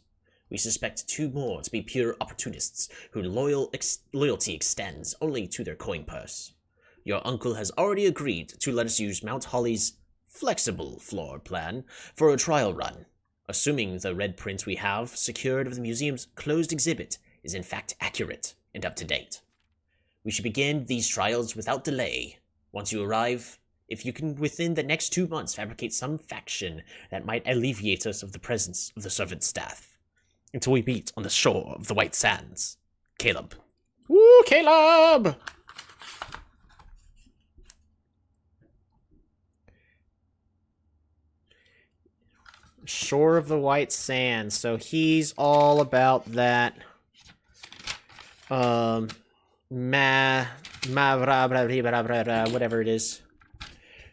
We suspect 2 more to be pure opportunists whose loyalty extends only to their coin purse. Your uncle has already agreed to let us use Mount Holly's flexible floor plan for a trial run, assuming the red print we have secured of the museum's closed exhibit is in fact accurate and up to date. We should begin these trials without delay. Once you arrive, if you can within the next 2 months fabricate some faction that might alleviate us of the presence of the servant staff. Until we meet on the shore of the White Sands. Caleb. Woo, Caleb! Shore of the White Sands. So he's all about that. Whatever it is.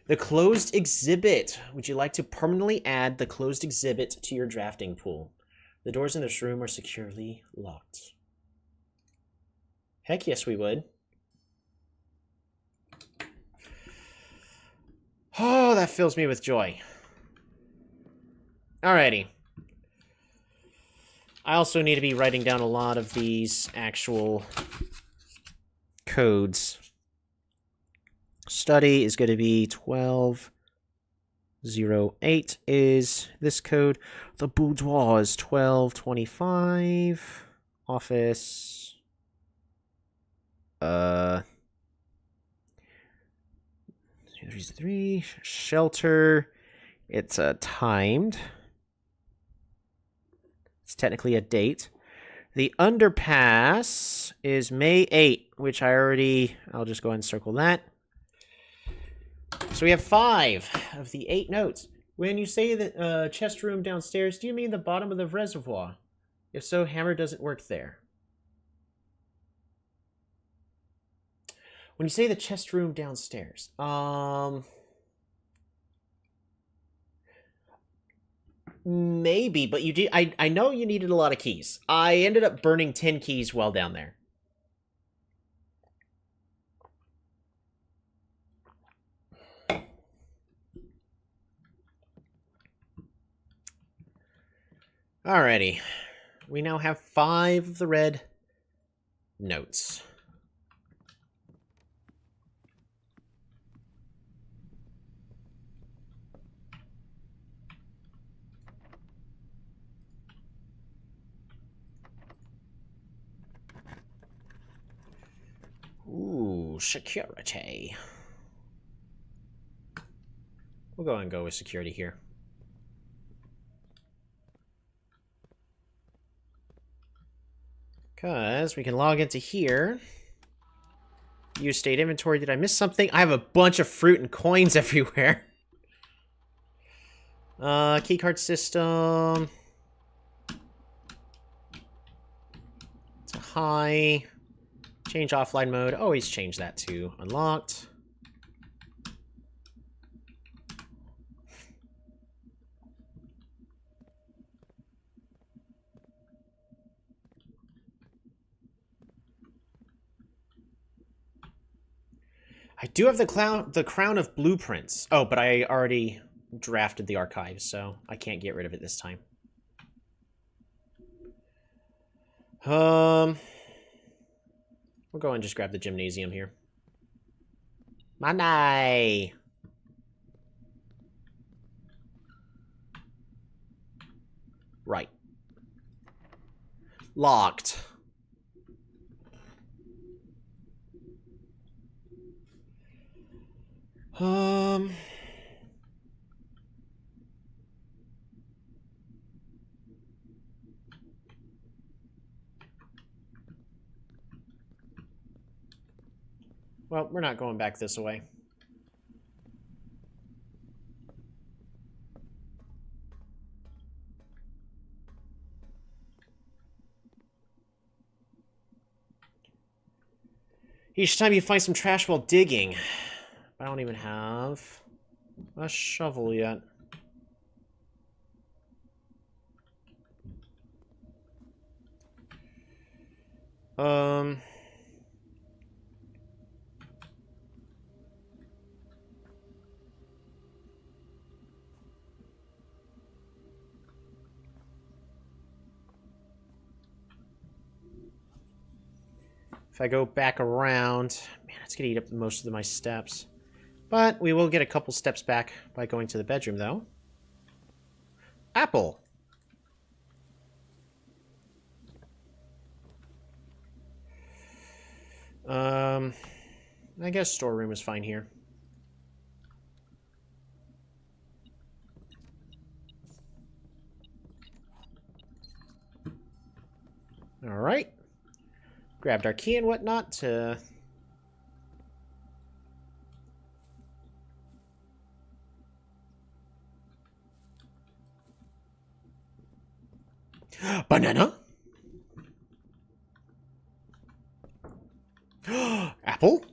The closed exhibit. Would you like to permanently add the closed exhibit to your drafting pool? The doors in this room are securely locked. Heck yes, we would. Oh, that fills me with joy. Alrighty. I also need to be writing down a lot of these actual codes. Study is going to be 12/08 is this code. The boudoir is 12/25. Office. 3. Shelter. It's timed. It's technically a date. The underpass is May 8, which I'll just go ahead and circle that. So we have 5 of the 8 notes. When you say the chest room downstairs, do you mean the bottom of the reservoir? If so, hammer doesn't work there. When you say the chest room downstairs, maybe, but you did. I know you needed a lot of keys. I ended up burning 10 keys while down there. Alrighty. We now have 5 of the red notes. Ooh, security. We'll go and go with security here. Because we can log into here. Use state inventory. Did I miss something? I have a bunch of fruit and coins everywhere. Keycard system. It's a high. Change offline mode. Always change that to unlocked. I do have the crown of blueprints. Oh, but I already drafted the archive, so I can't get rid of it this time. We'll go and just grab the gymnasium here. Money! Right. Locked. Well, we're not going back this way. Each time you find some trash while digging. I don't even have a shovel yet. If I go back around, man, it's gonna eat up most of my steps. But we will get a couple steps back by going to the bedroom, though. Apple! I guess storeroom is fine here. Alright. Grabbed our key and whatnot to... Banana? Apple?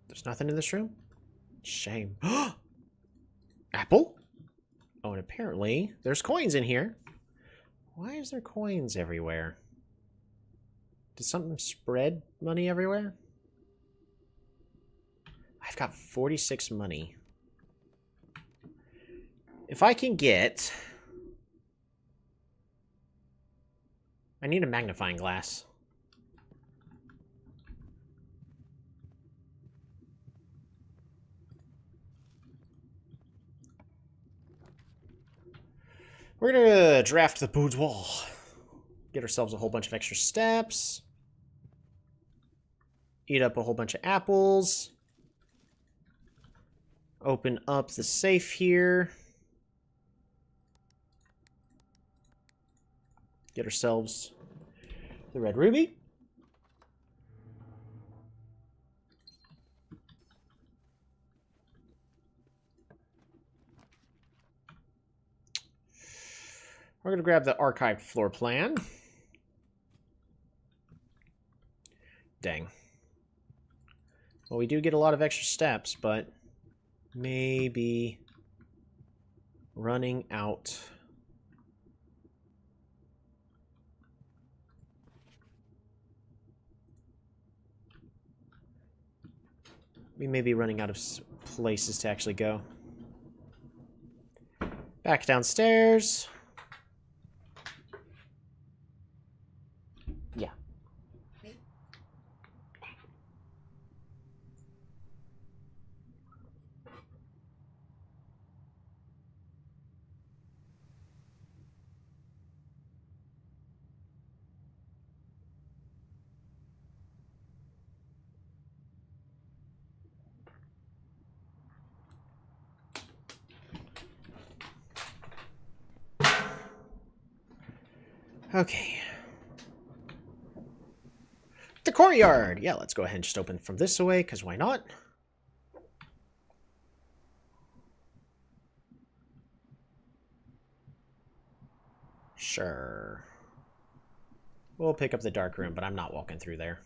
There's nothing in this room? Shame. Apple? Oh, and apparently there's coins in here. Why is there coins everywhere? Did something spread money everywhere? I've got 46 money. If I can get... I need a magnifying glass. We're gonna draft the boudoir. Get ourselves a whole bunch of extra steps. Eat up a whole bunch of apples. Open up the safe here. Get ourselves the red ruby. We're going to grab the archived floor plan. Dang. Well, we do get a lot of extra steps, but maybe running out. We may be running out of places to actually go. Back downstairs. Yeah. Okay. The courtyard! Yeah, let's go ahead and just open from this way, because why not? Sure. We'll pick up the dark room, but I'm not walking through there.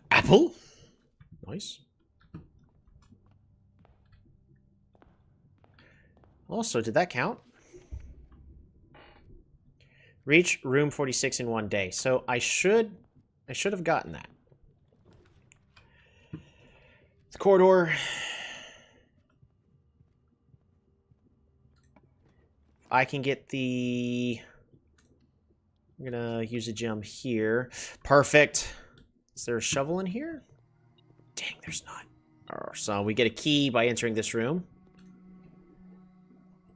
Apple? Nice. Also, did that count? Reach room 46 in 1 day. So I should have gotten that. corridor. I can get the... I'm gonna use a gem here. Perfect. Is there a shovel in here? Dang, there's not. So we get a key by entering this room.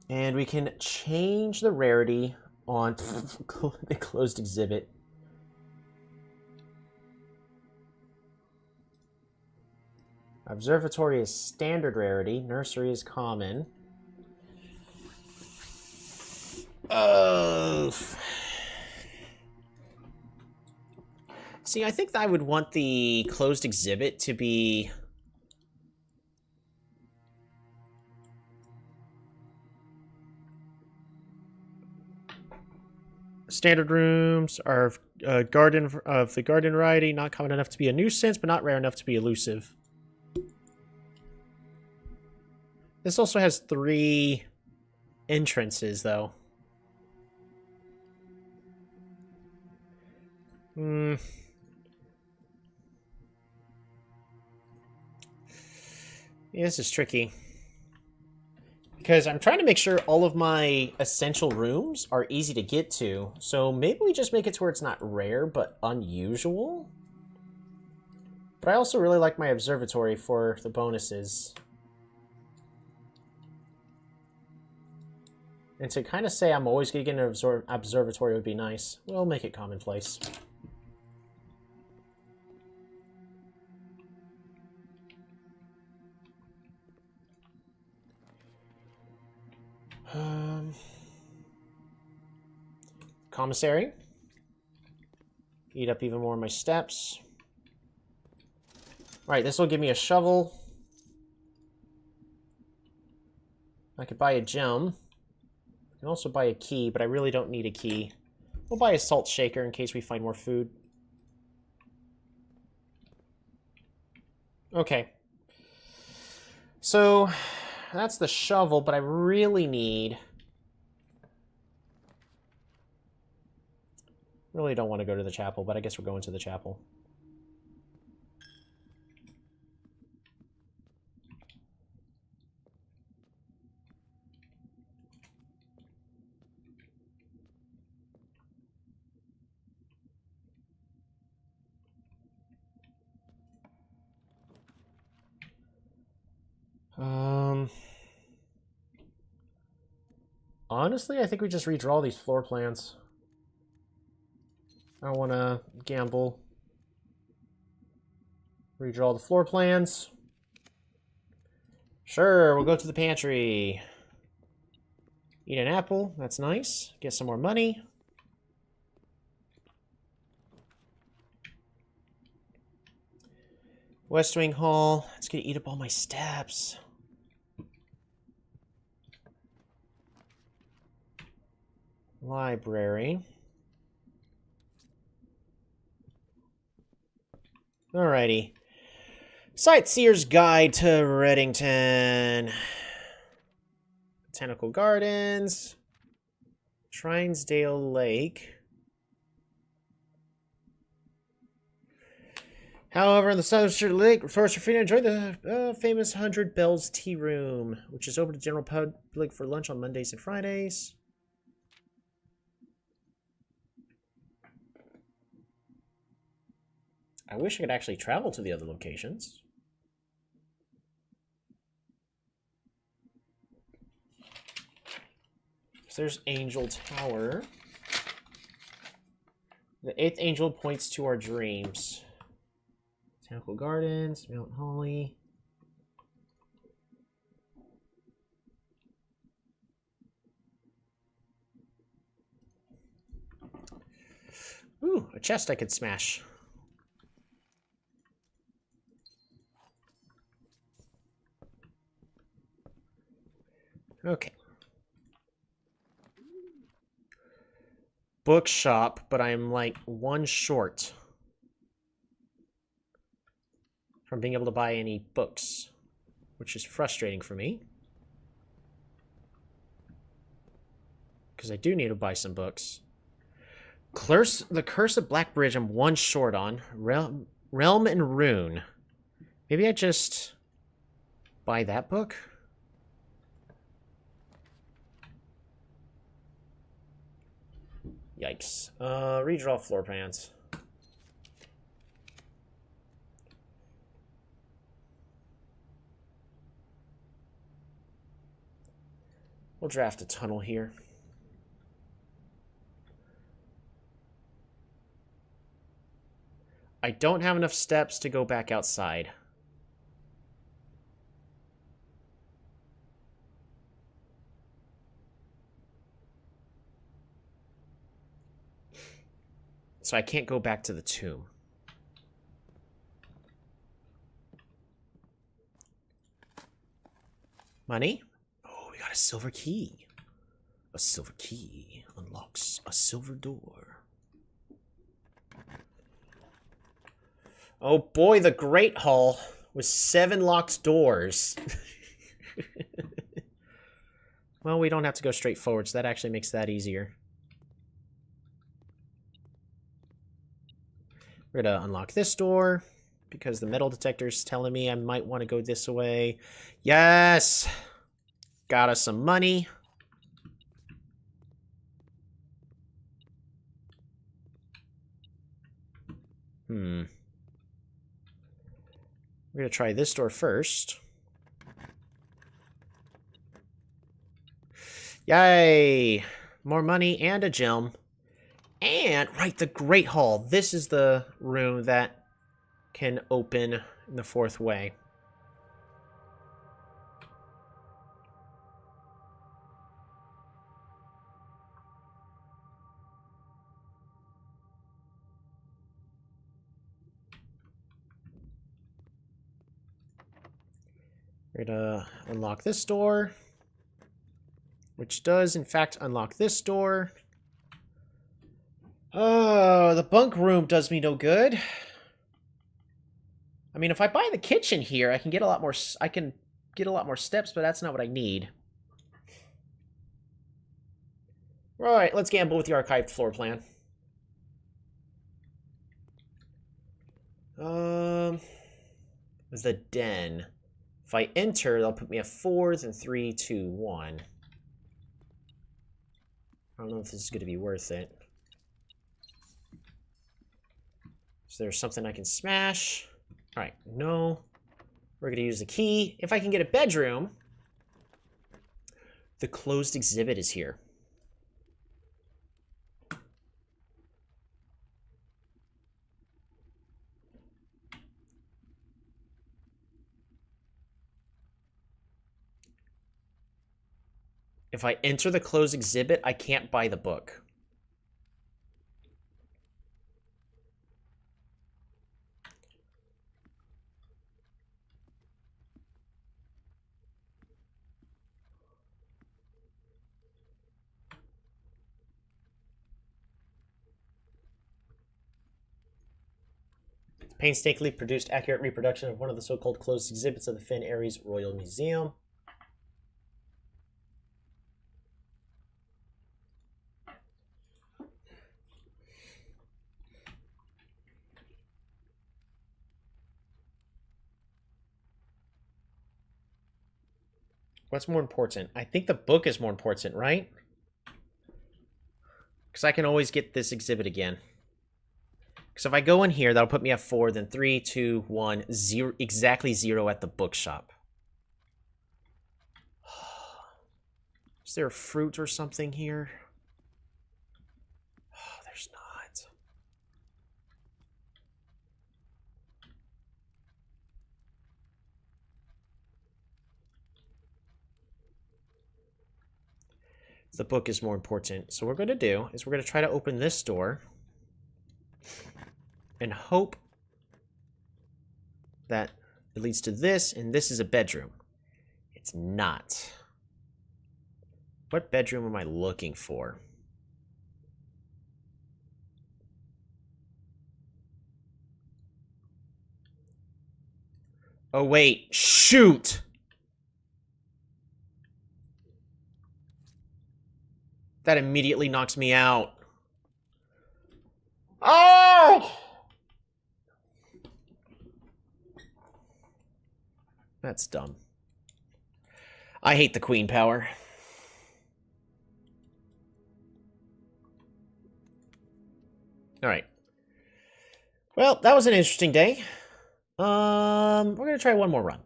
And we can change the rarity on the closed exhibit. Observatory is standard rarity. Nursery is common. See, I think I would want the closed exhibit to be... Standard rooms are garden of the garden variety, not common enough to be a nuisance, but not rare enough to be elusive. This also has 3 entrances, though. Yeah, this is tricky. Because I'm trying to make sure all of my essential rooms are easy to get to. So maybe we just make it to where it's not rare, but unusual. But I also really like my observatory for the bonuses. And to kind of say I'm always going to get an observatory would be nice. We'll make it commonplace. Commissary. Eat up even more of my steps. Alright, this will give me a shovel. I could buy a gem. I can also buy a key, but I really don't need a key. We'll buy a salt shaker in case we find more food. Okay. So, that's the shovel, but I really need... Really don't want to go to the chapel, but I guess we're going to the chapel. Honestly, I think we just redraw these floor plans. I want to gamble. Redraw the floor plans. Sure, we'll go to the pantry. Eat an apple. That's nice. Get some more money. West Wing Hall. It's going to eat up all my steps. Library. Alrighty. Sightseer's Guide to Reddington. Botanical Gardens. Trinesdale Lake. However, in the Southern Lake, tourists are free to enjoy the famous 100 Bells Tea Room, which is open to the general public for lunch on Mondays and Fridays. I wish I could actually travel to the other locations. So there's Angel Tower. The 8th angel points to our dreams. Botanical Gardens, Mount Holly. Ooh, a chest I could smash. Okay. Bookshop, but I'm like 1 short from being able to buy any books, which is frustrating for me. Because I do need to buy some books. The Curse of Black Bridge, I'm 1 short on. Realm and Rune. Maybe I just buy that book? Yikes. Redraw floor plans. We'll draft a tunnel here. I don't have enough steps to go back outside. So I can't go back to the tomb. Money? Oh, we got a silver key. A silver key unlocks a silver door. Oh boy, the Great Hall with 7 locked doors. Well, we don't have to go straight forward, so that actually makes that easier. We're gonna unlock this door because the metal detector is telling me I might want to go this way. Yes! Got us some money. We're gonna try this door first. Yay! More money and a gem. And, right, the Great Hall. This is the room that can open in the 4th way. We're gonna unlock this door, which does, in fact, unlock this door. Oh, the bunk room does me no good. I mean, if I buy the kitchen here, I can get a lot more. I can get a lot more steps, but that's not what I need. All right, let's gamble with the archived floor plan. The den. If I enter, they'll put me at 4, then 3, 2, 1. I don't know if this is going to be worth it. Is there something I can smash? All right, no. We're going to use the key. If I can get a bedroom, the closed exhibit is here. If I enter the closed exhibit, I can't buy the book. Painstakingly produced accurate reproduction of one of the so-called closed exhibits of the Finn Ares Royal Museum. What's more important? I think the book is more important, right? Because I can always get this exhibit again. Because if I go in here, that'll put me at 4, then 3, 2, 1, 0, exactly 0 at the bookshop. Is there a fruit or something here? Oh, there's not. The book is more important. So what we're going to do is we're going to try to open this door and hope that it leads to this, and this is a bedroom. It's not. What bedroom am I looking for? Oh, wait. Shoot! That immediately knocks me out. Oh! That's dumb. I hate the queen power. Alright. Well, that was an interesting day. We're gonna try one more run.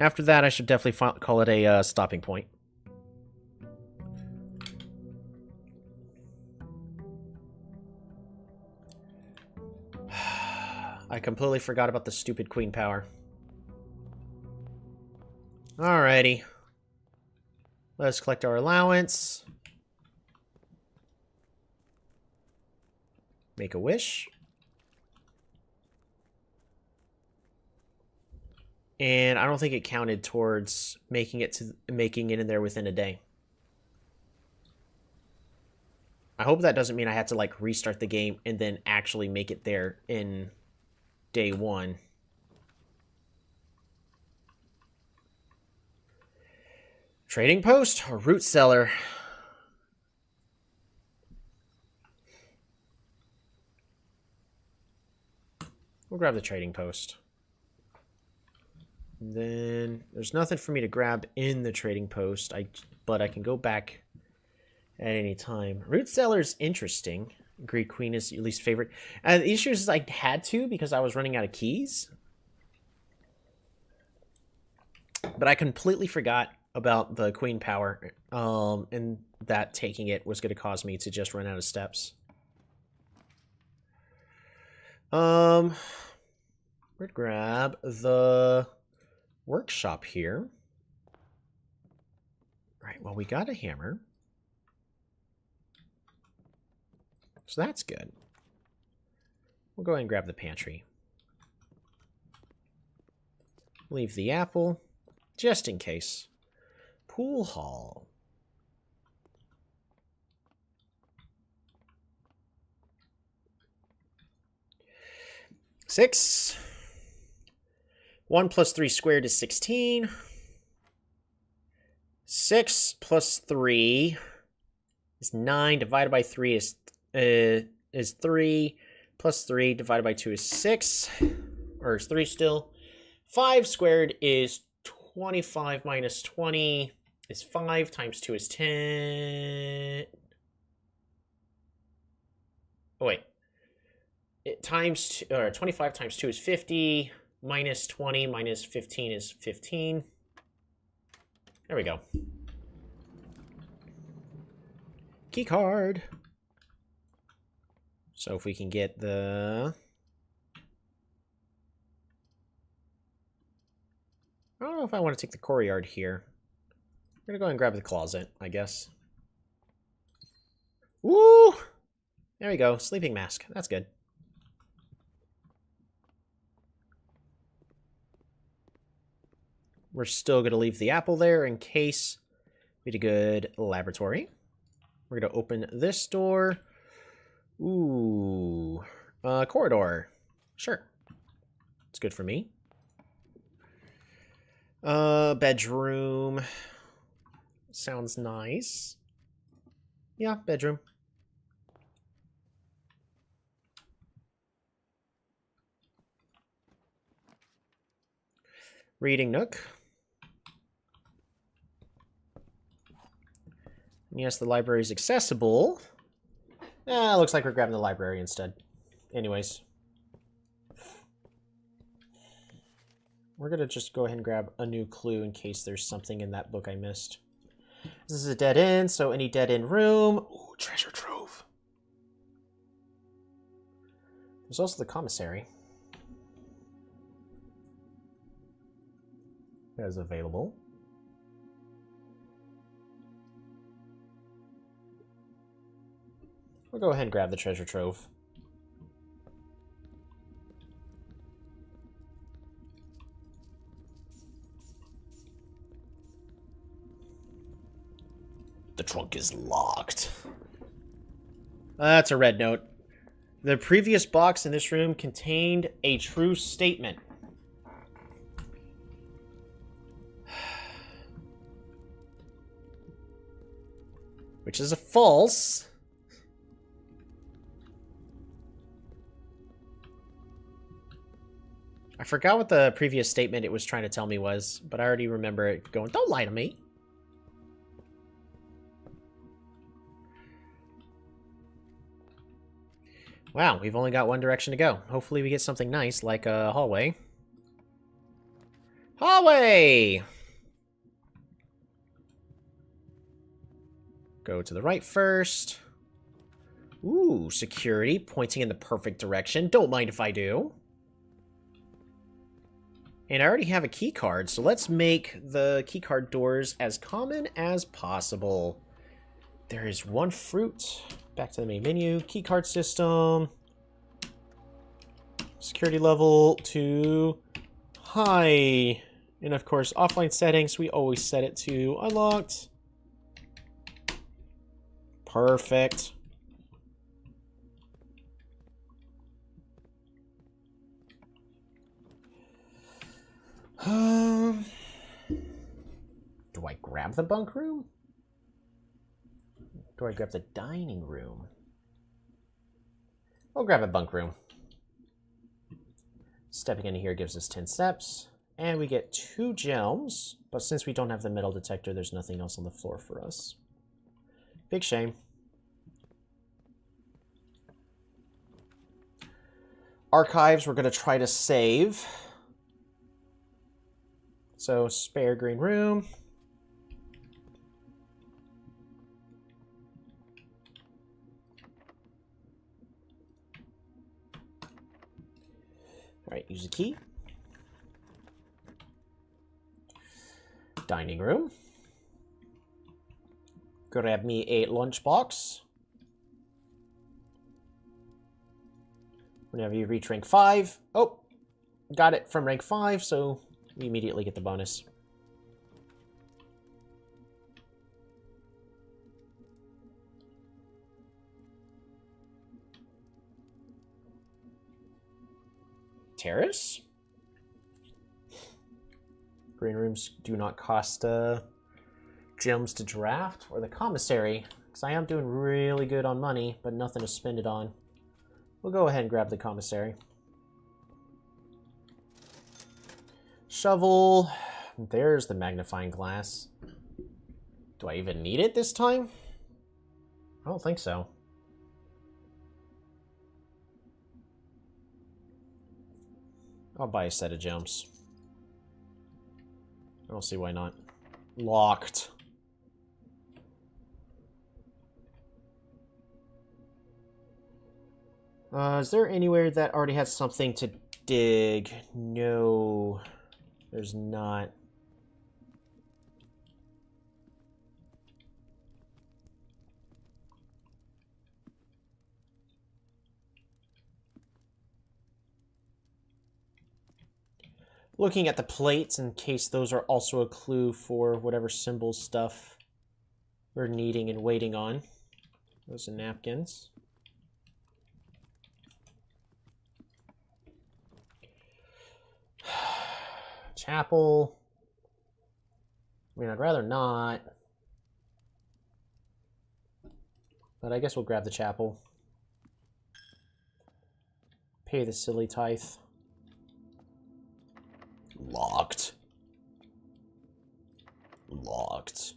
After that, I should definitely call it a stopping point. I completely forgot about the stupid queen power. Alrighty. Let's collect our allowance. Make a wish. And I don't think it counted towards making it in there within a day. I hope that doesn't mean I have to like restart the game and then actually make it there in day 1. Trading post or root cellar? We'll grab the trading post. And then there's nothing for me to grab in the trading post, but I can go back at any time. Root cellar's interesting. Greek queen is your least favorite. The issue is I had to because I was running out of keys. But I completely forgot about the queen power, and that taking it was going to cause me to just run out of steps. We'd grab the workshop here. Right, well, we got a hammer. So that's good. We'll go ahead and grab the pantry. Leave the apple, just in case. Pool hall. Six. 1 plus 3 squared is 16. 6 plus 3 is 9. Divided by 3 is 3. Plus 3 divided by 2 is 6. Or is 3 still. 5 squared is 25 minus 20 is 5. Times 2 is 10. Oh, wait. 25 times 2 is 50. Minus 20 minus 15 is 15. There we go. Key card. So if we can get the... I don't know if I want to take the courtyard here. We're going to go ahead and grab the closet, I guess. Woo! There we go. Sleeping mask. That's good. We're still going to leave the apple there in case we had a good laboratory. We're going to open this door. Ooh. Corridor. Sure. It's good for me. Bedroom. Sounds nice. Yeah, bedroom. Reading nook. Yes, the library is accessible. Looks like we're grabbing the library instead. Anyways. We're going to just go ahead and grab a new clue in case there's something in that book I missed. This is a dead end, so any dead end room. Ooh, treasure trove. There's also the commissary. That is available. We'll go ahead and grab the treasure trove. The trunk is locked. That's a red note. The previous box in this room contained a true statement. Which is a false. I forgot what the previous statement it was trying to tell me was, but I already remember it going, don't lie to me. Wow, we've only got one direction to go. Hopefully we get something nice, like a hallway. Hallway! Go to the right first. Ooh, security, pointing in the perfect direction. Don't mind if I do. And I already have a key card, so let's make the key card doors as common as possible. There is one fruit. Back to the main menu. Key card system. Security level to high. And of course, offline settings, we always set it to unlocked. Perfect. Do I grab the bunk room? Do I grab the dining room? I'll grab a bunk room. Stepping into here gives us 10 steps. And we get 2 gems. But since we don't have the metal detector, there's nothing else on the floor for us. Big shame. Archives, we're going to try to save. So, spare green room. Alright, use the key. Dining room. Grab me a lunchbox. Whenever you reach rank 5. Oh, got it from rank 5, so we immediately get the bonus. Terrace? Green rooms do not cost gems to draft, or the commissary, because I am doing really good on money, but nothing to spend it on. We'll go ahead and grab the commissary. Shovel. There's the magnifying glass. Do I even need it this time? I don't think so. I'll buy a set of gems. I don't see why not. Locked. Is there anywhere that already has something to dig? No, there's not. Looking at the plates in case those are also a clue for whatever symbol stuff we're needing and waiting on. Those are napkins. Chapel. I mean, I'd rather not. But I guess we'll grab the chapel. Pay the silly tithe. Locked. Locked.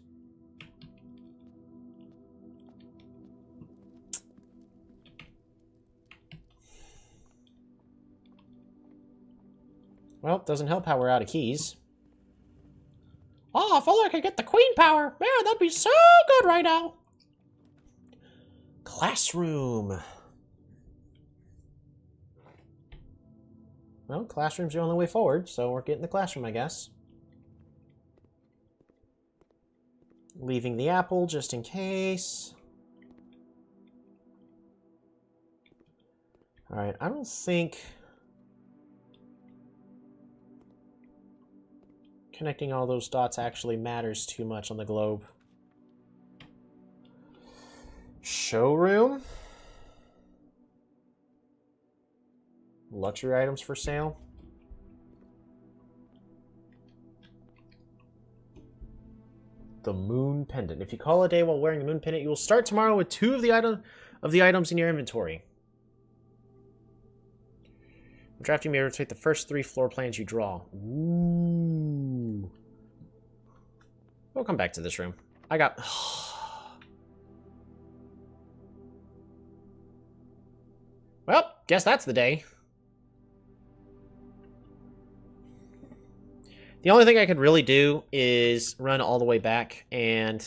Well, doesn't help how we're out of keys. Oh, if only I could get the queen power. Man, that'd be so good right now. Classroom. Well, classroom's the only way forward, so we're getting the classroom, I guess. Leaving the apple just in case. Alright, I don't think connecting all those dots actually matters too much on the globe. Showroom. Luxury items for sale. The moon pendant. If you call a day while wearing the moon pendant, you will start tomorrow with 2 of the items in your inventory. Drafting may rotate the first 3 floor plans you draw. Ooh. We'll come back to this room. I got... guess that's the day. The only thing I could really do is run all the way back and...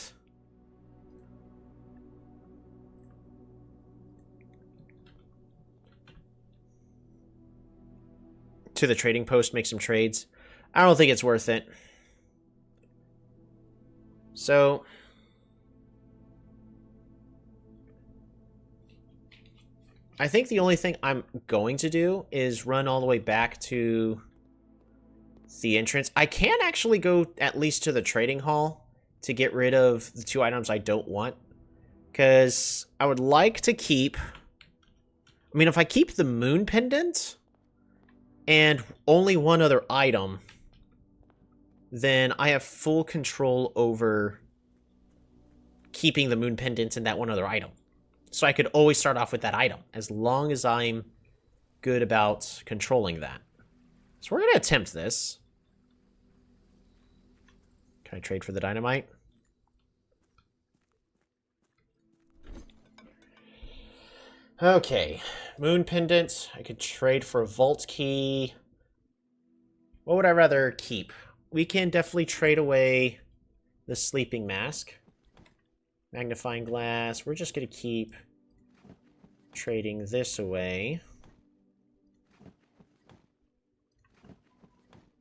to the trading post, make some trades. I don't think it's worth it. So... I think the only thing I'm going to do is run all the way back to the entrance. I can actually go at least to the trading hall to get rid of the 2 items I don't want. Because I would like to keep... I mean, if I keep the moon pendant and only 1 other item, then I have full control over keeping the moon pendant and that 1 other item. So I could always start off with that item, as long as I'm good about controlling that. So we're going to attempt this. Can I trade for the dynamite? Okay. Moon pendant. I could trade for a vault key. What would I rather keep? We can definitely trade away the sleeping mask. Magnifying glass. We're just going to keep trading this away.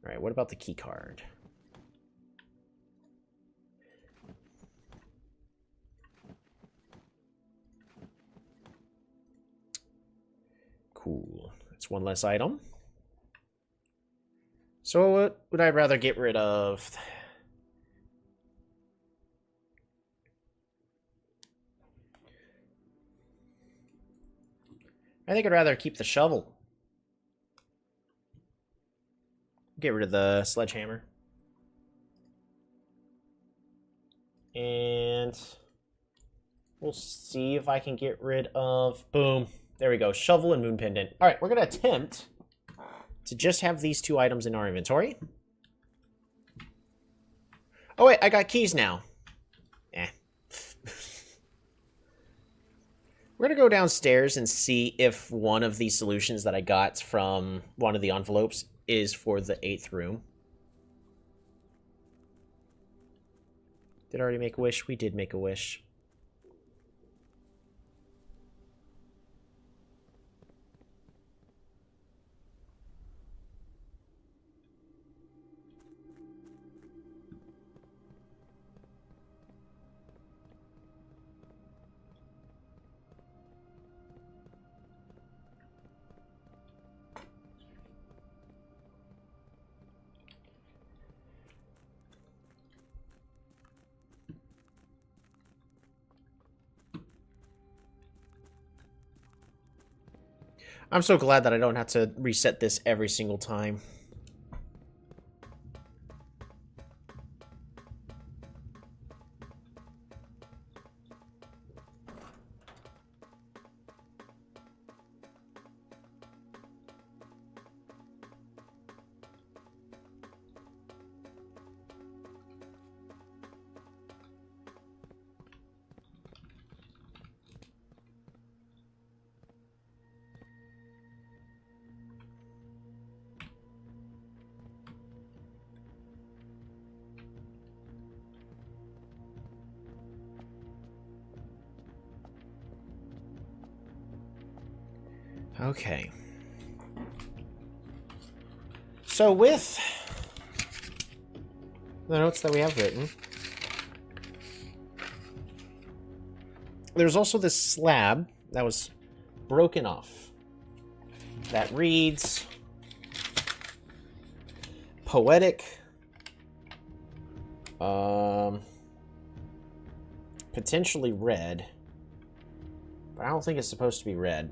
Alright, what about the key card? Cool. That's 1 less item. So what would I rather get rid of? I think I'd rather keep the shovel. Get rid of the sledgehammer. And we'll see if I can get rid of... Boom. There we go. Shovel and moon pendant. All right, we're going to attempt to just have these 2 items in our inventory. Oh, wait. I got keys now. Eh. We're going to go downstairs and see if one of these solutions that I got from one of the envelopes is for the 8th room. Did I already make a wish? We did make a wish. I'm so glad that I don't have to reset this every single time. Okay. So with the notes that we have written, there's also this slab that was broken off that reads poetic, potentially red, but I don't think it's supposed to be red.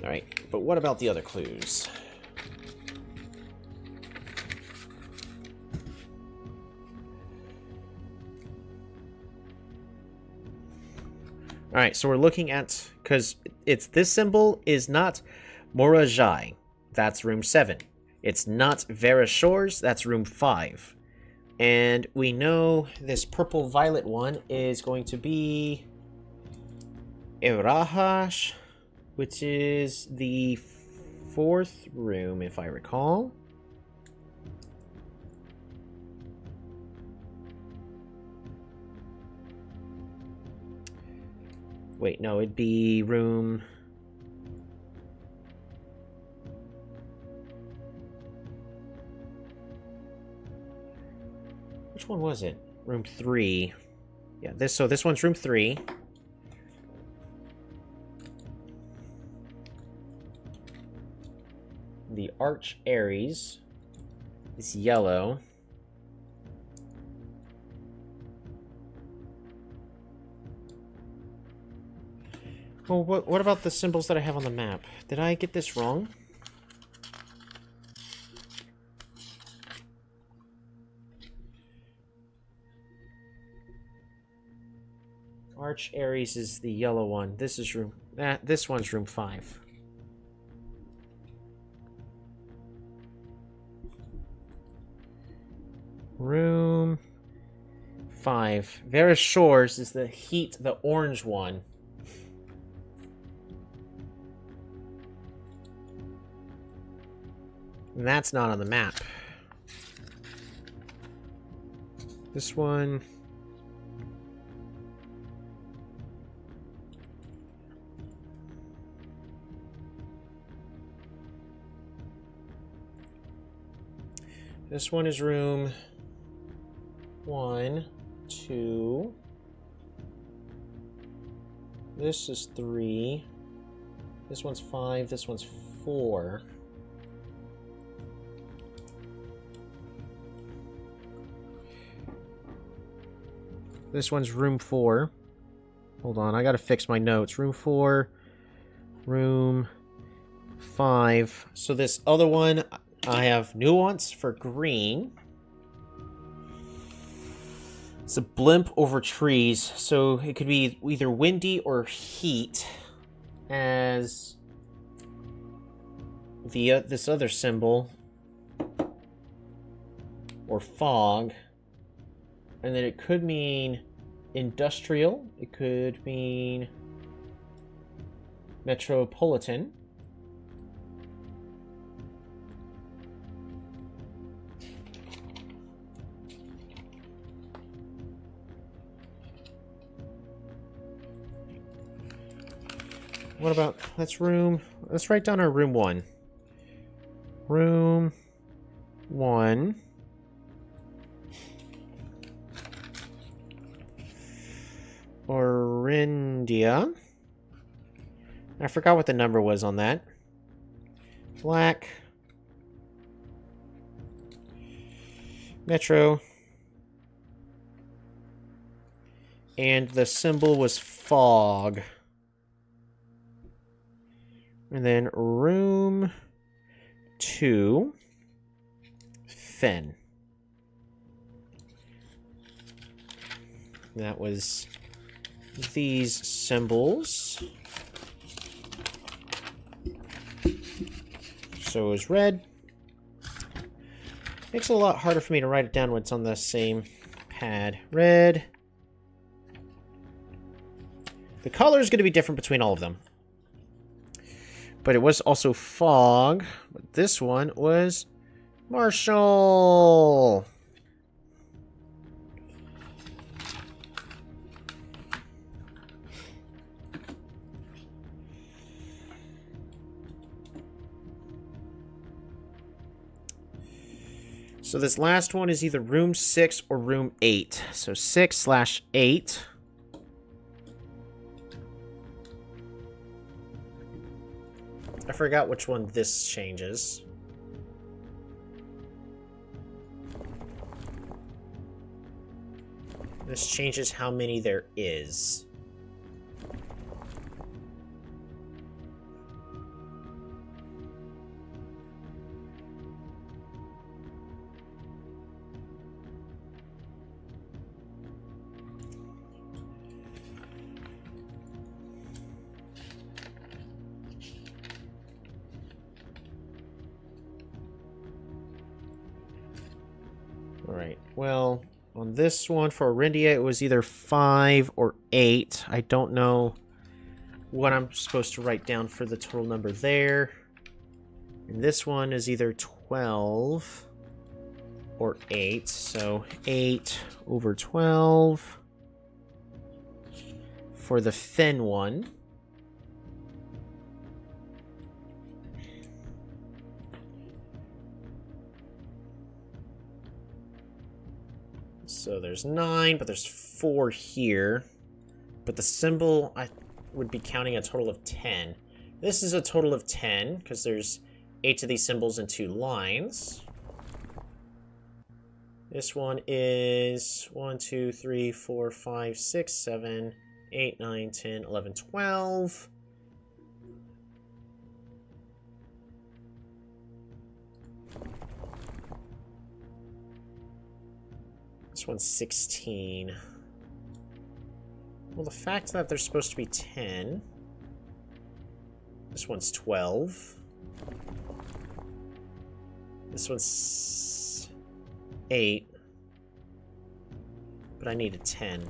Alright, but what about the other clues? Alright, so we're looking at... because it's this symbol is not Morajai. That's room 7. It's not Vera Shores. That's room 5. And we know this purple-violet one is going to be Erahash, which is the 4th room, if I recall. Wait, no, it'd be room... Which one was it? Room 3. Yeah, this one's room 3. The Arch Aries is yellow. Oh, what about the symbols that I have on the map? Did I get this wrong? Arch Aries is the yellow one. This is room... this one's room 5. Room 5. Vera Shores is the heat, the orange one. And that's not on the map. This one... This one is room 1, 2. This is 3. This one's 5. This one's 4. This one's room 4. Hold on, I gotta fix my notes. Room 4. Room 5. So this other one... I have nuance for green. It's a blimp over trees, so it could be either windy or heat as the this other symbol, or fog, and then it could mean industrial. It could mean metropolitan. What about, let's write down our room 1. Room 1. Orindia. I forgot what the number was on that. Black. Metro. And the symbol was fog. And then room 2, Fen. That was these symbols. So it was red. Makes it a lot harder for me to write it down when it's on the same pad. Red. The color is going to be different between all of them. But it was also fog. But this one was Marshall. So this last one is either room 6 or room 8. So 6/8. I forgot which one this changes. This changes how many there is. Alright, well, on this one for Arindia, it was either 5 or 8. I don't know what I'm supposed to write down for the total number there. And this one is either 12 or 8. So 8 over 12 for the Fen one. So there's 9, but there's 4 here. But the symbol, I would be counting a total of 10. This is a total of 10, because there's 8 of these symbols in 2 lines. This one is 1, 2, 3, 4, 5, 6, 7, 8, 9, 10, 11, 12. This one's 16. Well, the fact that there's supposed to be 10. This one's 12. This one's 8. But I need a 10.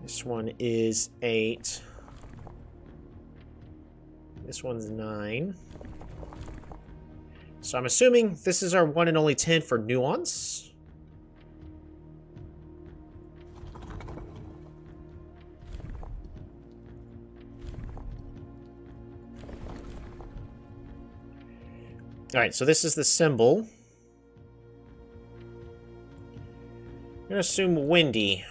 This one is 8. This one's 9. So I'm assuming this is our one and only 10 for nuance. Alright, so this is the symbol. I'm going to assume windy.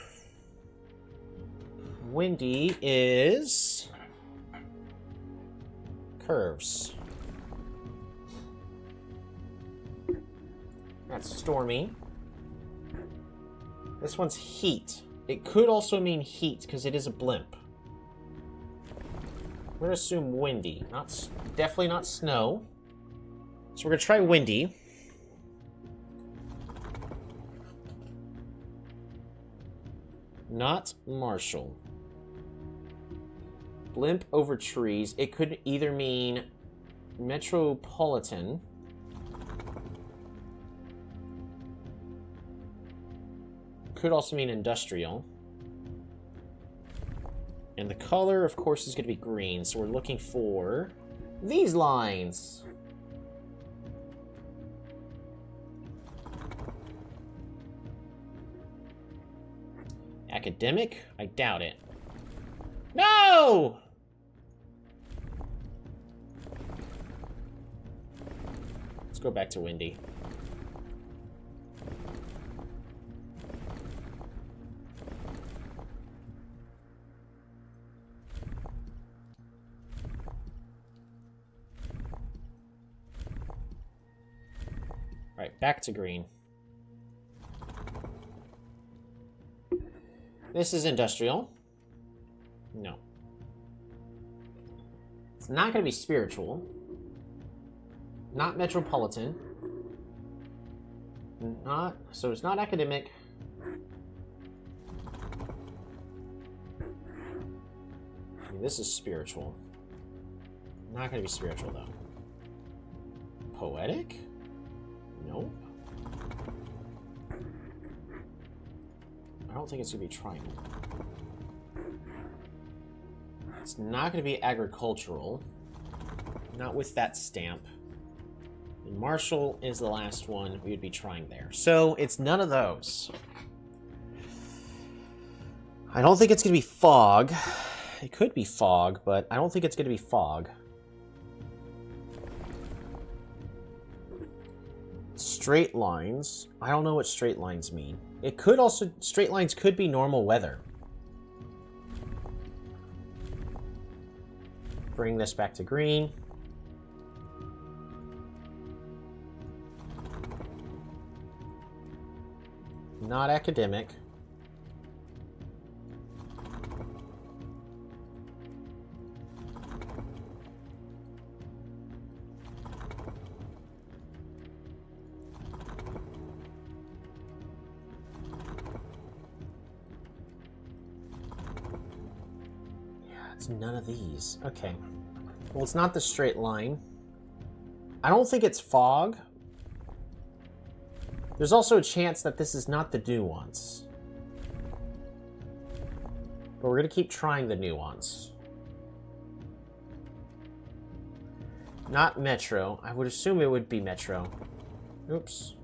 Windy is curves. That's stormy. This one's heat. It could also mean heat because it is a blimp. I'm going to assume windy. Definitely not snow. So we're going to try windy. Not Marshall. Blimp over trees. It could either mean metropolitan. Could also mean industrial. And the color, of course, is going to be green. So we're looking for these lines. Academic? I doubt it. No! Let's go back to windy. Alright, back to green. This is industrial. No. It's not going to be spiritual. Not metropolitan. So it's not academic. I mean, this is spiritual. Not going to be spiritual, though. Poetic? Nope. I don't think it's going to be triangle. It's not going to be agricultural. Not with that stamp. And Marshall is the last one we would be trying there. So it's none of those. I don't think it's going to be fog. It could be fog, but I don't think it's going to be fog. Straight lines. I don't know what straight lines mean. It could also... Straight lines could be normal weather. Bring this back to green. Not academic. It's none of these. Okay. Well, it's not the straight line. I don't think it's fog. There's also a chance that this is not the nuance. But we're going to keep trying the nuance. Not Metro. I would assume it would be Metro. Oops.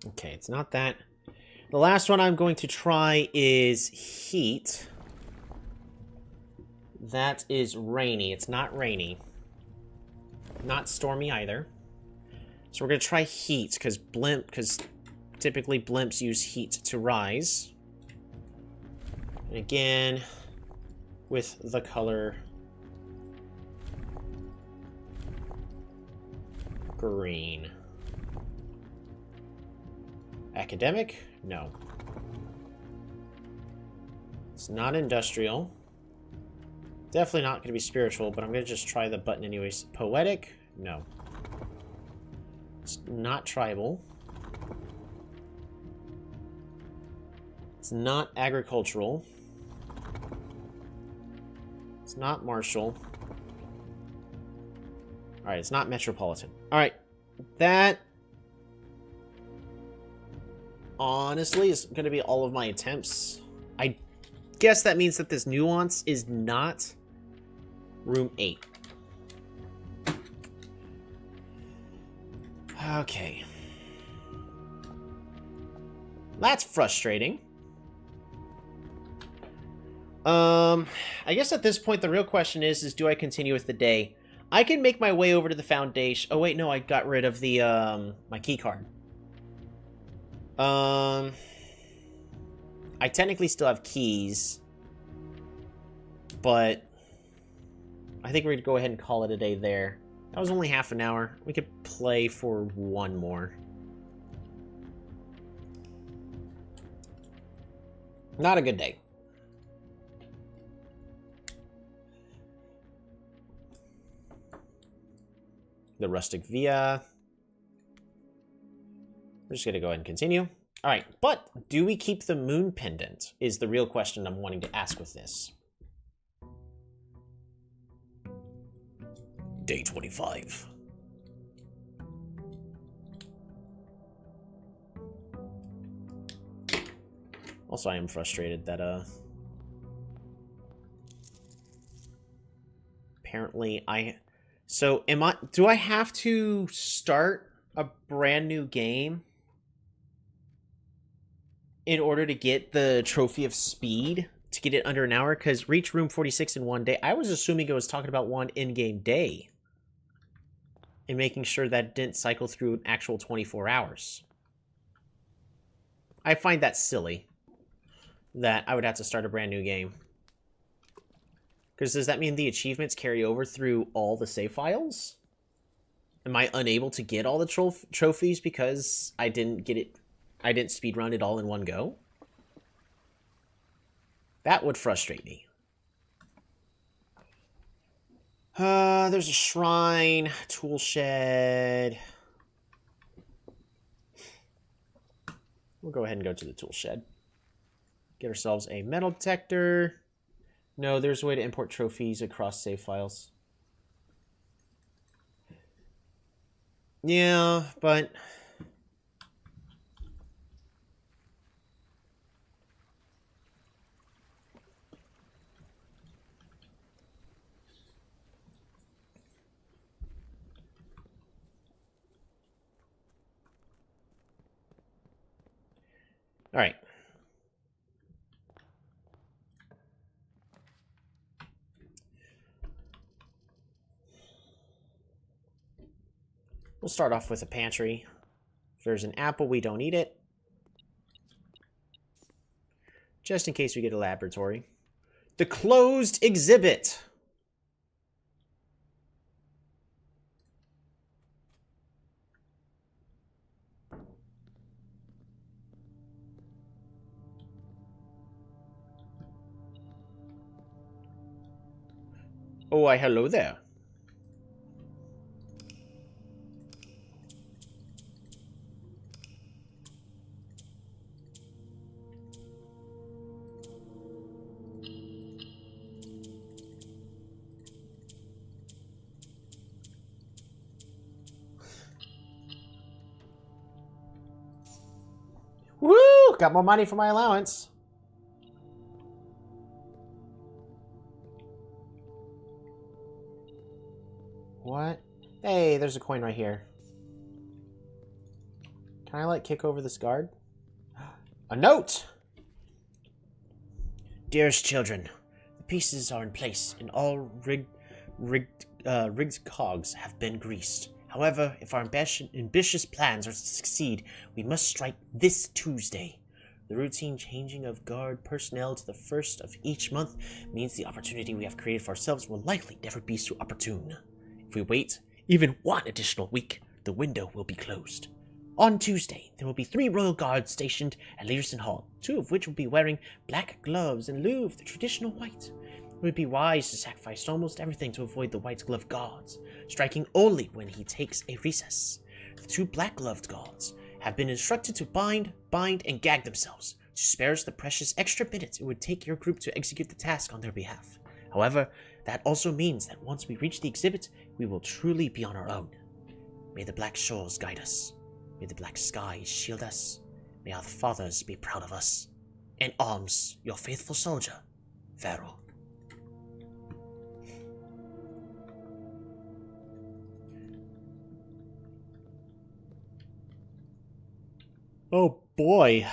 Okay, it's not that. The last one I'm going to try is heat. That is rainy. It's not rainy. Not stormy either. So we're going to try heat, because typically blimps use heat to rise. And again, with the color green. Academic? No. It's not industrial. Definitely not going to be spiritual, but I'm going to just try the button anyways. Poetic? No. It's not tribal. It's not agricultural. It's not martial. Alright, it's not metropolitan. Alright, that honestly is going to be all of my attempts. I guess that means that this nuance is not room 8. Okay. That's frustrating. I guess at this point the real question is do I continue with the day? I can make my way over to the foundation. Oh wait, no, I got rid of the my key card. I technically still have keys, but I think we're gonna go ahead and call it a day there. That was only half an hour. We could play for one more. Not a good day. The rustic via. We're just gonna go ahead and continue. All right, but do we keep the moon pendant is the real question I'm wanting to ask with this. Day 25. Also, I am frustrated that, apparently so, do I have to start a brand new game in order to get the Trophy of Speed, to get it under an hour? Because reach room 46 in one day. I was assuming it was talking about one in-game day. And making sure that it didn't cycle through an actual 24 hours. I find that silly. That I would have to start a brand new game. Because does that mean the achievements carry over through all the save files? Am I unable to get all the trophies because I didn't speedrun it all in one go? That would frustrate me. There's a shrine, tool shed. We'll go ahead and go to the tool shed. Get ourselves a metal detector. No, there's a way to import trophies across save files. Yeah, but all right. We'll start off with a pantry. If there's an apple, we don't eat it. Just in case we get a laboratory. The closed exhibit. Oh, hello there. got more money for my allowance. What? Hey, there's a coin right here. Can I, like, kick over this guard? A note! Dearest children, the pieces are in place, and all rigged cogs have been greased. However, if our ambitious plans are to succeed, we must strike this Tuesday. The routine changing of guard personnel to the first of each month means the opportunity we have created for ourselves will likely never be so opportune. If we wait even one additional week, the window will be closed. On Tuesday, there will be 3 royal guards stationed at Leaderson Hall, 2 of which will be wearing black gloves in lieu of the traditional white. It would be wise to sacrifice almost everything to avoid the white-gloved guards, striking only when he takes a recess. The 2 black-gloved guards have been instructed to bind, and gag themselves, to spare us the precious extra minutes it would take your group to execute the task on their behalf. However, that also means that once we reach the exhibit, we will truly be on our own. May the black shores guide us. May the black skies shield us. May our fathers be proud of us. In arms, your faithful soldier, Pharaoh. Oh boy.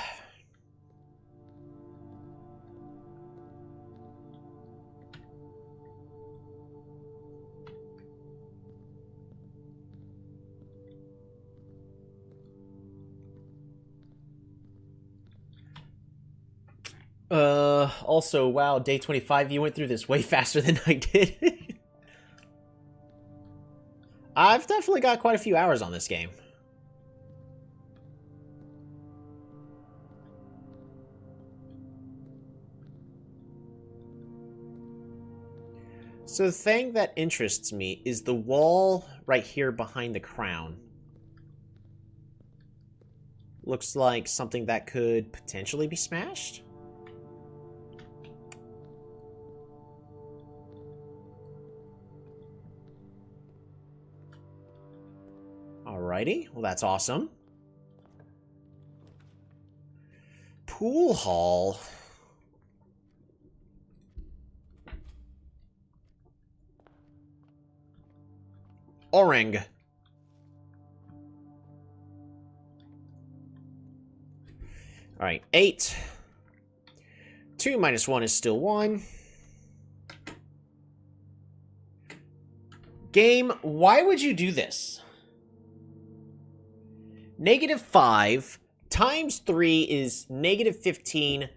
Also, wow, day 25, you went through this way faster than I did. I've definitely got quite a few hours on this game. So the thing that interests me is the wall right here behind the crown. Looks like something that could potentially be smashed. Alrighty, well that's awesome. Pool hall. Orang. Alright, 8. 2 minus 1 is still 1. Game, why would you do this? -5 times 3 is -15,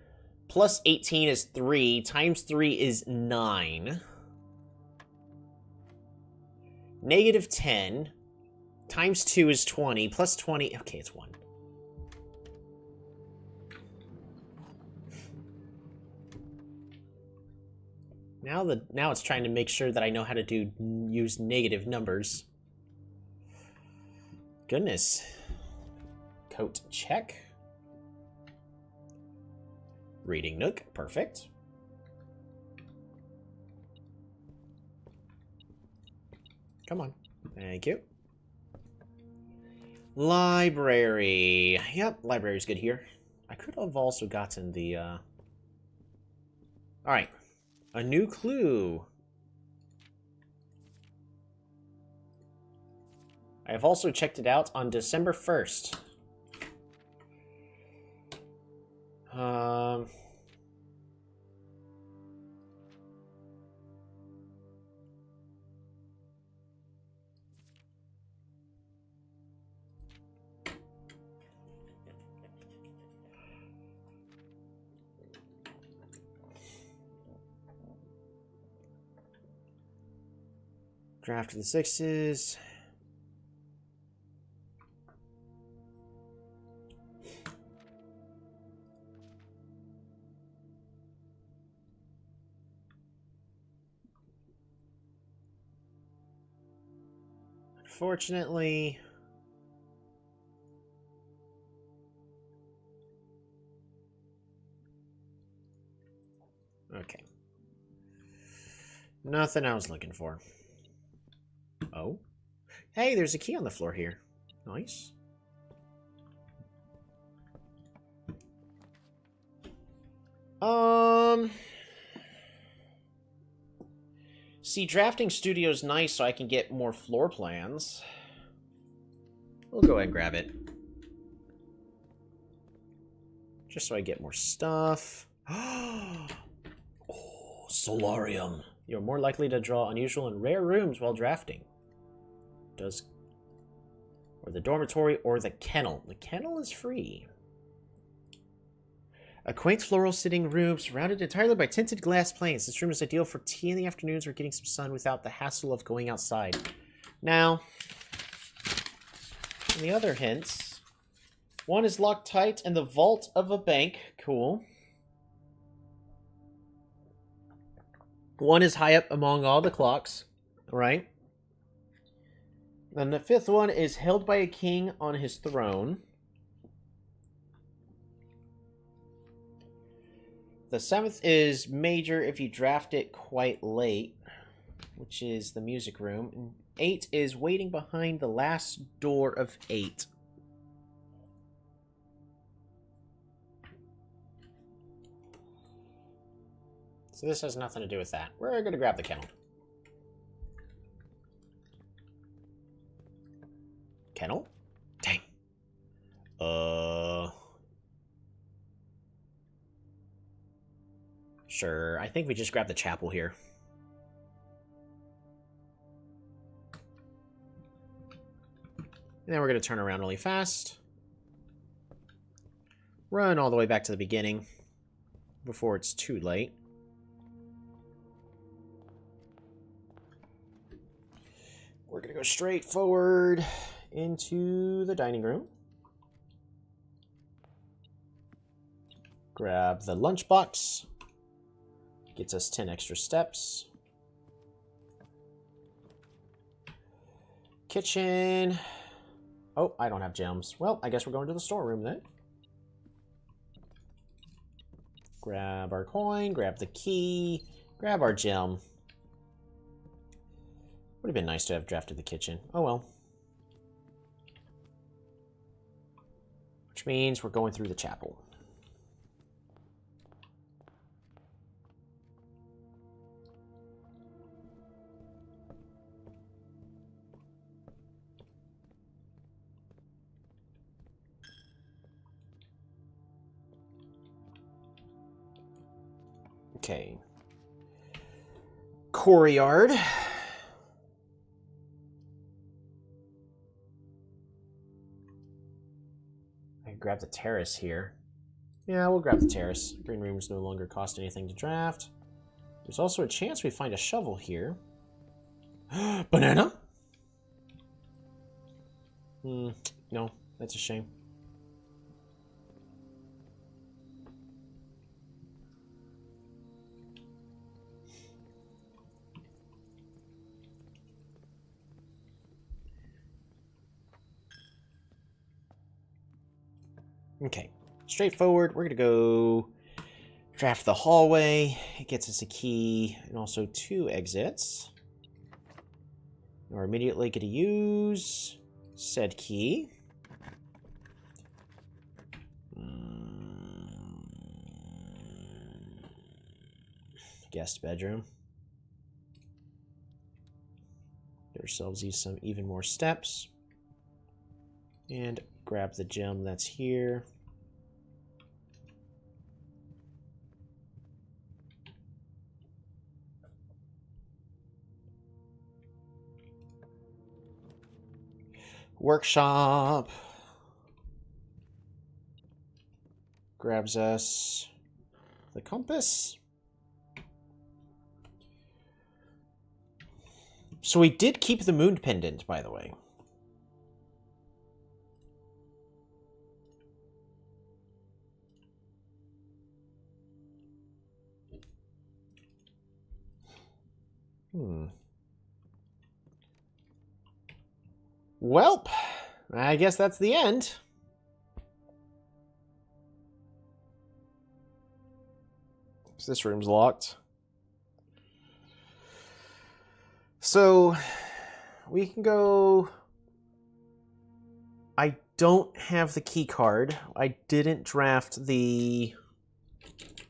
plus 18 is 3, times 3 is 9. -10 times 2 is 20, plus 20, okay, it's 1. Now it's trying to make sure that I know how to use negative numbers. Goodness. Coat check. Reading nook, perfect. Come on. Thank you. Library. Yep, library's good here. I could have also gotten the, Alright. A new clue. I have also checked it out on December 1st. Draft of the 6s. Unfortunately, okay. Nothing I was looking for. Oh. Hey, there's a key on the floor here. Nice. See, drafting studio's nice so I can get more floor plans. We'll go ahead and grab it. Just so I get more stuff. Oh, solarium. You're more likely to draw unusual and rare rooms while drafting. Or the dormitory or the kennel. The kennel is free. A quaint floral sitting room surrounded entirely by tinted glass planes. This room is ideal for tea in the afternoons or getting some sun without the hassle of going outside. Now, the other hints. One is locked tight in the vault of a bank. Cool. One is high up among all the clocks. Right. Then the fifth one is held by a king on his throne. The seventh is major if you draft it quite late, which is the music room. And 8 is waiting behind the last door of 8. So this has nothing to do with that. We're going to grab the kennel. Kennel? Dang. Sure, I think we just grab the chapel here. And then we're going to turn around really fast. Run all the way back to the beginning before it's too late. We're going to go straight forward into the dining room. Grab the lunchbox. Gets us 10 extra steps. Kitchen. Oh, I don't have gems. Well, I guess we're going to the storeroom then. Grab our coin, grab the key, grab our gem. Would have been nice to have drafted the kitchen. Oh well. Which means we're going through the chapel. Okay. Courtyard. I can grab the terrace here. Yeah, we'll grab the terrace. Green rooms no longer cost anything to draft. There's also a chance we find a shovel here. Banana? No, that's a shame. Okay, straightforward. We're going to go draft the hallway. It gets us a key and also 2 exits. We're immediately going to use said key. Guest bedroom. Get ourselves some even more steps. And grab the gem that's here. Workshop. Grabs us the compass. So we did keep the moon pendant, by the way. Welp, I guess that's the end. So this room's locked. So we can go. I don't have the key card. I didn't draft the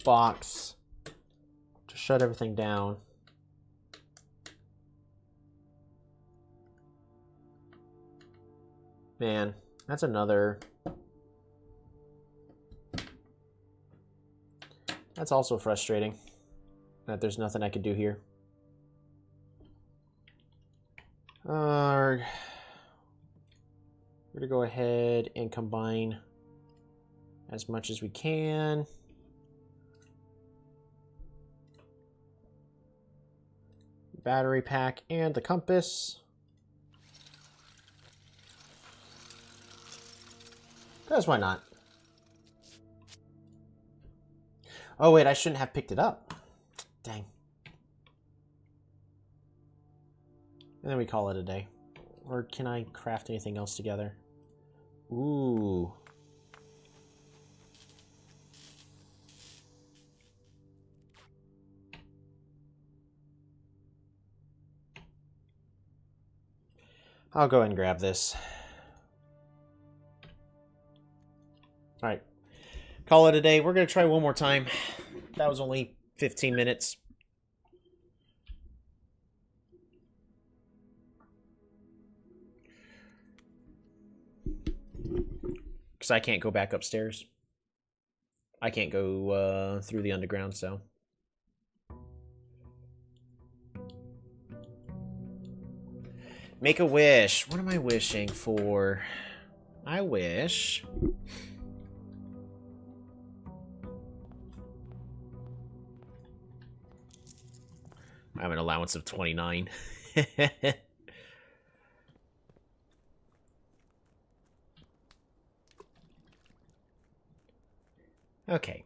box to shut everything down. Man, that's another... That's also frustrating that there's nothing I could do here. We're gonna go ahead and combine as much as we can. Battery pack and the compass. Because why not? Oh wait, I shouldn't have picked it up. Dang. And then we call it a day. Or can I craft anything else together? Ooh. I'll go ahead and grab this. Alright. Call it a day. We're going to try one more time. That was only 15 minutes. Because I can't go back upstairs. I can't go through the underground, so... Make a wish. What am I wishing for? I wish... I have an allowance of 29. Okay.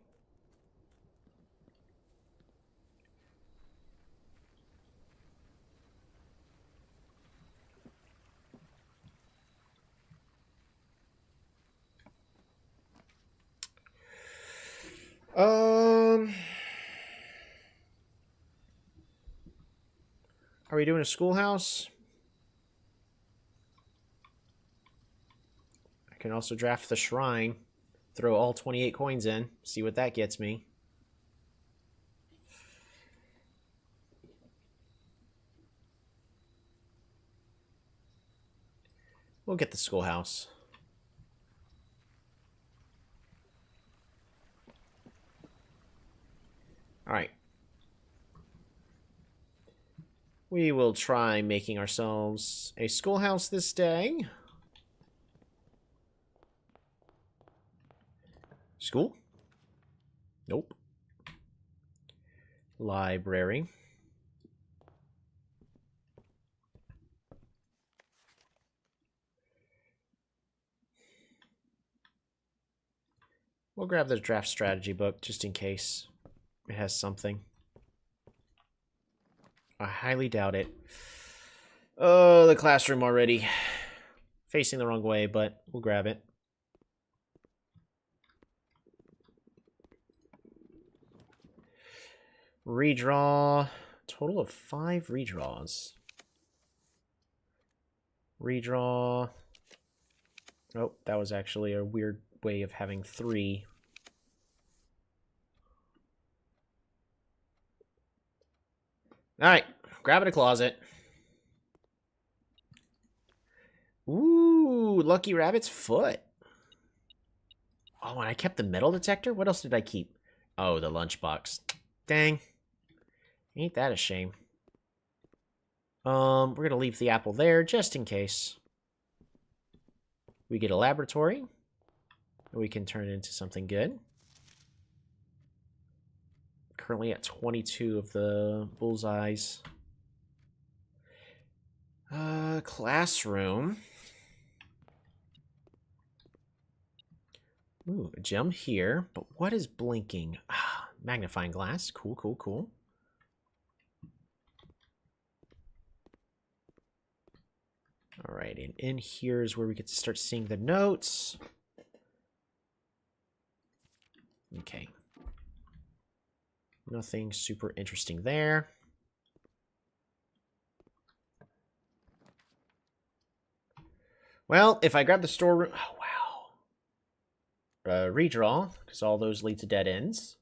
Are we doing a schoolhouse? I can also draft the shrine. Throw all 28 coins in. See what that gets me. We'll get the schoolhouse. Alright. We will try making ourselves a schoolhouse this day. School? Nope. Library. We'll grab the draft strategy book just in case it has something. I highly doubt it. Oh, the classroom already. Facing the wrong way, but we'll grab it. Redraw. Total of 5 redraws. Redraw. Oh, that was actually a weird way of having 3. Alright, grabbing a closet. Ooh, Lucky Rabbit's foot. Oh, and I kept the metal detector? What else did I keep? Oh, the lunchbox. Dang. Ain't that a shame. We're gonna leave the apple there just in case. We get a laboratory. We can turn it into something good. Currently at 22 of the bullseyes. Classroom. Ooh, a gem here. But what is blinking? Ah, magnifying glass. Cool, cool, cool. Alright, and in here is where we get to start seeing the notes. Okay. Nothing super interesting there. Well, if I grab the storeroom... Oh, wow. Redraw, because all those lead to dead ends.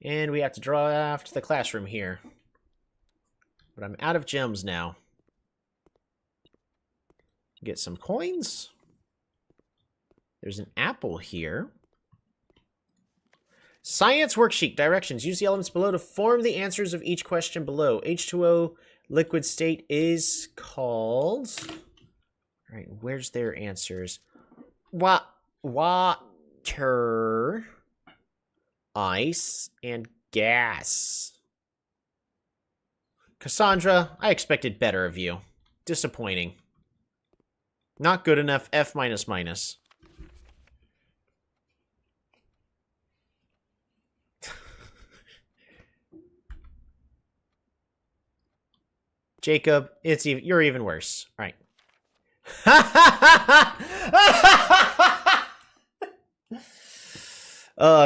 And we have to draft the classroom here. But I'm out of gems now. Get some coins. There's an apple here. Science worksheet directions. Use the elements below to form the answers of each question below. H2O liquid state is called... All right, where's their answers? Water, ice, and gas. Cassandra, I expected better of you. Disappointing. Not good enough. F minus minus. Jacob, you're even worse. All right.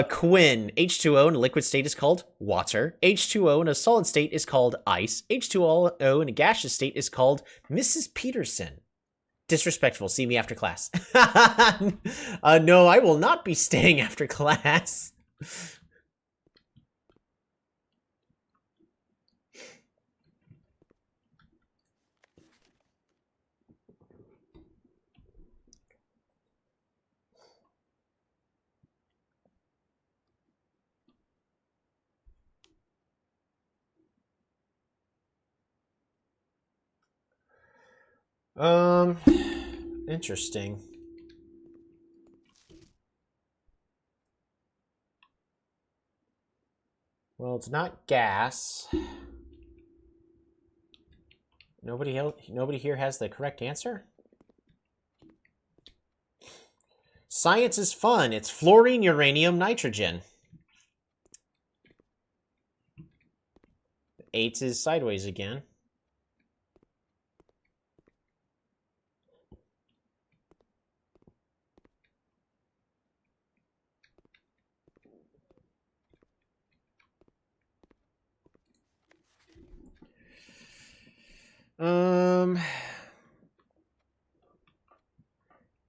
Quinn. H2O in a liquid state is called water. H2O in a solid state is called ice. H2O in a gaseous state is called Mrs. Peterson. Disrespectful. See me after class. No, I will not be staying after class. Interesting. Well, it's not gas. Nobody here has the correct answer? Science is fun. It's fluorine, uranium, nitrogen. 8 is sideways again.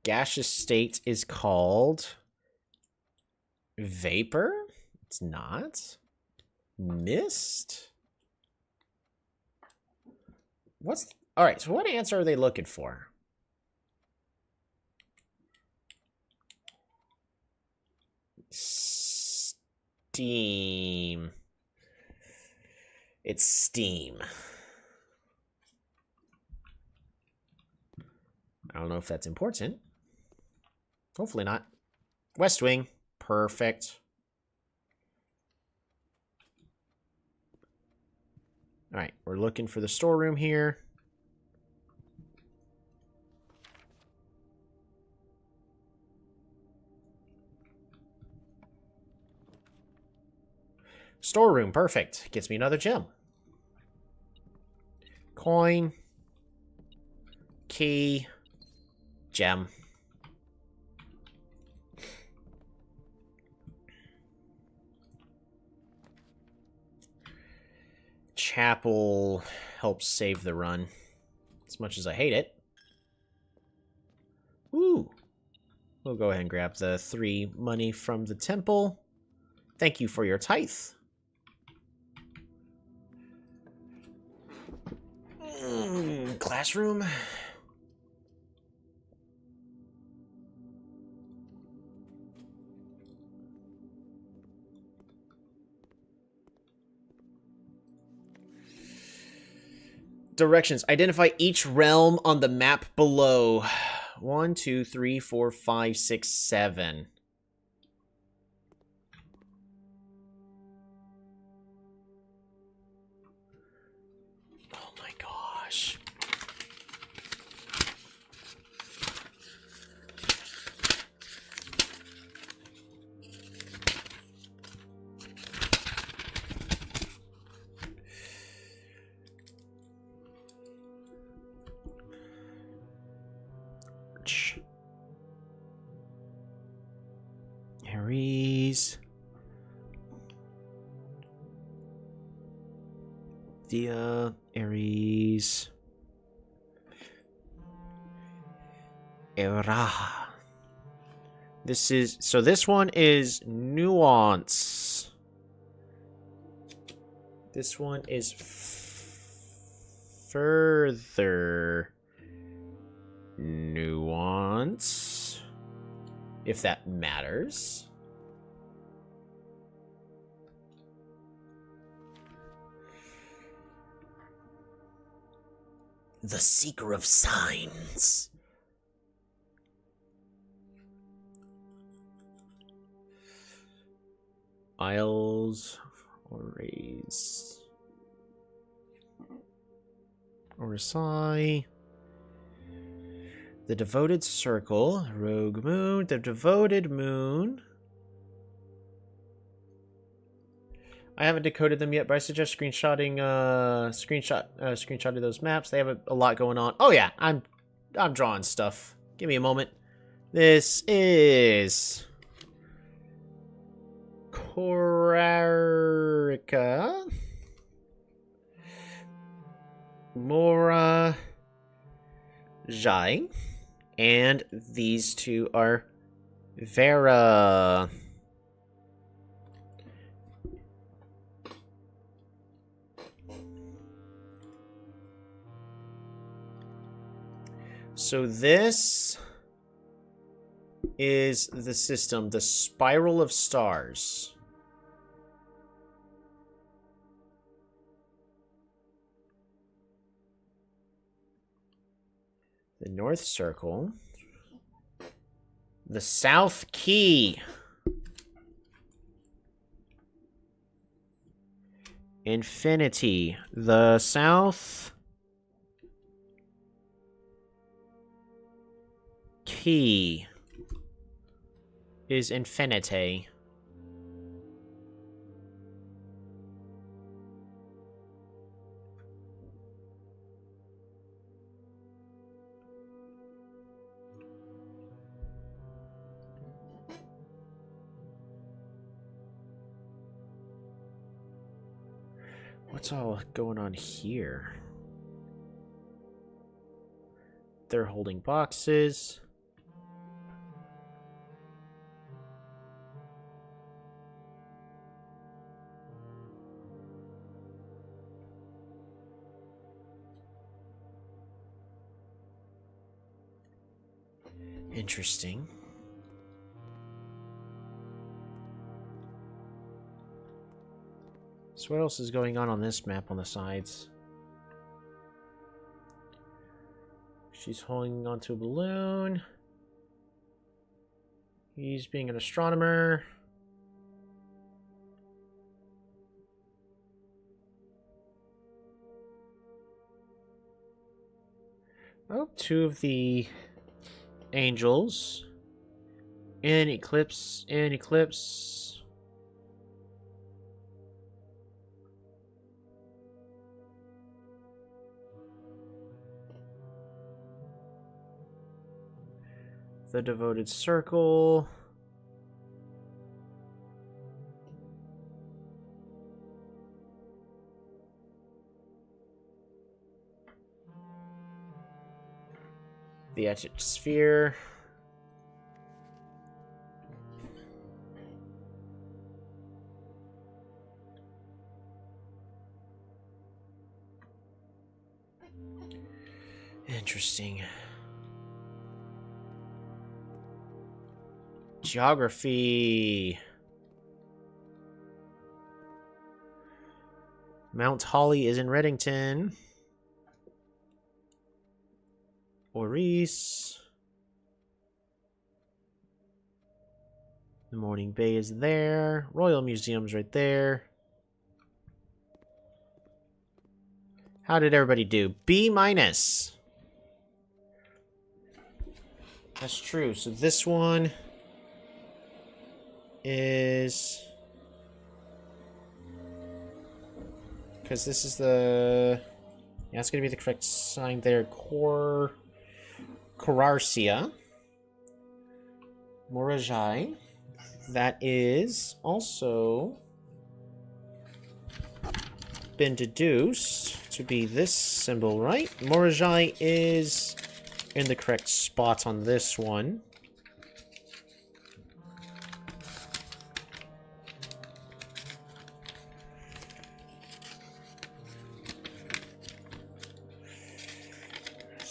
Gaseous state is called vapor? It's not. Mist? All right, so what answer are they looking for? Steam. It's steam. I don't know if that's important. Hopefully not. West Wing. Perfect. All right, we're looking for the storeroom here. Storeroom, perfect. Gets me another gem. Coin. Key. Gem. Chapel helps save the run. As much as I hate it. Ooh. We'll go ahead and grab the 3 money from the temple. Thank you for your tithe. Classroom. Directions. Identify each realm on the map below. 1, 2, 3, 4, 5, 6, 7. Oh my gosh. Aries. Thea, Aries. Era. This one is nuance. This one is further nuance, if that matters. The Seeker of Signs. Isles or raise. Orsai. The Devoted Circle. Rogue Moon. The Devoted Moon. I haven't decoded them yet, but I suggest screenshotting screenshotting those maps. They have a lot going on. Oh yeah, I'm drawing stuff. Give me a moment. This is Korarica. Mora Jai. And these two are Vera. So this is the system, the Spiral of Stars. The North Circle. The South Key. Infinity. The South Key is Infinity. What's all going on here? They're holding boxes. Interesting. So what else is going on this map on the sides? She's holding onto a balloon. He's being an astronomer. Oh, two of the angels. In Eclipse, in Eclipse. The Devoted Circle. The Etched Sphere. Interesting. Geography. Mount Holly is in Reddington. Maurice. The Morning Bay is there. Royal Museum's right there. How did everybody do? B minus. That's true. So this one is... because this is the... yeah, it's going to be the correct sign there. Korarsia. Morajai. That is also been deduced to be this symbol, right? Morajai is in the correct spot on this one.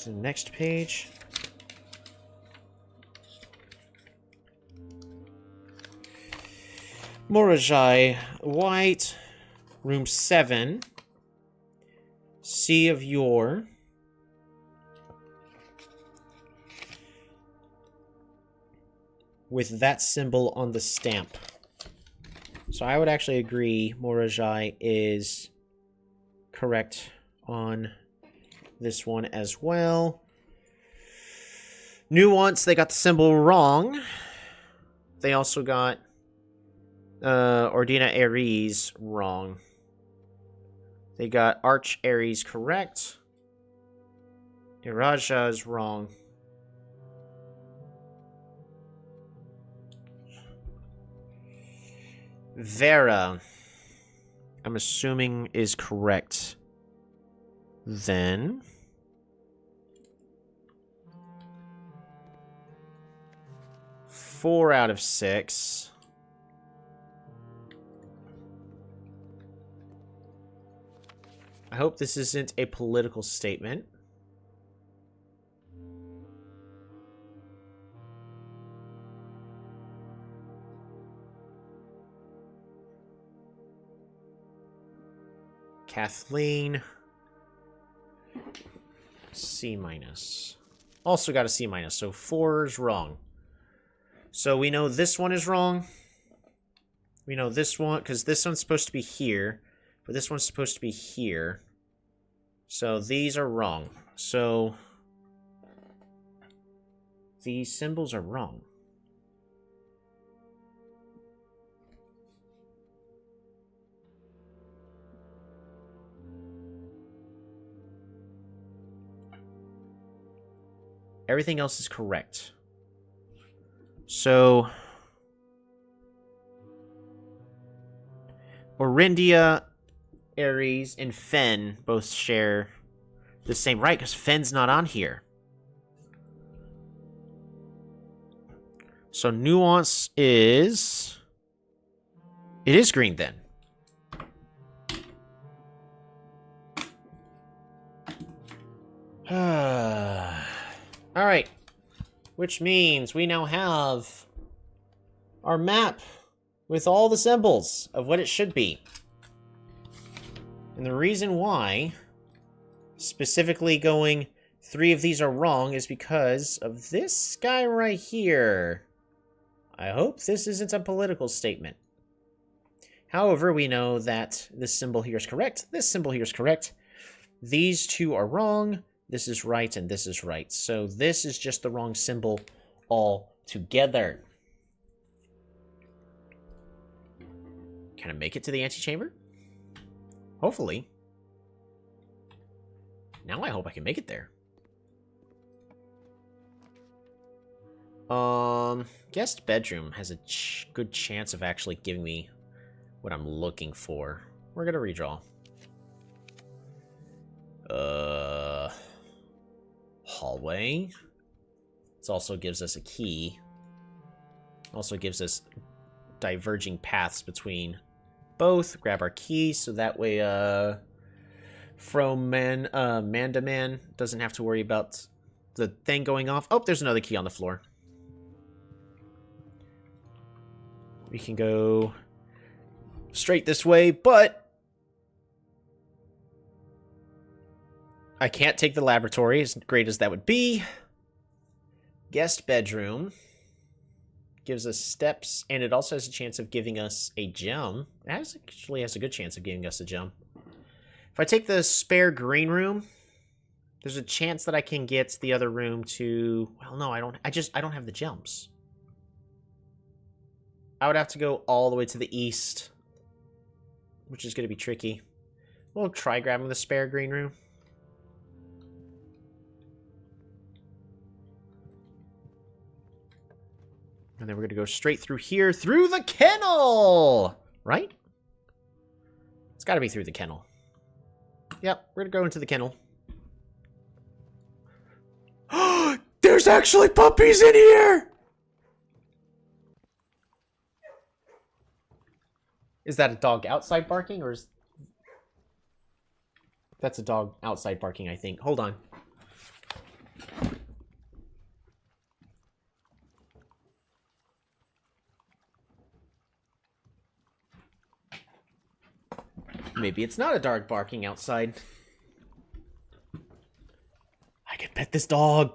to the next page. Morajai, white, room 7, Sea of Yore. With that symbol on the stamp. So I would actually agree Morajai is correct on this one as well. Nuance, they got the symbol wrong. They also got Ordina Ares wrong. They got Arch Ares correct. Iraja is wrong. Vera, I'm assuming is correct. Then 4 out of 6. I hope this isn't a political statement. Kathleen. C-. Also got a C-, so 4 is wrong. So we know this one is wrong. We know this one, because this one's supposed to be here, but this one's supposed to be here. So these are wrong. So these symbols are wrong. Everything else is correct. So Orindia, Ares, and Fen both share the same right, because Fen's not on here. So Nuance is... It is green, then. Alright. Which means we now have our map with all the symbols of what it should be. And the reason why, specifically going 3 of these are wrong, is because of this guy right here. I hope this isn't a political statement. However, we know that this symbol here is correct, this symbol here is correct. These 2 are wrong, this is right, and this is right. So this is just the wrong symbol altogether. Can I make it to the antechamber? Hopefully. Now I hope I can make it there. Guest bedroom has a good chance of actually giving me what I'm looking for. We're gonna redraw. Hallway. This also gives us a key. Also gives us diverging paths between both. Grab our keys so that way Mandaman doesn't have to worry about the thing going off. Oh, there's another key on the floor. We can go straight this way, but I can't take the laboratory, as great as that would be. Guest bedroom gives us steps, and it also has a chance of giving us a gem. It actually has a good chance of giving us a gem. If I take the spare green room, there's a chance that I can get the other room to... Well, no, I don't. I don't have the gems. I would have to go all the way to the east, which is going to be tricky. We'll try grabbing the spare green room. And then we're going to go straight through here, through the kennel! Right? It's got to be through the kennel. Yep, we're going to go into the kennel. There's actually puppies in here! Is that a dog outside barking, or is... That's a dog outside barking, I think. Hold on. maybe. It's not a dog barking outside. I could pet this dog.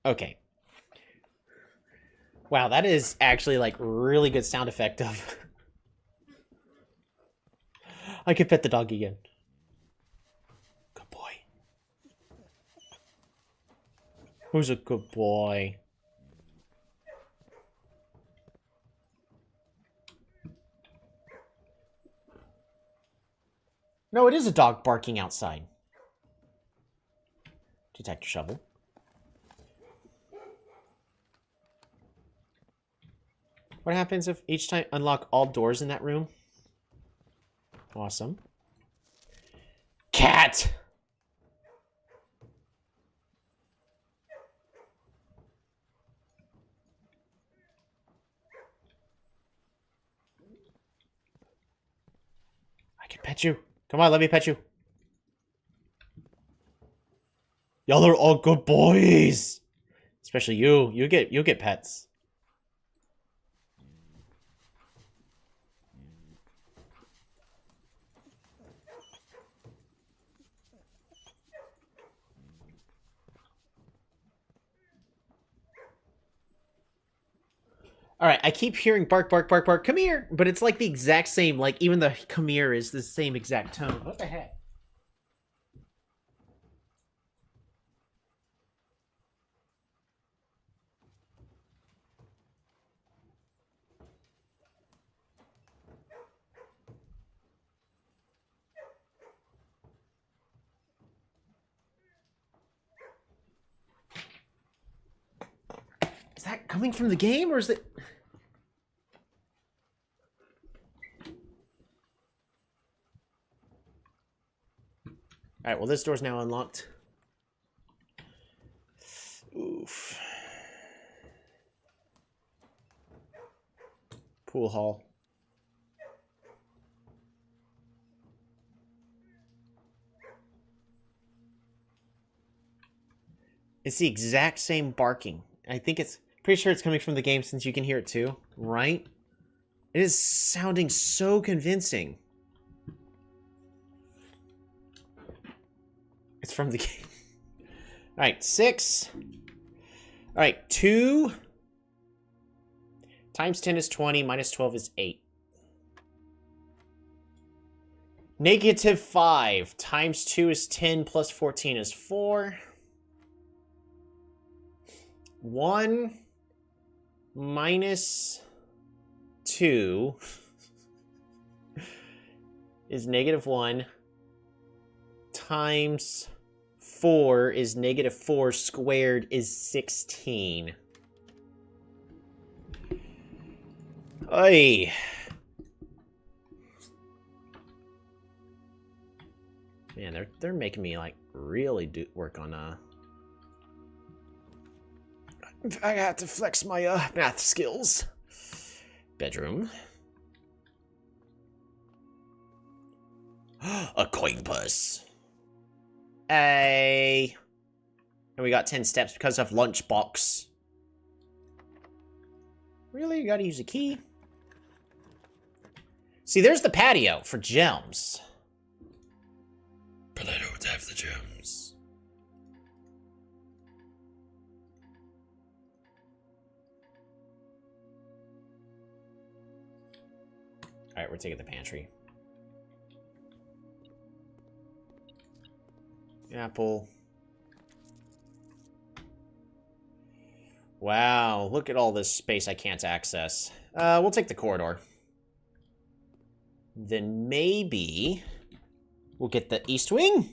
Okay. Wow, that is actually, like, really good sound effect of... I could pet the dog again. Good boy. Who's a good boy? No, it is a dog barking outside. Detector shovel. What happens if each time unlock all doors in that room? Awesome. Cat! I can pet you. Come on, let me pet you. Y'all are all good boys. Especially you. You get pets. Alright, I keep hearing bark, bark, bark, bark. Come here! But it's like the exact same, like even the come here is the same exact tone. What the heck? Is that coming from the game, or is it... Alright, well this door's now unlocked. Oof. Pool hall. It's the exact same barking. I think it's... Pretty sure it's coming from the game since you can hear it too, right? It is sounding so convincing. It's from the game. Alright, 6. Alright, 2 times 10 is 20, minus 12 is 8. Negative 5 times 2 is 10, plus 14 is 4. 1 minus 2 is negative 1 times 4 is negative 4 squared is 16. Oy. Man, they're making me like really do work on I have to flex my math skills. Bedroom. A coin purse. And we got 10 steps because of lunchbox. Really? You gotta use a key? See, there's the patio for gems. But I don't have the gems. Alright, we're taking the pantry. Apple. Wow, look at all this space I can't access. We'll take the corridor. Then maybe we'll get the east wing.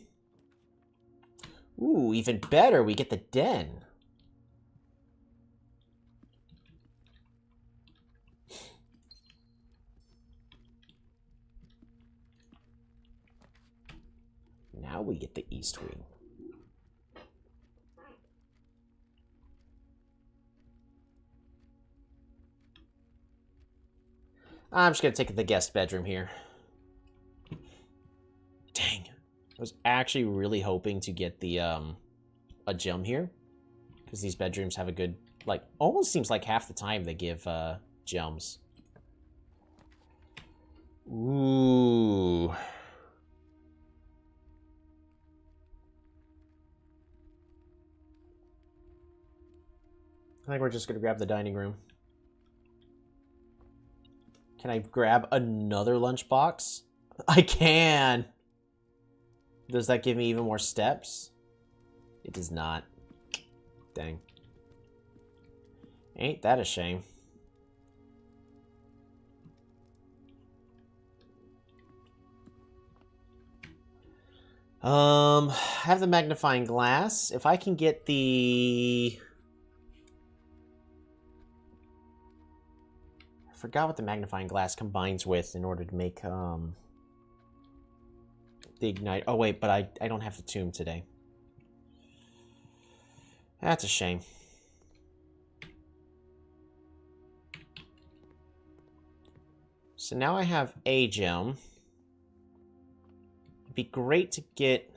Ooh, even better, we get the den. Now we get the east wing. I'm just gonna take the guest bedroom here. Dang. was actually really hoping to get the a gem here, because these bedrooms have a good, like, almost seems like half the time they give gems. Ooh. I think we're just gonna grab the dining room. Can I grab another lunchbox? I can! Does that give me even more steps? It does not. Dang. Ain't that a shame. Have the magnifying glass. If I can get the... I forgot what the magnifying glass combines with in order to make, the ignite. Oh, wait, but I don't have the tomb today. That's a shame. So now I have a gem. It'd be great to get...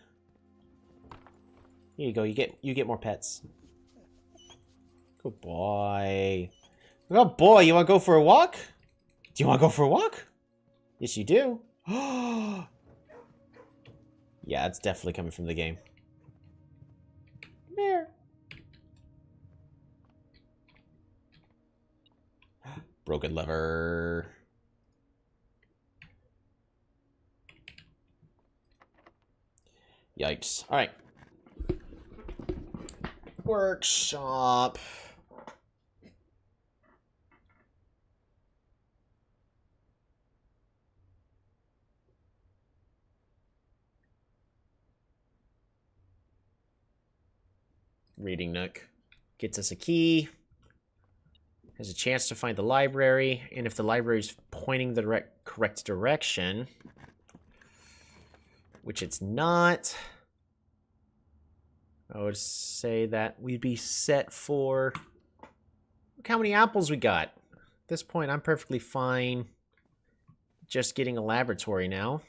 Here you go, you get more pets. Good boy. Oh boy, you wanna go for a walk? Do you wanna go for a walk? Yes, you do. Yeah, it's definitely coming from the game. Come here. Broken lever. Yikes. Alright. Workshop. Reading nook. Gets us a key. Has a chance to find the library. And if the library's pointing the correct direction, which it's not, I would say that we'd be set for... Look how many apples we got. At this point, I'm perfectly fine just getting a laboratory now.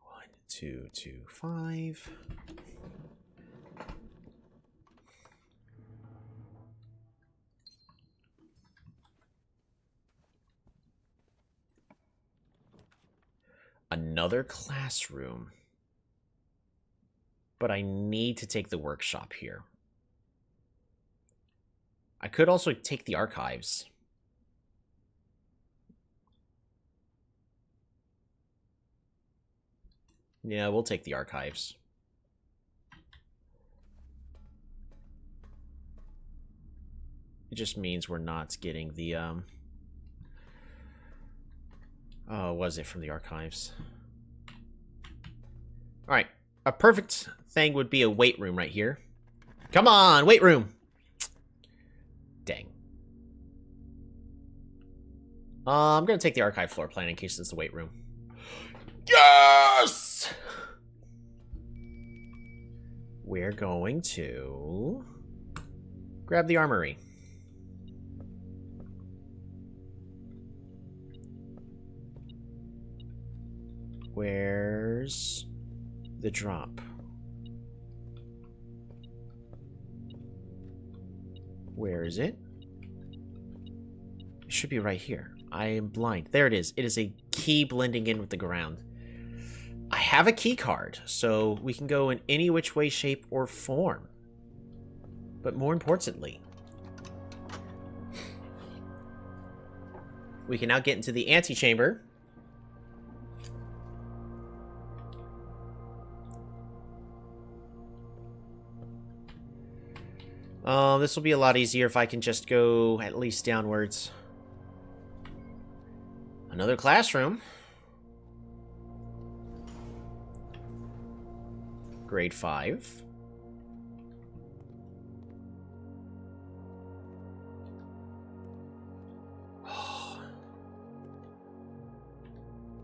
1, 2, 2, 5. Another classroom. But I need to take the workshop here. I could also take the archives. Yeah, we'll take the archives. It just means we're not getting the, Oh, was it from the archives? Alright. A perfect thing would be a weight room right here. Come on, weight room! Dang. I'm gonna take the archive floor plan in case it's the weight room. Yes! We're going to grab the armory. Where's the drop? Where is it? It should be right here. I am blind. There it is. It is a key blending in with the ground. I have a key card, so we can go in any which way, shape, or form. But more importantly, we can now get into the antechamber. This will be a lot easier if I can just go at least downwards. Another classroom. Grade 5.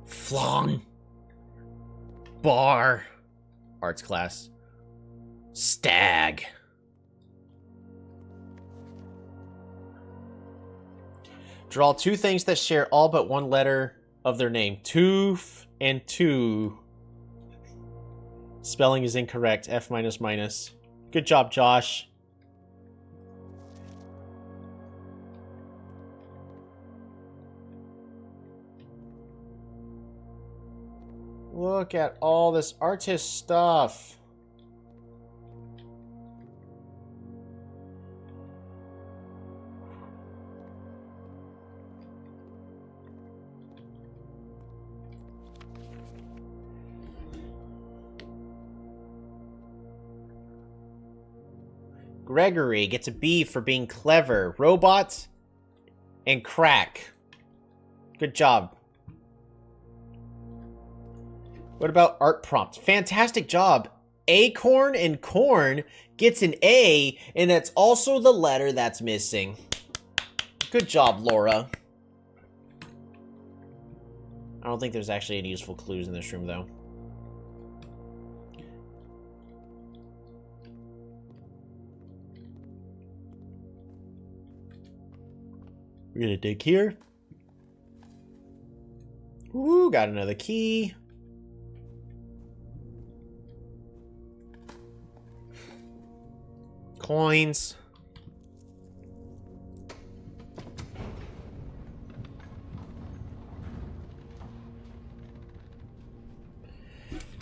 Flong. Bar. Arts class. Stag. Draw 2 things that share all but one letter of their name. Toof and two. Spelling is incorrect. F minus minus. Good job, Josh. Look at all this artist stuff. Gregory gets a B for being clever. Robot and crack. Good job. What about art prompt? Fantastic job. Acorn and corn gets an A, and that's also the letter that's missing. Good job, Laura. I don't think there's actually any useful clues in this room, though. We're gonna dig here. Ooh, got another key. Coins.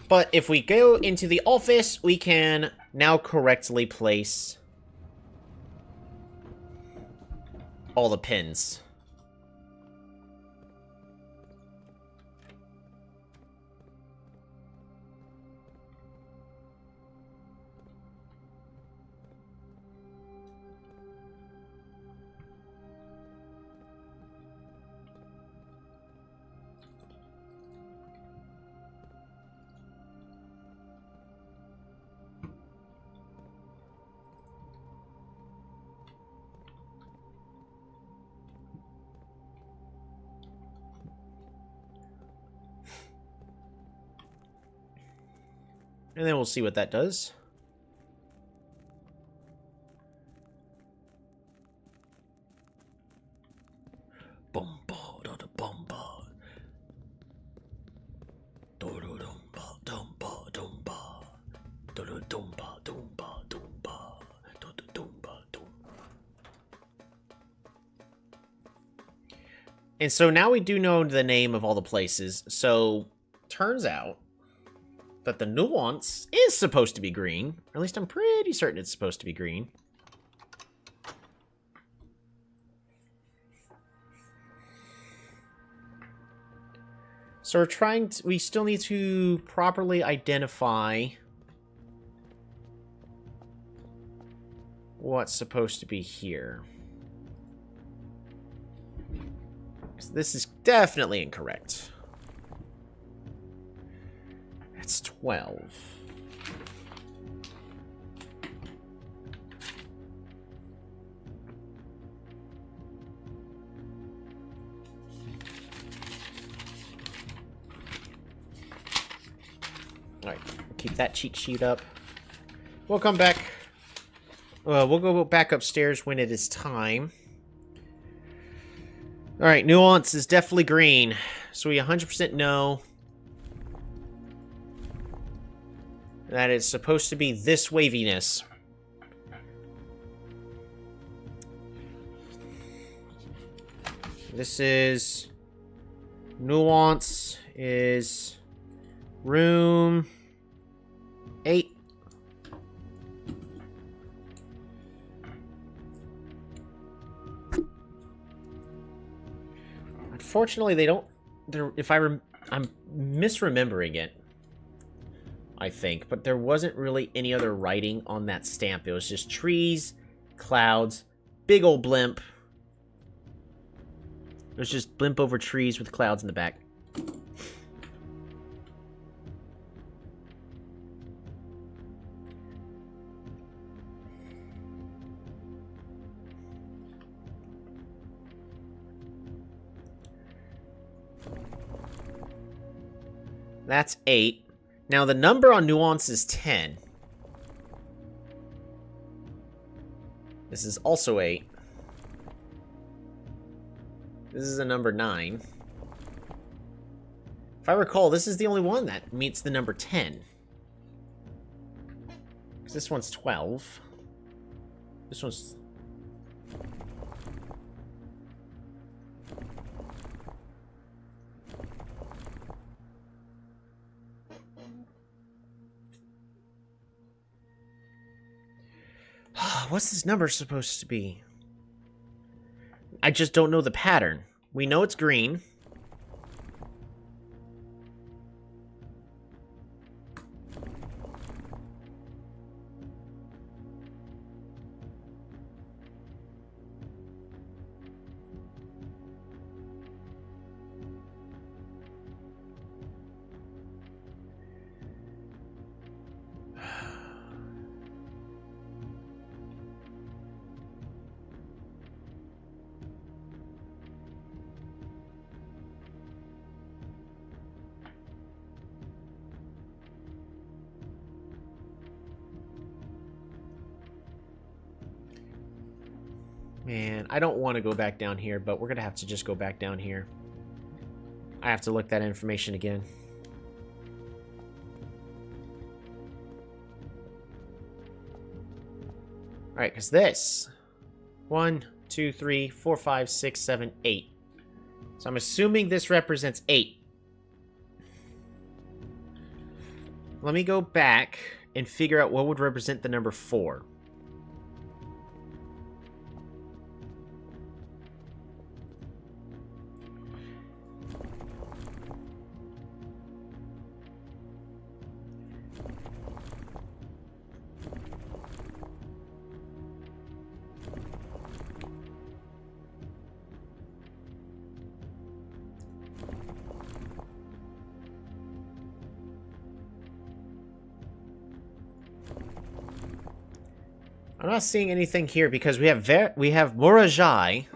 But if we go into the office, we can now correctly place all the pins. And then we'll see what that does. Bomba, da da bomba. Do do dumba, dumba, dumba. Do do dumba, dumba, dumba. Do do dumba, dumba. And so now we do know the name of all the places. So turns out that the nuance is supposed to be green. Or at least I'm pretty certain it's supposed to be green. So we're trying to, we still need to properly identify what's supposed to be here. So this is definitely incorrect. That's 12. Alright, keep that cheat sheet up. We'll come back. We'll go back upstairs when it is time. Alright, nuance is definitely green. So we 100% know that it's supposed to be this waviness. This is... Nuance is... Room... 8. Unfortunately, they don't... If I'm misremembering it, I think, but there wasn't really any other writing on that stamp. It was just trees, clouds, big old blimp. It was just blimp over trees with clouds in the back. That's 8. Now, the number on nuance is 10. This is also 8. This is a number 9. I recall, this is the only one that meets the number 10. Because this one's 12. This one's... What's this number supposed to be? I just don't know the pattern. We know it's green. Man, I don't want to go back down here, but we're going to have to just go back down here. I have to look that information again. Alright, because this... 1, 2, 3, 4, 5, 6, 7, 8. So I'm assuming this represents 8. Let me go back and figure out what would represent the number 4. I'm not seeing anything here because we have Morajai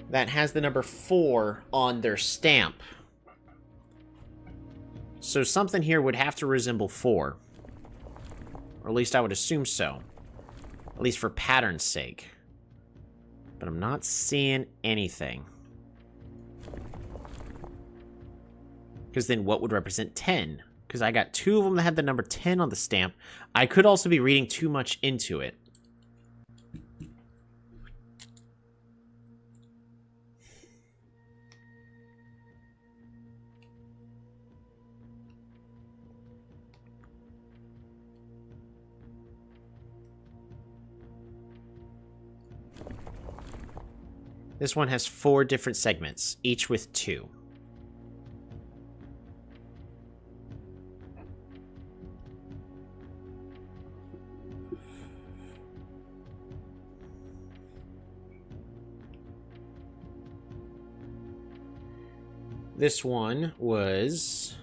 that has the number 4 on their stamp. So something here would have to resemble 4. Or at least I would assume so. At least for pattern's sake. But I'm not seeing anything. Because then what would represent 10? Because I got 2 of them that had the number 10 on the stamp. I could also be reading too much into it. This one has 4 different segments, each with 2. This one was...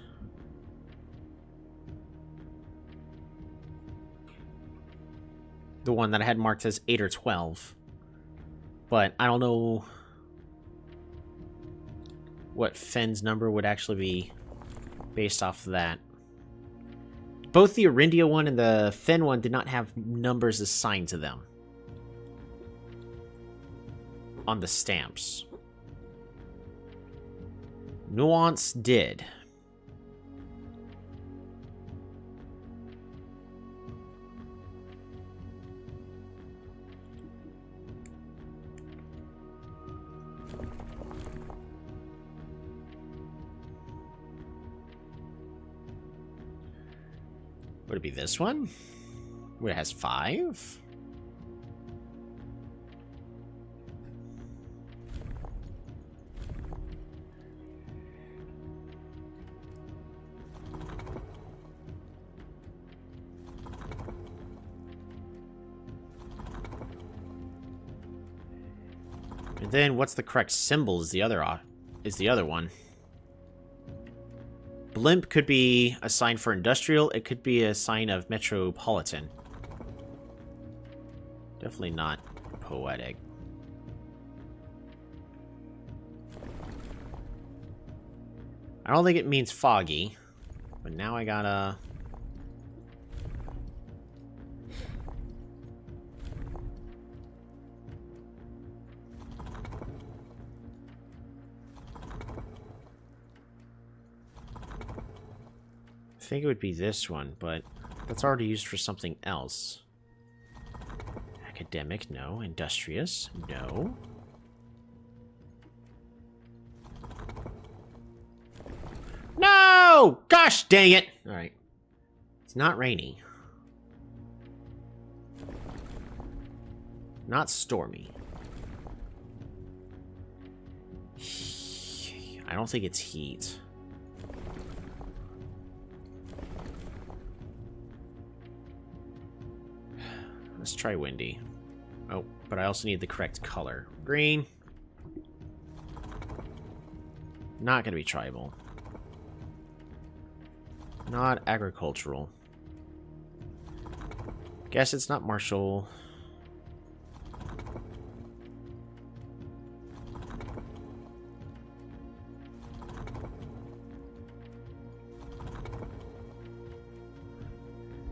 the one that I had marked as 8 or 12. But I don't know what Fenn's number would actually be based off of that. Both the Arindia one and the Fenn one did not have numbers assigned to them on the stamps. Nuance did. Would it be this one? Where it has 5? And then what's the correct symbol is the other one. Blimp could be a sign for industrial. It could be a sign of metropolitan. Definitely not poetic. I don't think it means foggy. But now I gotta... think it would be this one, but that's already used for something else. Academic, no. Industrious, no. No! Gosh dang it! Alright. It's not rainy. Not stormy. I don't think it's heat. Let's try windy. Oh, but I also need the correct color. Green. Not gonna be tribal. Not agricultural. Guess it's not martial.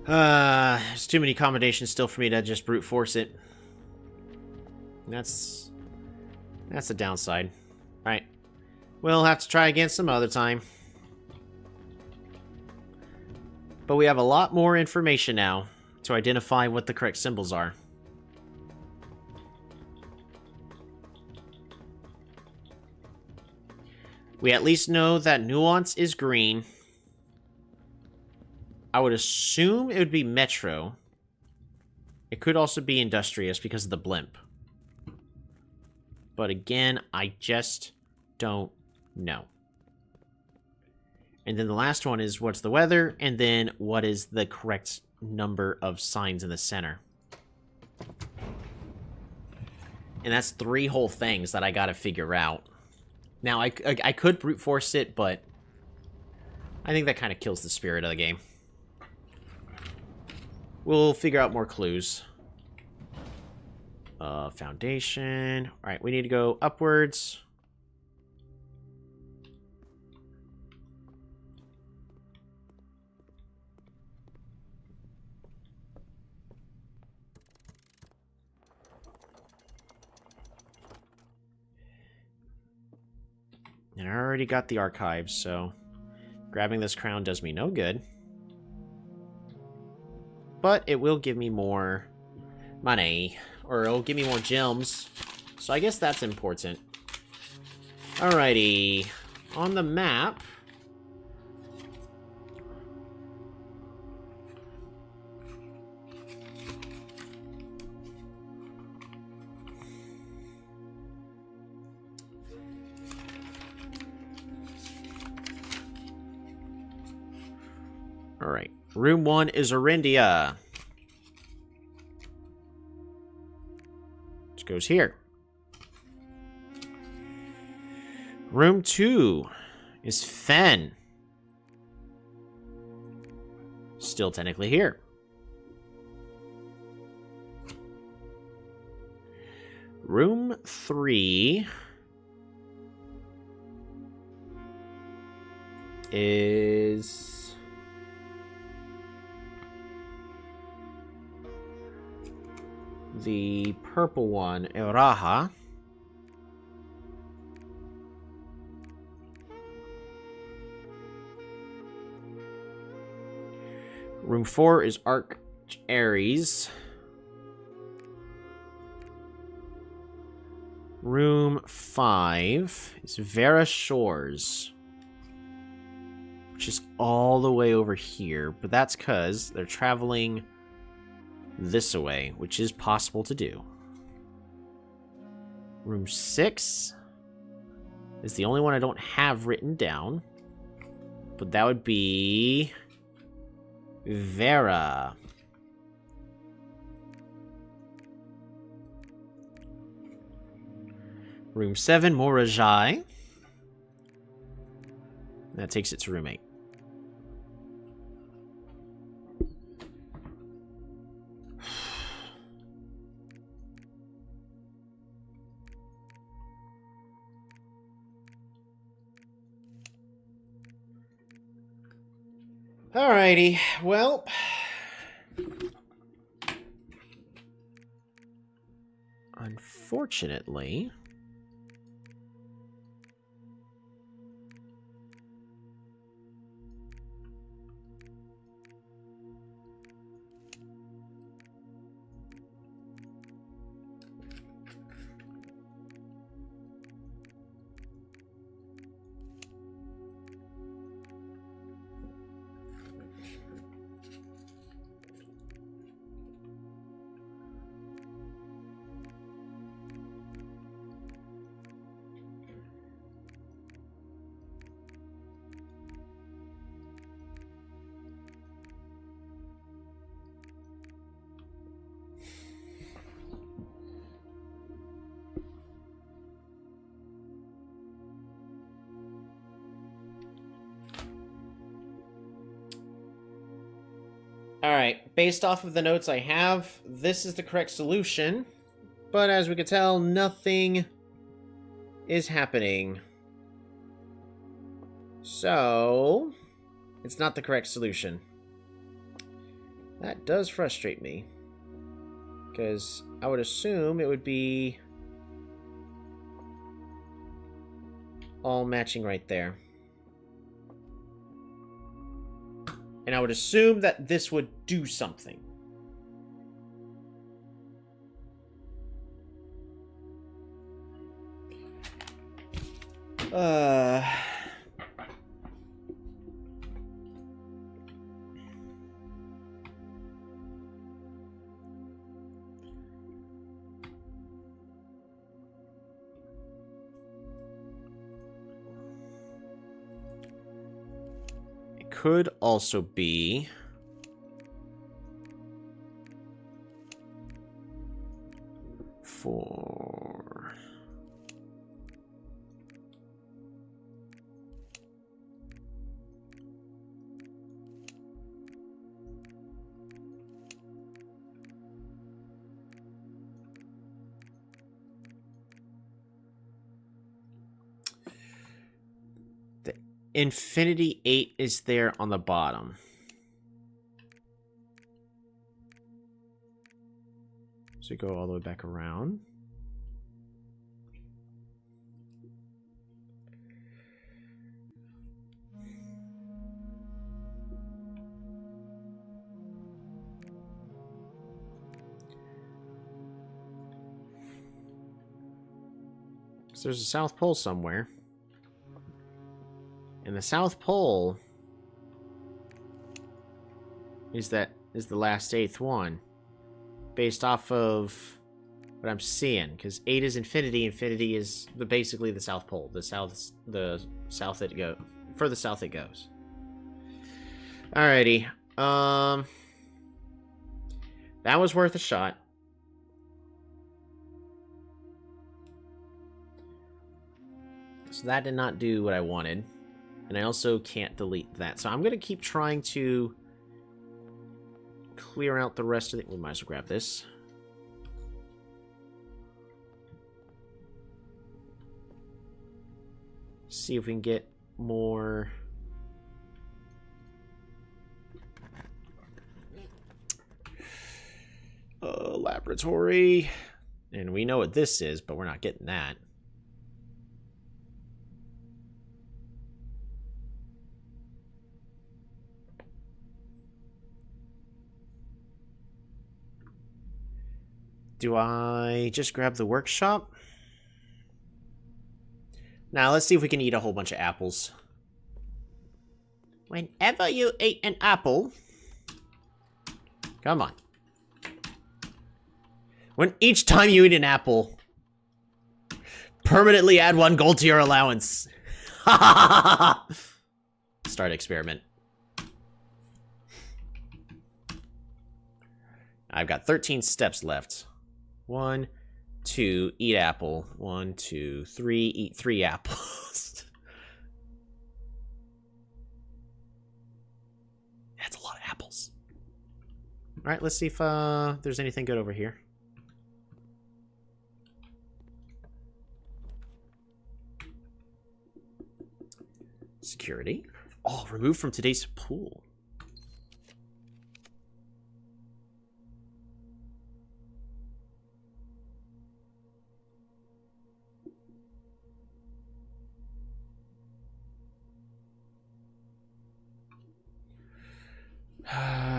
There's too many combinations still for me to just brute force it. That's the downside. Alright. We'll have to try again some other time. But we have a lot more information now to identify what the correct symbols are. We at least know that nuance is green. I would assume it would be Metro. It could also be Industrious because of the blimp. But again, I just don't know. And then the last one is what's the weather, and then what is the correct number of signs in the center. And that's 3 whole things that I gotta figure out. Now, I could brute force it, but I think that kind of kills the spirit of the game. We'll figure out more clues. Foundation. Alright, we need to go upwards. And I already got the archives, so grabbing this crown does me no good. But it will give me more money, or it'll give me more gems. So I guess that's important. Alrighty. On the map. Alright. Room 1 is Orindia. Which goes here. Room 2 is Fen. Still technically here. Room 3 is the purple one, Eraha. Room 4 is Arch Ares. Room 5 is Vera Shores, which is all the way over here, but that's because they're traveling this way, which is possible to do. Room 6 is the only one I don't have written down, but that would be Vera. Room 7, Morajai. That takes it to room 8. Alrighty, well, unfortunately, Alright, based off of the notes I have, this is the correct solution. But as we can tell, nothing is happening. So, it's not the correct solution. That does frustrate me. Because I would assume it would be all matching right there. And I would assume that this would do something. It could also be for the Infinity 8 is there on the bottom. So go all the way back around. So there's a South Pole somewhere. And the South Pole is the last 8th one. Based off of what I'm seeing, because 8 is infinity. Infinity is basically the South Pole. The south it go further south it goes. Alrighty. That was worth a shot. So that did not do what I wanted. And I also can't delete that. So I'm going to keep trying to clear out the rest of the... We might as well grab this. See if we can get more... laboratory. And we know what this is, but we're not getting that. Do I just grab the workshop? Now, let's see if we can eat a whole bunch of apples. Whenever you eat an apple... Come on. When each time you eat an apple, permanently add 1 gold to your allowance. Start experiment. I've got 13 steps left. 1, 2, eat apple. 1, 2, 3, eat 3 apples. That's a lot of apples. Alright, let's see if there's anything good over here. Security. Oh, removed from today's pool.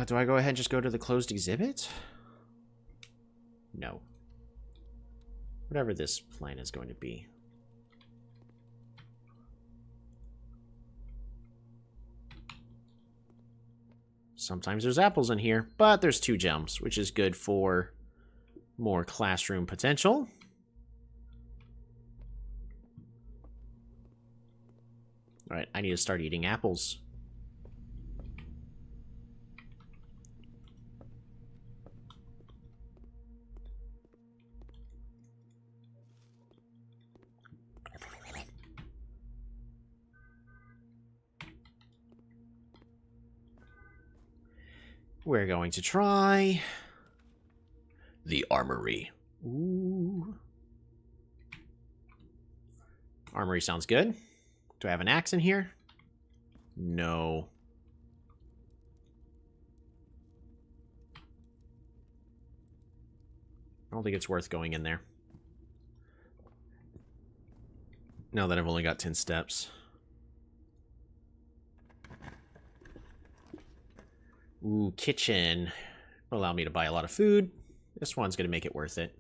Do I go ahead and just go to the closed exhibit? No. Whatever this plan is going to be. Sometimes there's apples in here, but there's 2 gems, which is good for more classroom potential. Alright, I need to start eating apples. we're going to try the armory. Ooh. Armory sounds good. Do I have an axe in here? No. I don't think it's worth going in there. Now that I've only got 10 steps. Ooh, kitchen. Will allow me to buy a lot of food. This one's going to make it worth it.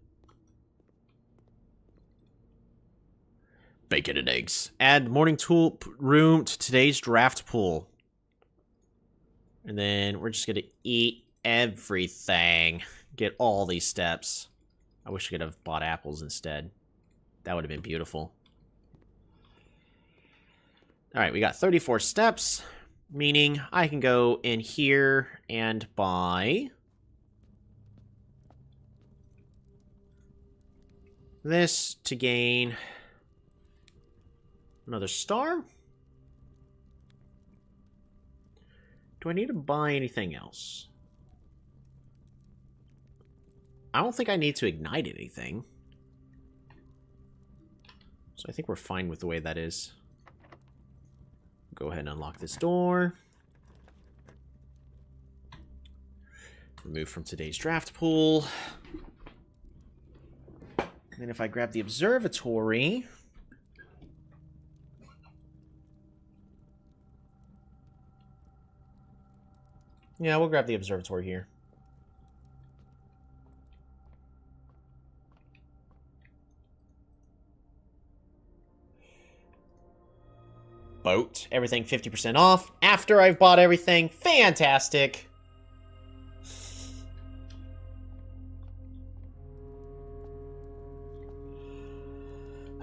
Bacon and eggs. Add morning tool room to today's draft pool. And then we're just going to eat everything. Get all these steps. I wish I could have bought apples instead. That would have been beautiful. Alright, we got 34 steps. Meaning I can go in here and buy this to gain another star. Do I need to buy anything else? I don't think I need to ignite anything. So I think we're fine with the way that is. Go ahead and unlock this door. Remove from today's draft pool. And then if I grab the observatory... Yeah, we'll grab the observatory here. Boat. Everything 50% off. After I've bought everything. Fantastic.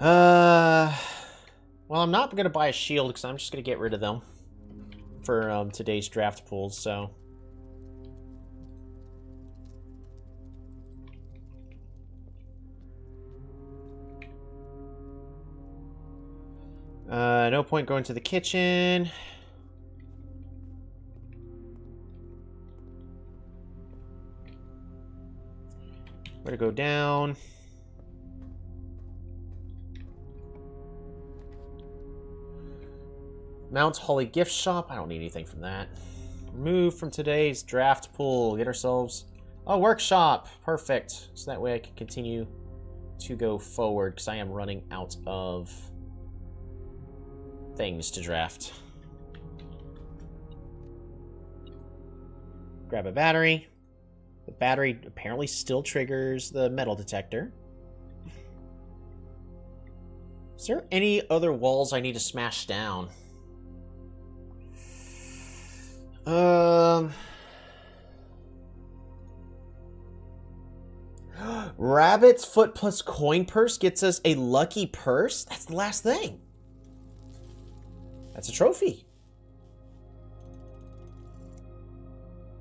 Well, I'm not going to buy a shield because I'm just going to get rid of them for today's draft pools, so... no point going to the kitchen. Where to go down? Mount Holly gift shop. I don't need anything from that. Remove from today's draft pool. Get ourselves a workshop. Perfect. So that way I can continue to go forward because I am running out of things to draft. Grab a battery. The battery apparently still triggers the metal detector. Is there any other walls I need to smash down? Rabbit's foot plus coin purse gets us a lucky purse? That's the last thing. That's a trophy.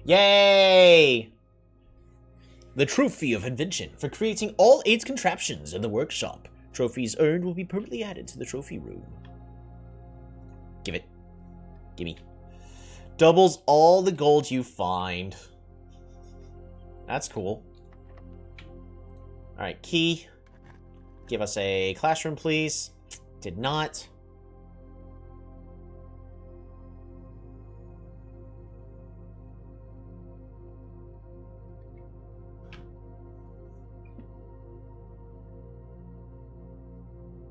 Yay! The Trophy of Invention for creating all 8 contraptions in the workshop. Trophies earned will be permanently added to the trophy room. Give it. Gimme. Doubles all the gold you find. That's cool. Alright, key. Give us a classroom, please. Did not.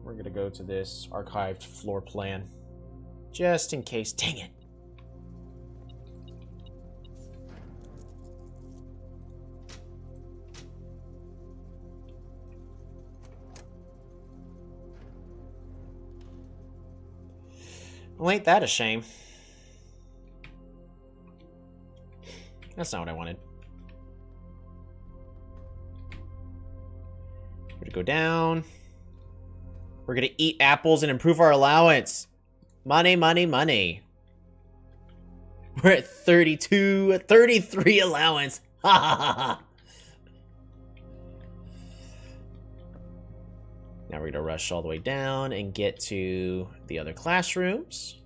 We're gonna go to this archived floor plan. Just in case. Dang it. Well, ain't that a shame? That's not what I wanted. We're gonna go down. We're gonna eat apples and improve our allowance. Money, money, money. We're at 32, 33 allowance. Ha ha ha ha. Now we're gonna rush all the way down and get to the other classrooms.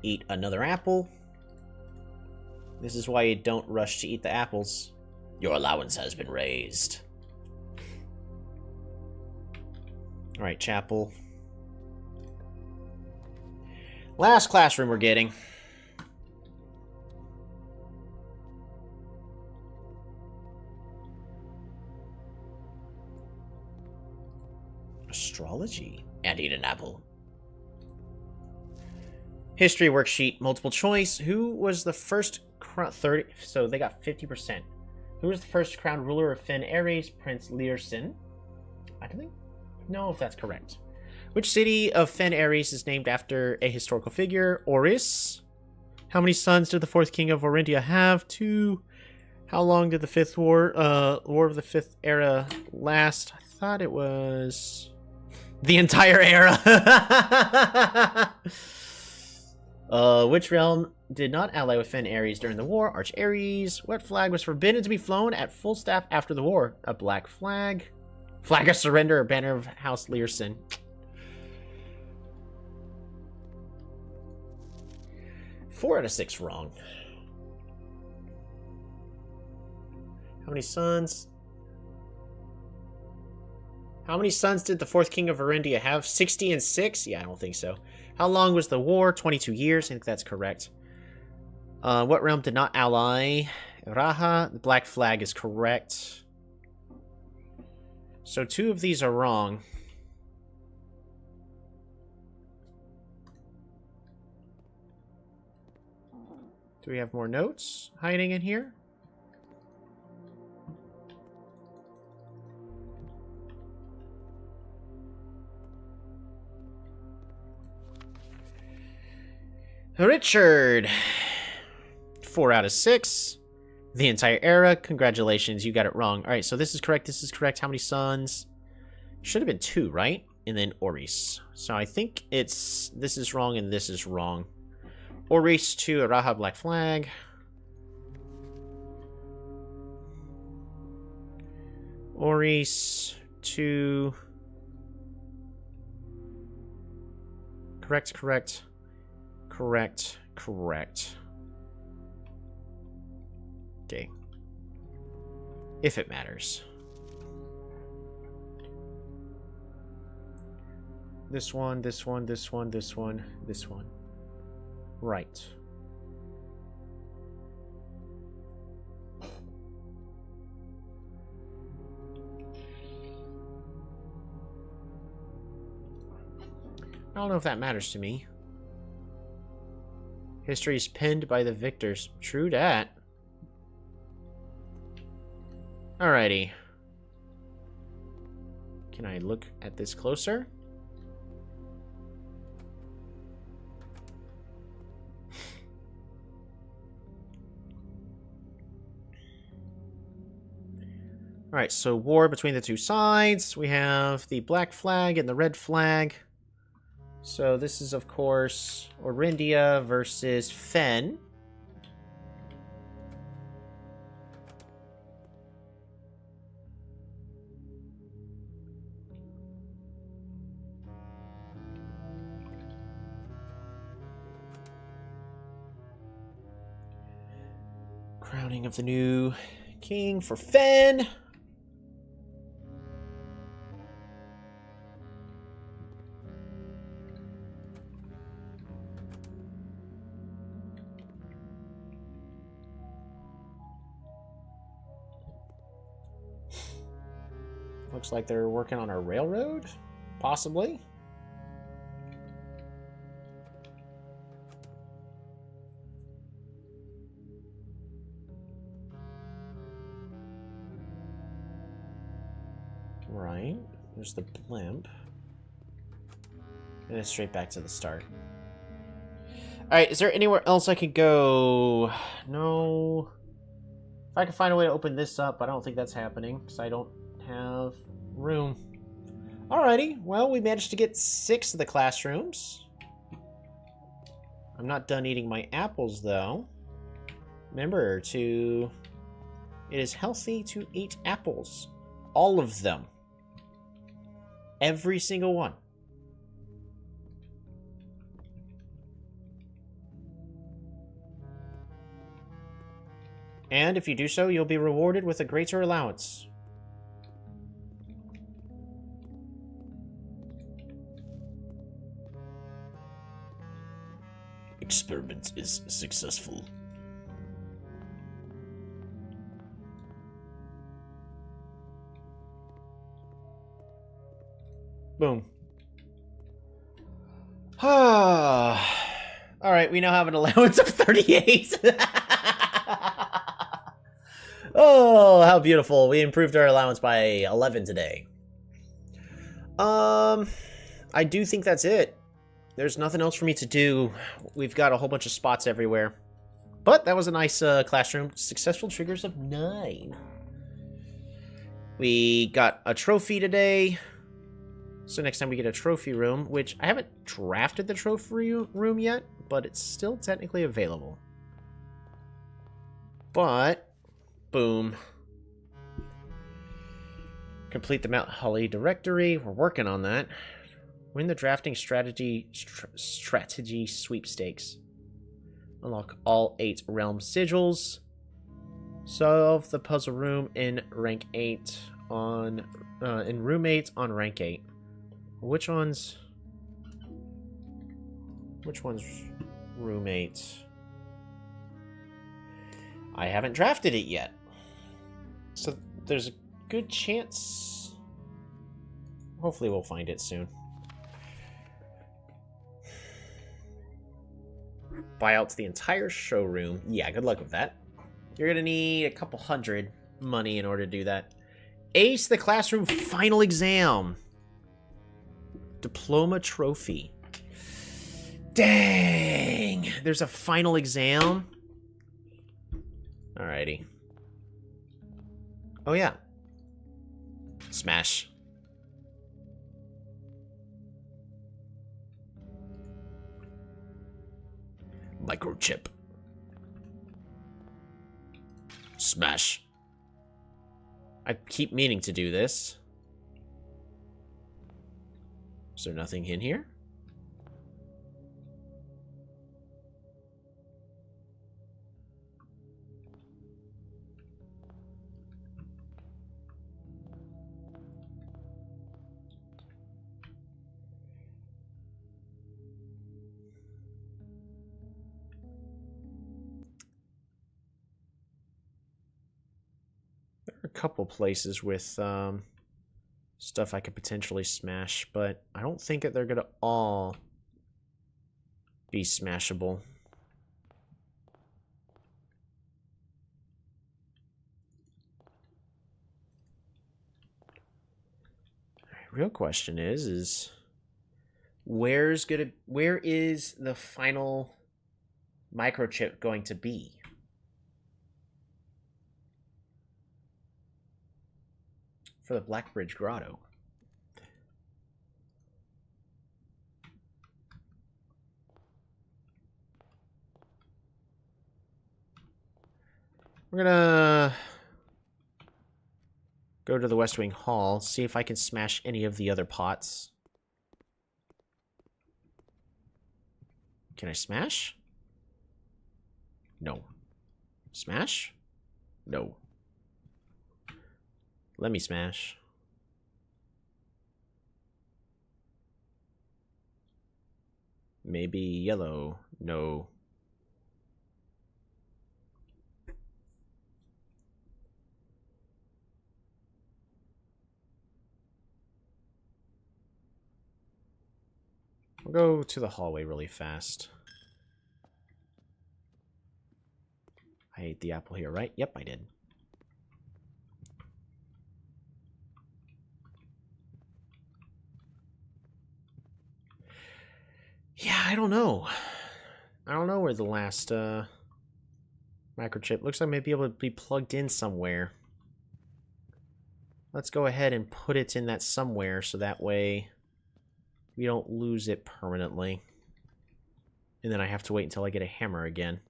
eat another apple. This is why you don't rush to eat the apples. Your allowance has been raised. Alright, chapel. Last classroom we're getting. Astrology. And eat an apple. History worksheet, multiple choice. Who was the first 30? So they got 50%. Who was the first crowned ruler of Fen Ares? Prince Learson. I don't know if that's correct. Which city of Fen Ares is named after a historical figure? Oris. How many sons did the fourth king of Orindia have? 2. How long did the fifth war of the fifth era last? I thought it was the entire era. Which realm did not ally with Fen Ares during the war? Arch Ares. What flag was forbidden to be flown at full staff after the war? A black flag. Flag of surrender or banner of House Learson. 4 out of 6 wrong. How many sons? How many sons did the fourth king of Orindia have? 60 and 6? Yeah, I don't think so. How long was the war? 22 years. I think that's correct. What realm did not ally? Raha. The black flag is correct. So 2 of these are wrong. Do we have more notes hiding in here? Richard. 4 out of 6. The entire era. Congratulations, you got it wrong. Alright, so this is correct, this is correct. How many sons? Should have been 2, right? And then Oris. So I think it's... this is wrong and this is wrong. Oris to Araha black flag. Oris to... Correct, correct. Correct, correct. Okay. If it matters. This one, this one, this one, this one, this one. Right. I don't know if that matters to me. History is pinned by the victors. True dat. Alrighty. Can I look at this closer? Alright, so war between the 2 sides. We have the black flag and the red flag. So this is, of course, Orindia versus Fen. Crowning of the new king for Fen. Looks like they're working on a railroad, possibly. Right, there's the blimp. And it's straight back to the start. Alright, is there anywhere else I could go? No. If I can find a way to open this up, but I don't think that's happening, because I don't have room. Alrighty, well, we managed to get 6 of the classrooms. I'm not done eating my apples, though. Remember to... it is healthy to eat apples. All of them. Every single one. And if you do so, you'll be rewarded with a greater allowance. Experiment is successful. Boom. Alright, we now have an allowance of 38. Oh, how beautiful. We improved our allowance by 11 today. I do think that's it. There's nothing else for me to do. We've got a whole bunch of spots everywhere. But that was a nice classroom. Successful triggers of 9. We got a trophy today. So next time we get a trophy room, which I haven't drafted the trophy room yet, but it's still technically available. But, boom. Complete the Mount Holly directory. We're working on that. Win the drafting strategy sweepstakes. Unlock all 8 realm sigils. Solve the puzzle room in rank 8 on in room 8 on rank 8. Which one's room 8? I haven't drafted it yet. So there's a good chance. Hopefully we'll find it soon. Buy out the entire showroom. Yeah, good luck with that. You're gonna need a couple hundred money in order to do that. Ace the classroom final exam. Diploma trophy. Dang! There's a final exam? Alrighty. Oh yeah. Smash. Microchip. Smash. I keep meaning to do this. Is there nothing in here? A couple places with stuff I could potentially smash, but I don't think that they're gonna all be smashable. Real question is where is the final microchip going to be? For the Blackbridge Grotto. We're gonna go to the West Wing Hall, see if I can smash any of the other pots. Can I smash? No. Smash? No. Let me smash. Maybe yellow. No. We'll go to the hallway really fast. I ate the apple here, right? Yep, I did. Yeah, I don't know. I don't know where the last microchip looks like. Maybe able to be plugged in somewhere. Let's go ahead and put it in that somewhere so that way we don't lose it permanently. And then I have to wait until I get a hammer again.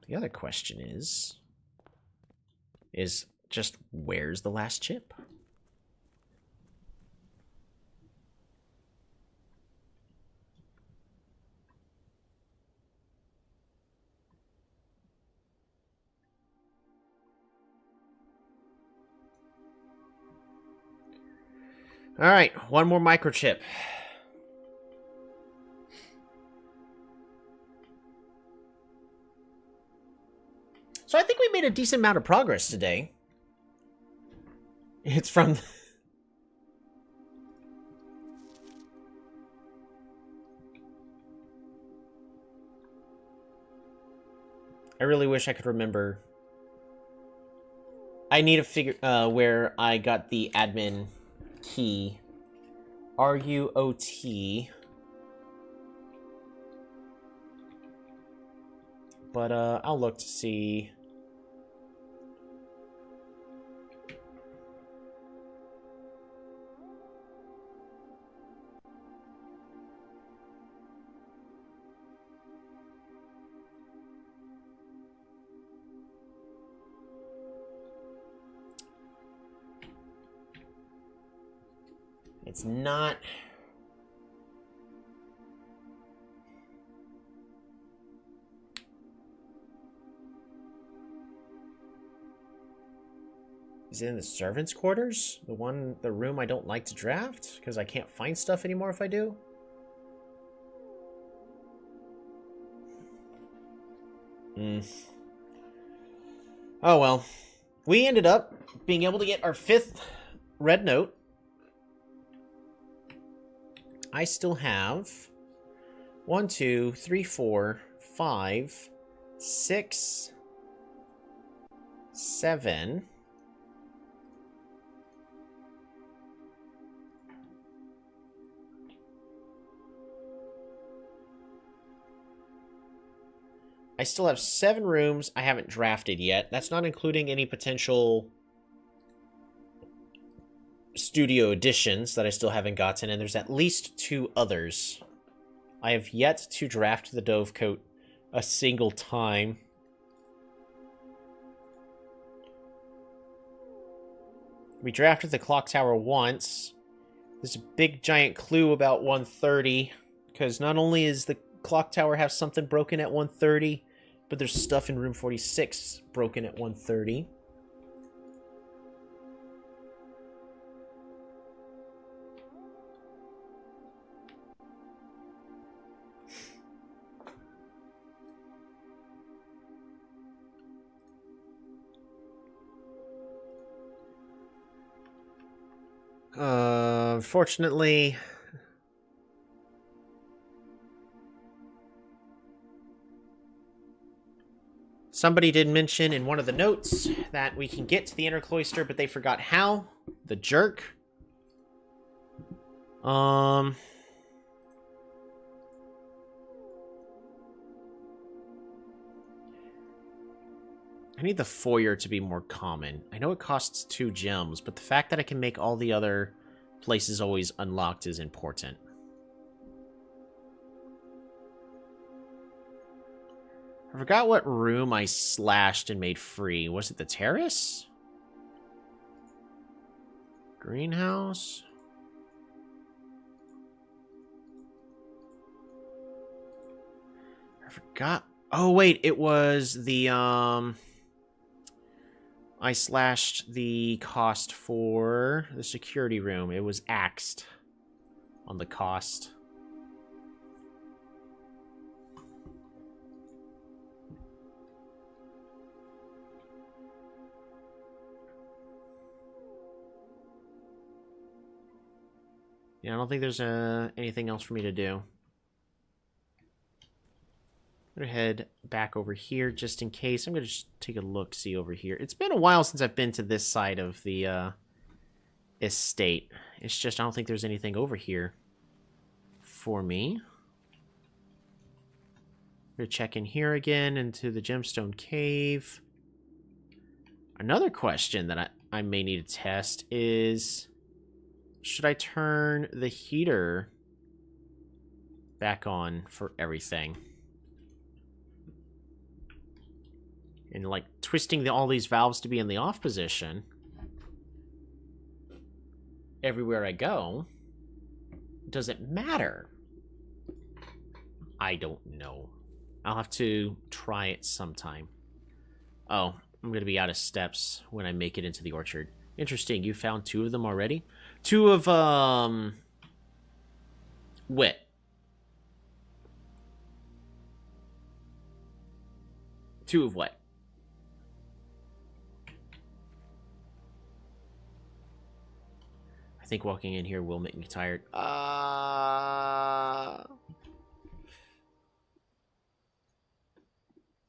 The other question is just where's the last chip? Alright, one more microchip. So I think we made a decent amount of progress today. It's from... I really wish I could remember. I need to figure where I got the admin key. RUOT. But I'll look to see. It's not... Is it in the servants' quarters? The room I don't like to draft? Because I can't find stuff anymore if I do? Oh well. We ended up being able to get our 5th red note. I still have 1, 2, 3, 4, 5, 6, 7. I still have 7 rooms I haven't drafted yet. That's not including any potential studio additions that I still haven't gotten, and there's at least 2 others. I have yet to draft the Dovecote a single time. We drafted the clock tower once. There's a big giant clue about 130, because not only is the clock tower have something broken at 130, but there's stuff in room 46 broken at 130. Unfortunately, somebody did mention in one of the notes that we can get to the inner cloister, but they forgot how. The jerk. I need the foyer to be more common. I know it costs 2 gems, but the fact that I can make all the other places always unlocked is important. I forgot what room I slashed and made free. Was it the terrace? Greenhouse? I forgot. Oh, wait, it was the, I slashed the cost for the security room. It was axed on the cost. Yeah, I don't think there's anything else for me to do. I'm going to head back over here just in case. I'm going to just take a look-see over here. It's been a while since I've been to this side of the estate. It's just I don't think there's anything over here for me. I'm going to check in here again into the gemstone cave. Another question that I may need to test is, should I turn the heater back on for everything? And like twisting all these valves to be in the off position everywhere I go, does it matter? I don't know. I'll have to try it sometime. Oh, I'm going to be out of steps when I make it into the orchard. Interesting, you found 2 of them already? 2 of, wit. Two of what? I think walking in here will make me tired.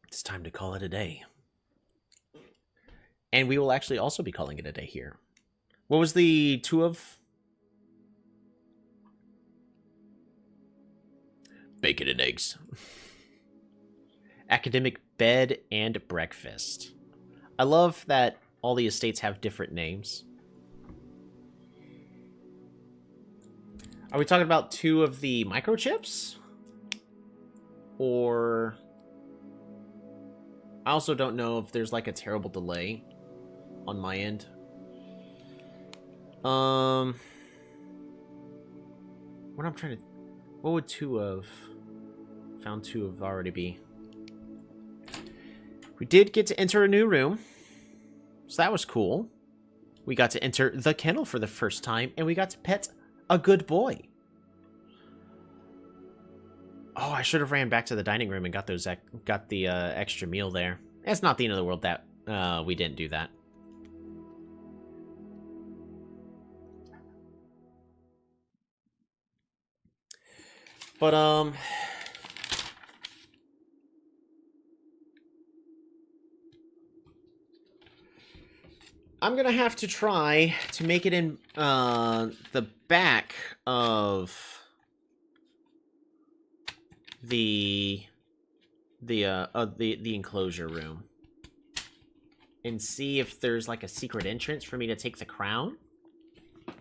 It's time to call it a day. And we will actually also be calling it a day here. What was the 2 of? Bacon and eggs. Academic bed and breakfast. I love that all the estates have different names. Are we talking about 2 of the microchips? Or... I also don't know if there's like a terrible delay on my end. What I'm trying to... What would 2 of... Found 2 of already be? We did get to enter a new room. So that was cool. We got to enter the kennel for the first time. And we got to pet a good boy. Oh, I should have ran back to the dining room and got the extra meal there. It's not the end of the world that we didn't do that. But, I'm gonna have to try to make it in the back of the enclosure room and see if there's like a secret entrance for me to take the crown.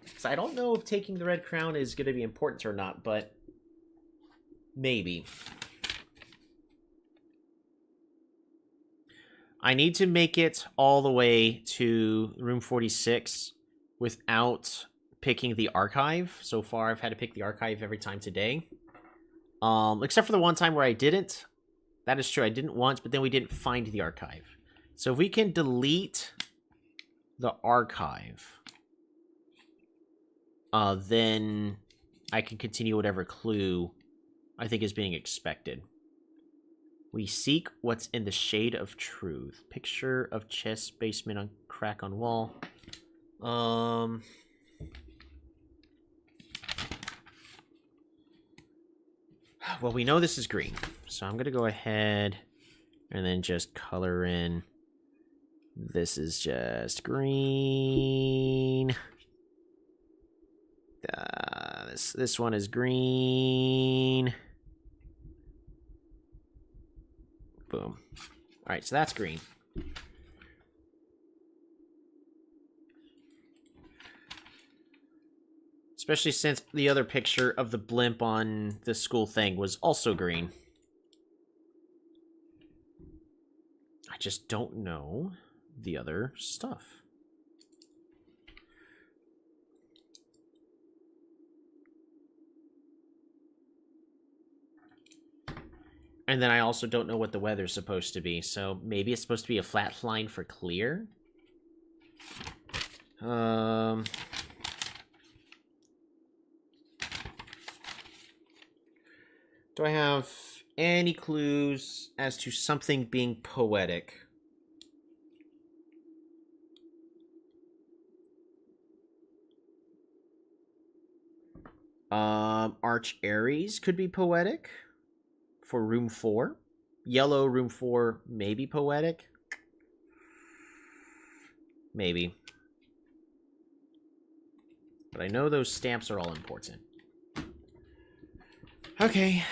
Because I don't know if taking the red crown is going to be important or not, but maybe. I need to make it all the way to room 46 without picking the archive. So far, I've had to pick the archive every time today. Except for the one time where I didn't. That is true, I didn't once, but then we didn't find the archive. So if we can delete the archive, then I can continue whatever clue I think is being expected. We seek what's in the shade of truth. Picture of chest, basement on crack on wall. Well, we know this is green, so I'm gonna go ahead and then just color in. This is just green. This one is green. Boom. All right, so that's green. Especially since the other picture of the blimp on the school thing was also green. I just don't know the other stuff. And then I also don't know what the weather's supposed to be, so maybe it's supposed to be a flat line for clear? Do I have any clues as to something being poetic? Arch Aries could be poetic for room 4. Yellow room 4 may be poetic. Maybe. But I know those stamps are all important. Okay.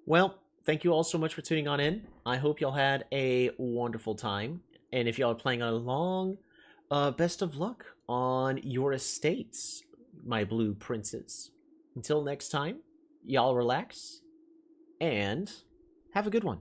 Well, thank you all so much for tuning on in. I hope y'all had a wonderful time. And if y'all are playing along, best of luck on your estates, my blue princes. Until next time, y'all relax and have a good one.